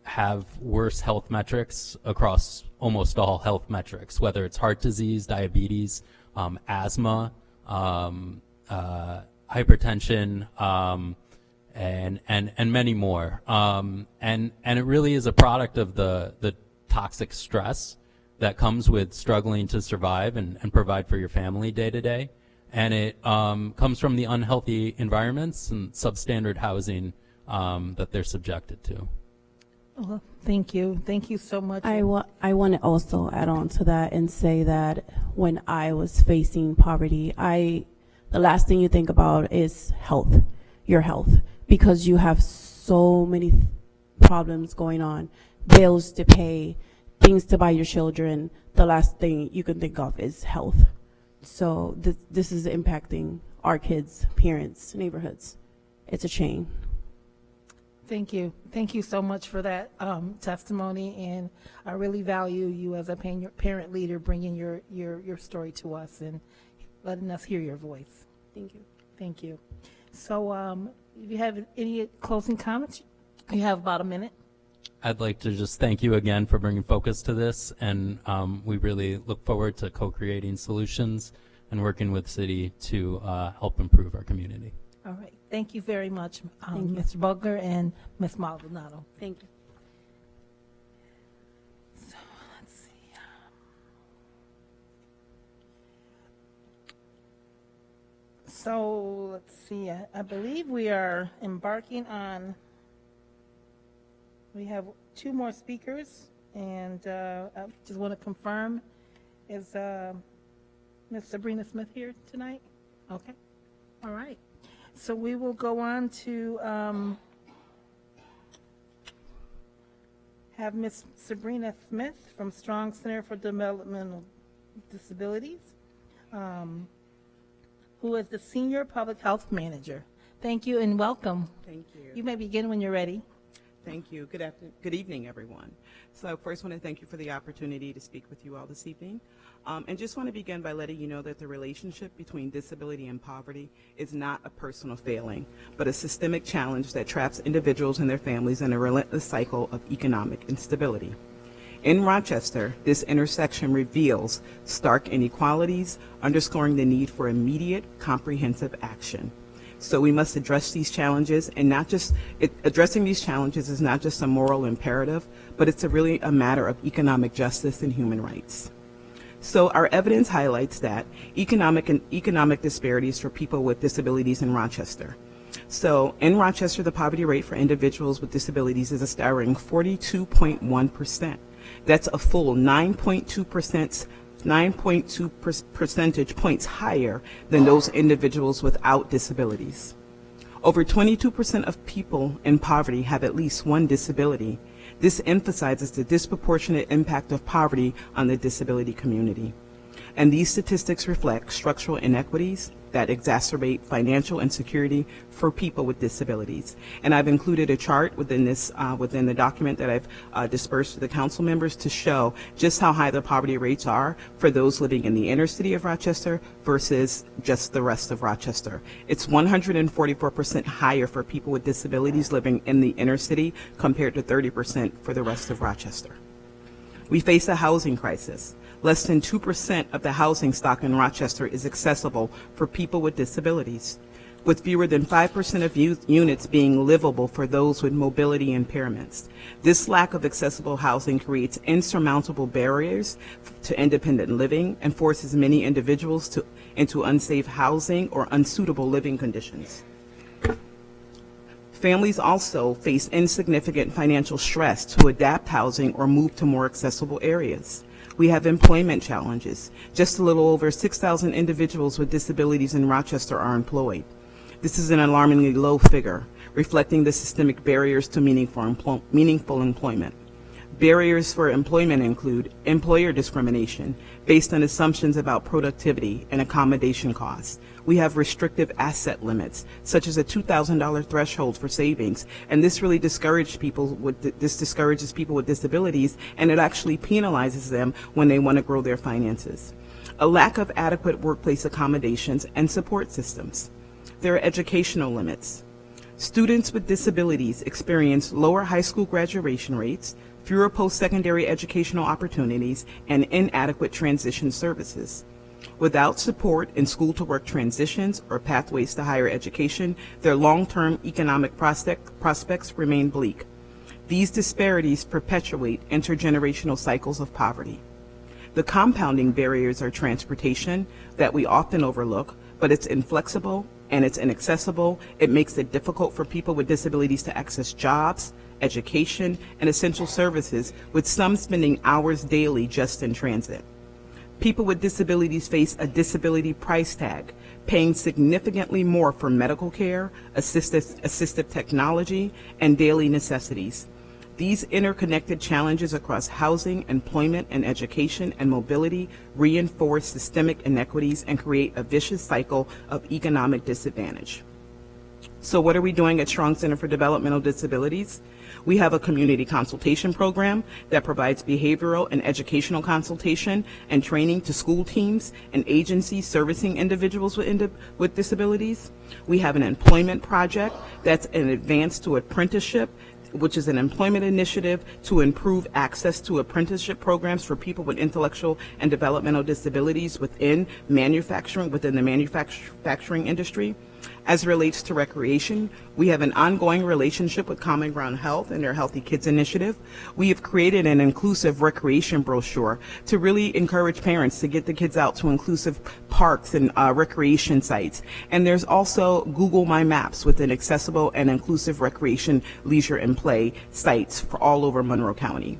have worse health metrics across almost all health metrics, whether it's heart disease, diabetes, asthma, hypertension, and many more. And it really is a product of the toxic stress that comes with struggling to survive and provide for your family day to day. And it comes from the unhealthy environments and substandard housing that they're subjected to. Well, thank you. Thank you so much. I want to also add on to that and say that when I was facing poverty, the last thing you think about is health, your health, because you have so many problems going on, bills to pay, things to buy your children. The last thing you can think of is health. So this is impacting our kids, parents, neighborhoods. It's a chain. Thank you. Thank you so much for that testimony, and I really value you as a parent leader bringing your story to us and letting us hear your voice. Thank you. Thank you. So if you have any closing comments, you have about a minute. I'd like to just thank you again for bringing focus to this, and we really look forward to co-creating solutions and working with city to help improve our community. All right. Thank you very much, Mr. Bugler and Ms. Maldonado. Thank you. So let's see. So let's see. I believe we are embarking on. We have 2 more speakers, and I just want to confirm: is Ms. Sabrina Smith here tonight? Okay. All right. So we will go on to have Ms. Sabrina Smith from Strong Center for Developmental Disabilities, who is the Senior Public Health Manager. Thank you and welcome. Thank you. You may begin when you're ready. Thank you. Good evening, everyone. So first, want to thank you for the opportunity to speak with you all this evening. And just want to begin by letting you know that the relationship between disability and poverty is not a personal failing, but a systemic challenge that traps individuals and their families in a relentless cycle of economic instability. In Rochester, this intersection reveals stark inequalities, underscoring the need for immediate, comprehensive action. So we must address these challenges, and addressing these challenges is not just a moral imperative, but it's really a matter of economic justice and human rights. So our evidence highlights that economic disparities for people with disabilities in Rochester. So in Rochester, the poverty rate for individuals with disabilities is a staggering 42.1%. That's a full 9.2 percentage points higher than those individuals without disabilities. Over 22% of people in poverty have at least one disability. This emphasizes the disproportionate impact of poverty on the disability community. And these statistics reflect structural inequities that exacerbate financial insecurity for people with disabilities. And I've included a chart within this, within the document that I've dispersed to the council members to show just how high the poverty rates are for those living in the inner city of Rochester versus just the rest of Rochester. It's 144% higher for people with disabilities living in the inner city compared to 30% for the rest of Rochester. We face a housing crisis. Less than 2% of the housing stock in Rochester is accessible for people with disabilities, with fewer than 5% of units being livable for those with mobility impairments. This lack of accessible housing creates insurmountable barriers to independent living and forces many individuals into unsafe housing or unsuitable living conditions. Families also face insignificant financial stress to adapt housing or move to more accessible areas. We have employment challenges. Just a little over 6,000 individuals with disabilities in Rochester are employed. This is an alarmingly low figure, reflecting the systemic barriers to meaningful employment. Barriers for employment include employer discrimination based on assumptions about productivity and accommodation costs. We have restrictive asset limits, such as a $2,000 threshold for savings, and this really discourages people with disabilities, and it actually penalizes them when they want to grow their finances. A lack of adequate workplace accommodations and support systems. There are educational limits. Students with disabilities experience lower high school graduation rates, fewer post-secondary educational opportunities, and inadequate transition services. Without support in school-to-work transitions or pathways to higher education, their long-term economic prospects remain bleak. These disparities perpetuate intergenerational cycles of poverty. The compounding barriers are transportation that we often overlook, but it's inflexible and it's inaccessible. It makes it difficult for people with disabilities to access jobs, education, and essential services, with some spending hours daily just in transit. People with disabilities face a disability price tag, paying significantly more for medical care, assistive technology, and daily necessities. These interconnected challenges across housing, employment, and education and mobility reinforce systemic inequities and create a vicious cycle of economic disadvantage. So what are we doing at Strong Center for Developmental Disabilities? We have a community consultation program that provides behavioral and educational consultation and training to school teams and agencies servicing individuals with disabilities. We have an employment project that's an advance to apprenticeship, which is an employment initiative to improve access to apprenticeship programs for people with intellectual and developmental disabilities within the manufacturing industry. As it relates to recreation, we have an ongoing relationship with Common Ground Health and their Healthy Kids initiative. We have created an inclusive recreation brochure to really encourage parents to get the kids out to inclusive parks and recreation sites. And there's also Google My Maps with an accessible and inclusive recreation, leisure, and play sites for all over Monroe County.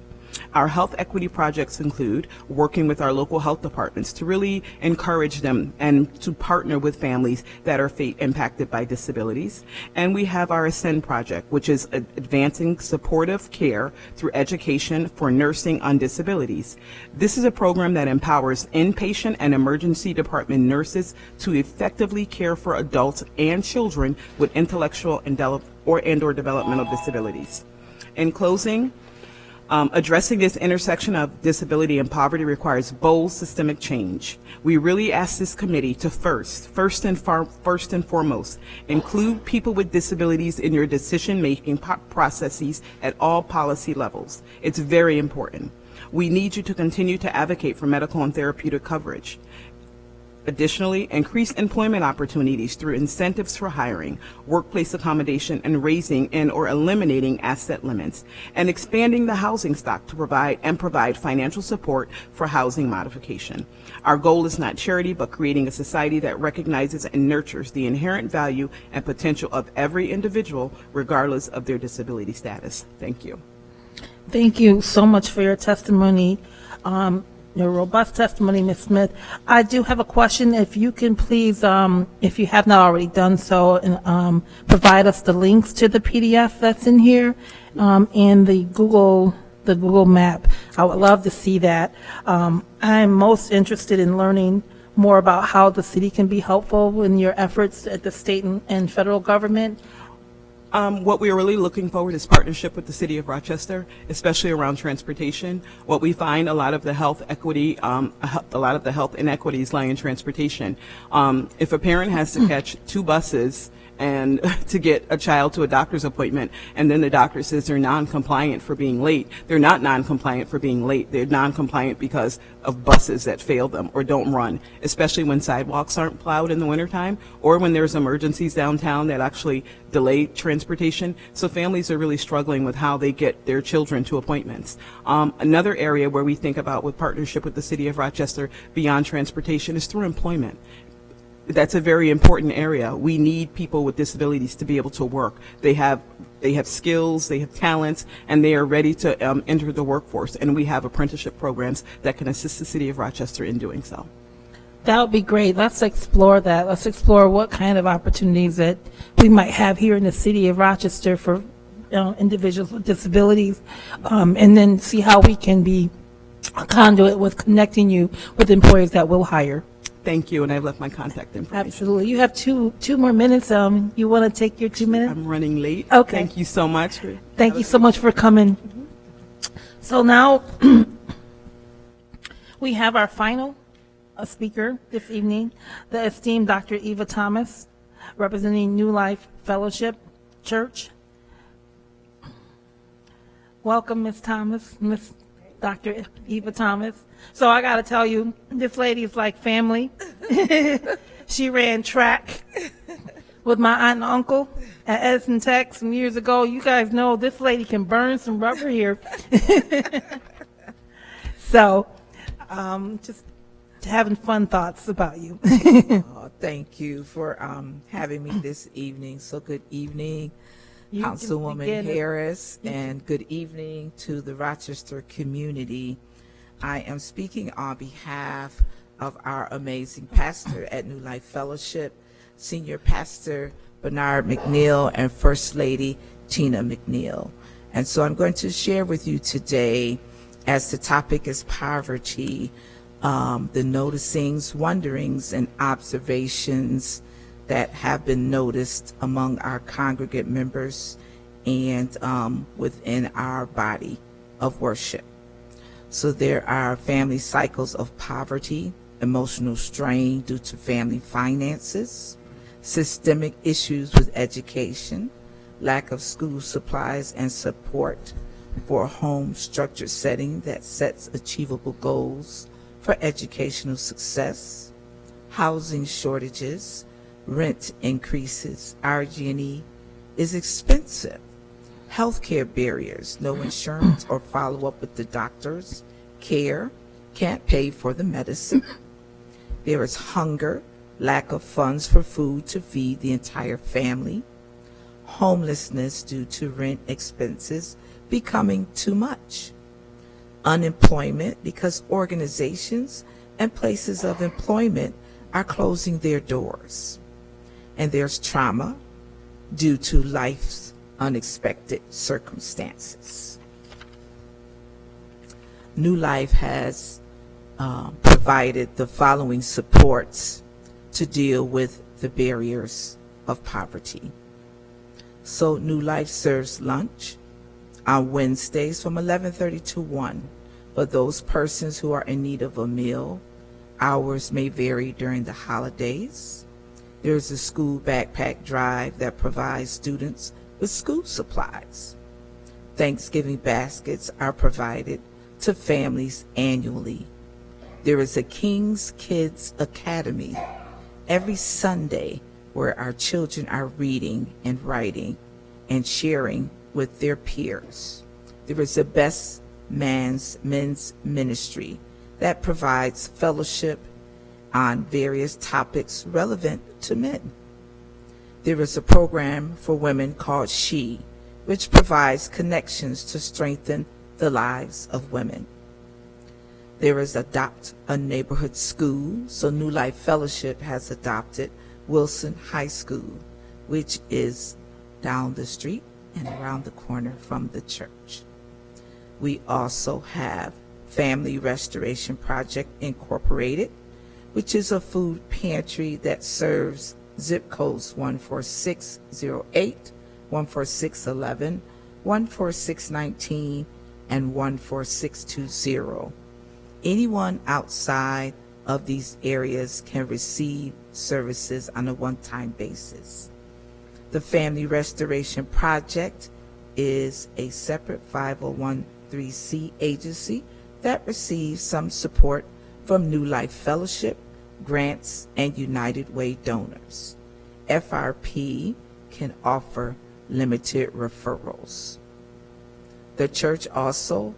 Our health equity projects include working with our local health departments to really encourage them and to partner with families that are impacted by disabilities. And we have our Ascend project, which is advancing supportive care through education for nursing on disabilities. This is a program that empowers inpatient and emergency department nurses to effectively care for adults and children with intellectual and or developmental disabilities. In closing, addressing this intersection of disability and poverty requires bold systemic change. We really ask this committee to first and foremost, include people with disabilities in your decision-making processes at all policy levels. It's very important. We need you to continue to advocate for medical and therapeutic coverage. Additionally, increase employment opportunities through incentives for hiring, workplace accommodation, and raising and or eliminating asset limits, and expanding the housing stock to provide financial support for housing modification. Our goal is not charity, but creating a society that recognizes and nurtures the inherent value and potential of every individual, regardless of their disability status. Thank you. Thank you so much for your testimony. Your robust testimony, Ms. Smith. I do have a question. If you can please, if you have not already done so, and provide us the links to the PDF that's in here and the Google map. I would love to see that. I'm most interested in learning more about how the city can be helpful in your efforts at the state and federal government. What we are really looking forward is partnership with the City of Rochester, especially around transportation. What we find, a lot of the health equity, a lot of the health inequities lie in transportation. If a parent has to catch 2 buses and to get a child to a doctor's appointment, and then the doctor says they're non-compliant for being late. They're not non-compliant for being late. They're non-compliant because of buses that fail them or don't run, especially when sidewalks aren't plowed in the wintertime or when there's emergencies downtown that actually delay transportation. So families are really struggling with how they get their children to appointments. Another area where we think about with partnership with the City of Rochester beyond transportation is through employment. That's a very important area. We need people with disabilities to be able to work. They have skills, they have talents, and they are ready to enter the workforce. And we have apprenticeship programs that can assist the City of Rochester in doing so. That would be great. Let's explore that. Let's explore what kind of opportunities that we might have here in the City of Rochester for individuals with disabilities, and then see how we can be a conduit with connecting you with employers that will hire. Thank you, and I've left my contact information. Absolutely. You have two more minutes. You want to take your 2 minutes? I'm running late. Okay. Thank you so much. Thank you so much for coming. So now we have our final speaker this evening, the esteemed Dr. Eva Thomas, representing New Life Fellowship Church. Welcome, Ms. Thomas, Ms. Dr. Eva Thomas. So I got to tell you, this lady is like family. She ran track with my aunt and uncle at Edison Tech some years ago. You guys know this lady can burn some rubber here. So just having fun thoughts about you. Thank you for having me this evening. So good evening, You can Councilwoman begin. Harris, and good evening to the Rochester community. I am speaking on behalf of our amazing pastor at New Life Fellowship, Senior Pastor Bernard McNeil and First Lady Tina McNeil. And so I'm going to share with you today, as the topic is poverty, the noticings, wonderings, and observations that have been noticed among our congregate members and within our body of worship. So there are family cycles of poverty, emotional strain due to family finances, systemic issues with education, lack of school supplies and support for a home structured setting that sets achievable goals for educational success, housing shortages, rent increases, RG&E is expensive, healthcare barriers, no insurance or follow-up with the doctors, care, can't pay for the medicine. There is hunger, lack of funds for food to feed the entire family, homelessness due to rent expenses becoming too much, unemployment because organizations and places of employment are closing their doors. And there's trauma due to life's unexpected circumstances. New Life has provided the following supports to deal with the barriers of poverty. So New Life serves lunch on Wednesdays from 11:30 to 1 for those persons who are in need of a meal. Hours may vary during the holidays. There's a school backpack drive that provides students with school supplies. Thanksgiving baskets are provided to families annually. There is a King's Kids Academy every Sunday where our children are reading and writing and sharing with their peers. There is a Best Men's Ministry that provides fellowship on various topics relevant to men. There is a program for women called She, which provides connections to strengthen the lives of women. There is Adopt a Neighborhood School, so New Life Fellowship has adopted Wilson High School, which is down the street and around the corner from the church. We also have Family Restoration Project Incorporated, which is a food pantry that serves zip codes 14608, 14611, 14619, and 14620. Anyone outside of these areas can receive services on a one-time basis. The Family Restoration Project is a separate 501(c) agency that receives some support from New Life Fellowship, grants, and United Way donors. FRP can offer limited referrals. The church also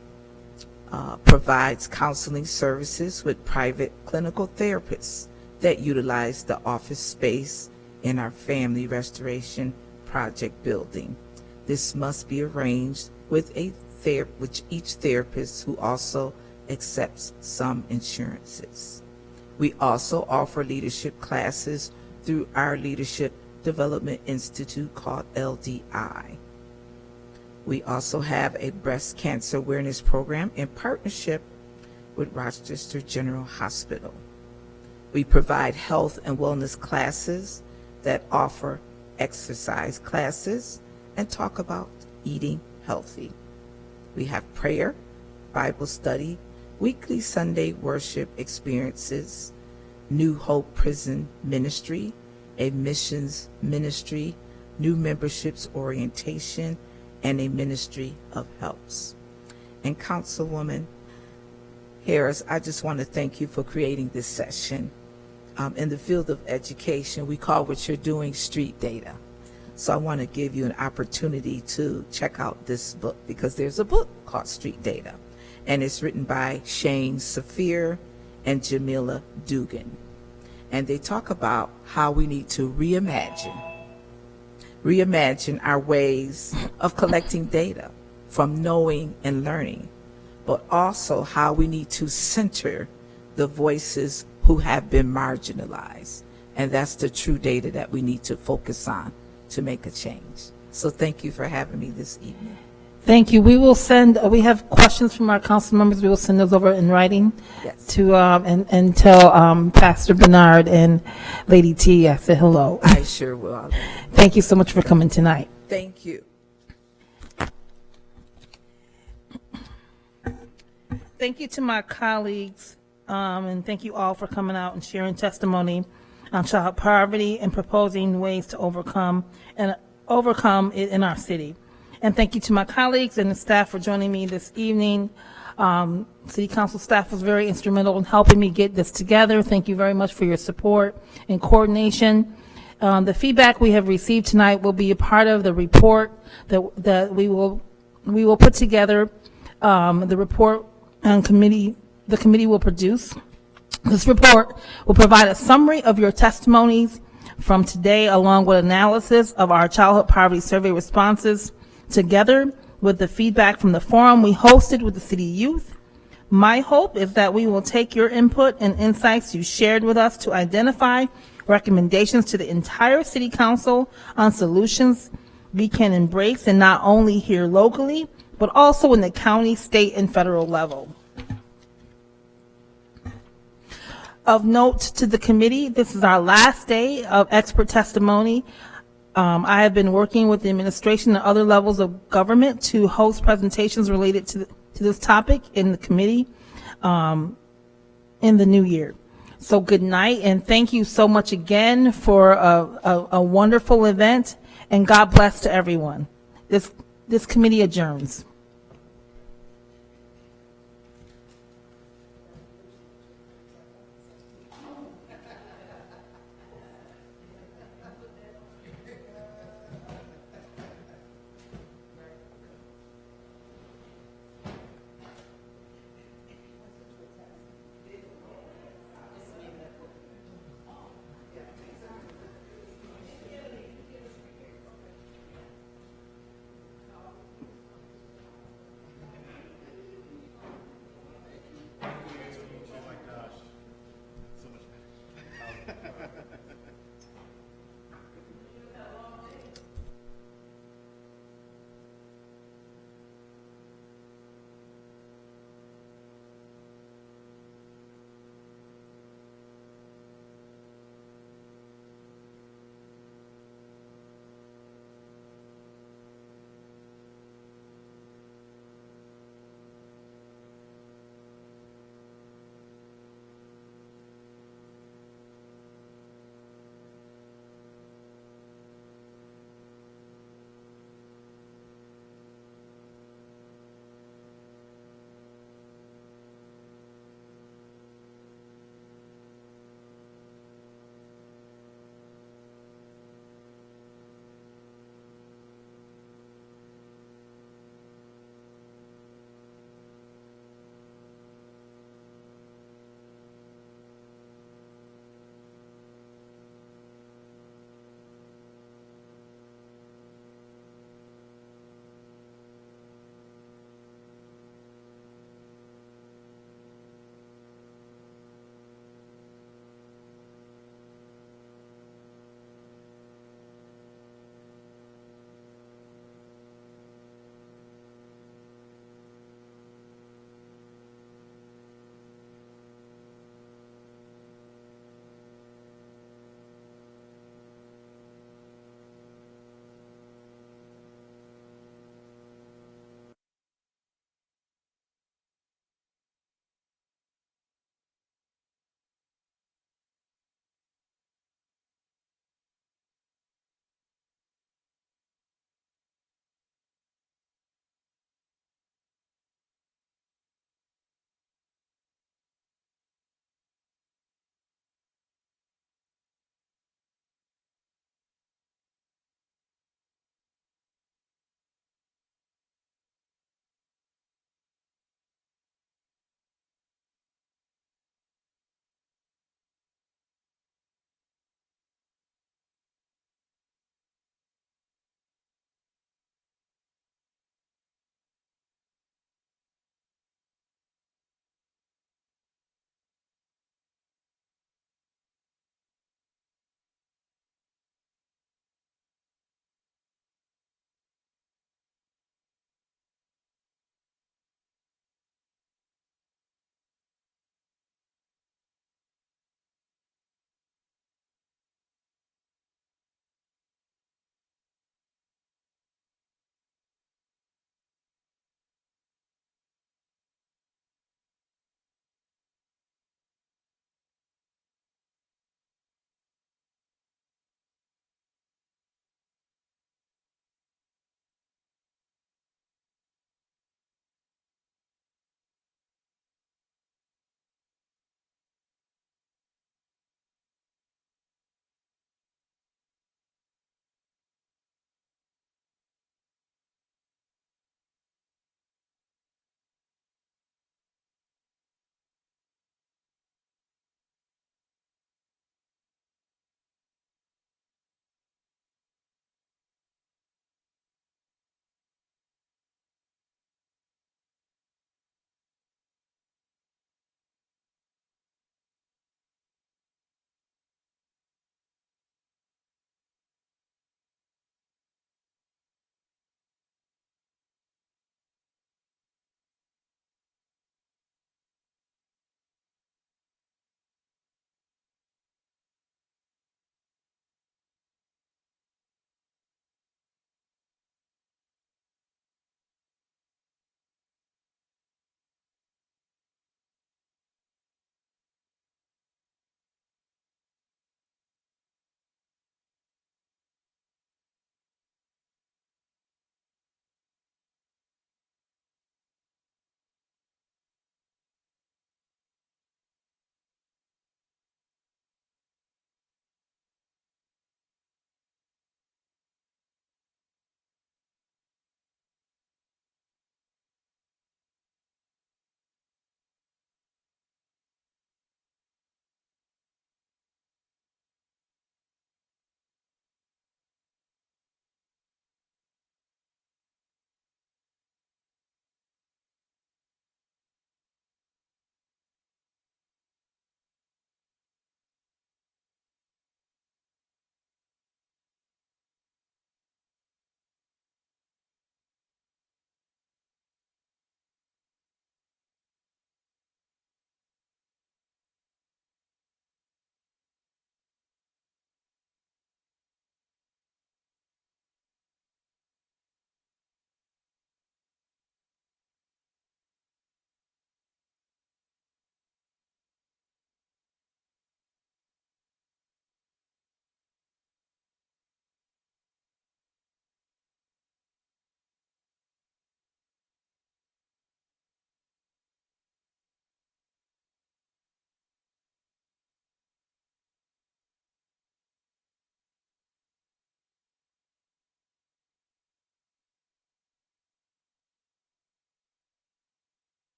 provides counseling services with private clinical therapists that utilize the office space in our Family Restoration Project building. This must be arranged with each therapist who also accepts some insurances. We also offer leadership classes through our Leadership Development Institute called LDI. We also have a breast cancer awareness program in partnership with Rochester General Hospital. We provide health and wellness classes that offer exercise classes and talk about eating healthy. We have prayer, Bible study, weekly Sunday worship experiences, New Hope Prison Ministry, a missions ministry, new memberships orientation, and a ministry of helps. And Councilwoman Harris, I just want to thank you for creating this session. In the field of education, we call what you're doing street data. So I want to give you an opportunity to check out this book, because there's a book called Street Data, and it's written by Shane Saphir and Jamila Dugan. And they talk about how we need to reimagine our ways of collecting data from knowing and learning, but also how we need to center the voices who have been marginalized. And that's the true data that we need to focus on to make a change. So thank you for having me this evening. Thank you. We will send, we have questions from our council members. We will send those over in writing to, and tell Pastor Bernard and Lady T I said hello. I sure will. Thank you so much for coming tonight. Thank you. Thank you to my colleagues, and thank you all for coming out and sharing testimony on child poverty and proposing ways to overcome it in our city. And thank you to my colleagues and the staff for joining me this evening. City Council staff was very instrumental in helping me get this together. Thank you very much for your support and coordination. The feedback we have received tonight will be a part of the report that we will put together. The report and the committee will produce. This report will provide a summary of your testimonies from today, along with analysis of our childhood poverty survey responses, together with the feedback from the forum we hosted with the city youth My hope is that we will take your input and insights you shared with us to identify recommendations to the entire City Council on solutions we can embrace, and not only here locally, but also in the county, state, and federal level. Of note to the committee, this is our last day of expert testimony. I have been working with the administration and other levels of government to host presentations related to this topic in the committee in the new year. So good night, and thank you so much again for a wonderful event, and God bless to everyone. This committee adjourns.